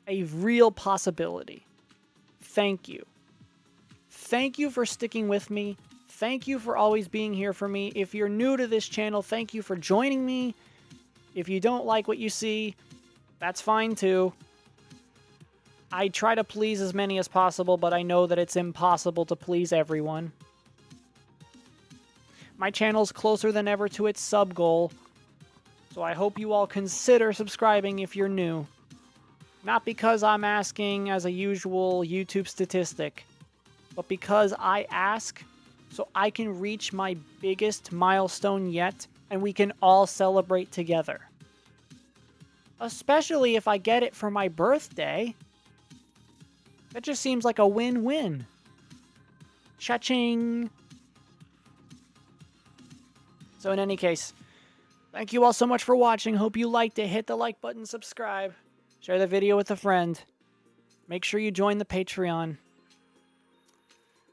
a real possibility. Thank you. Thank you for sticking with me. Thank you for always being here for me. If you're new to this channel, thank you for joining me. If you don't like what you see, that's fine too. I try to please as many as possible, but I know that it's impossible to please everyone. My channel's closer than ever to its sub goal, so I hope you all consider subscribing if you're new. Not because I'm asking as a usual YouTube statistic, but because I ask so I can reach my biggest milestone yet, and we can all celebrate together. Especially if I get it for my birthday. That just seems like a win-win. Cha-ching! So in any case, thank you all so much for watching. Hope you liked it. Hit the like button, subscribe, share the video with a friend. Make sure you join the Patreon.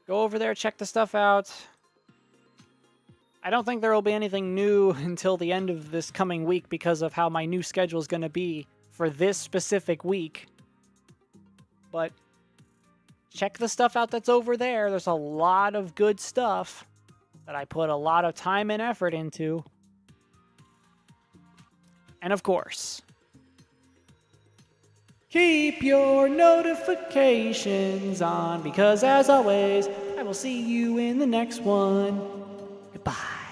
Go over there, check the stuff out. I don't think there will be anything new until the end of this coming week because of how my new schedule is going to be for this specific week. But check the stuff out that's over there. There's a lot of good stuff that I put a lot of time and effort into. And of course, keep your notifications on because as always, I will see you in the next one. Goodbye.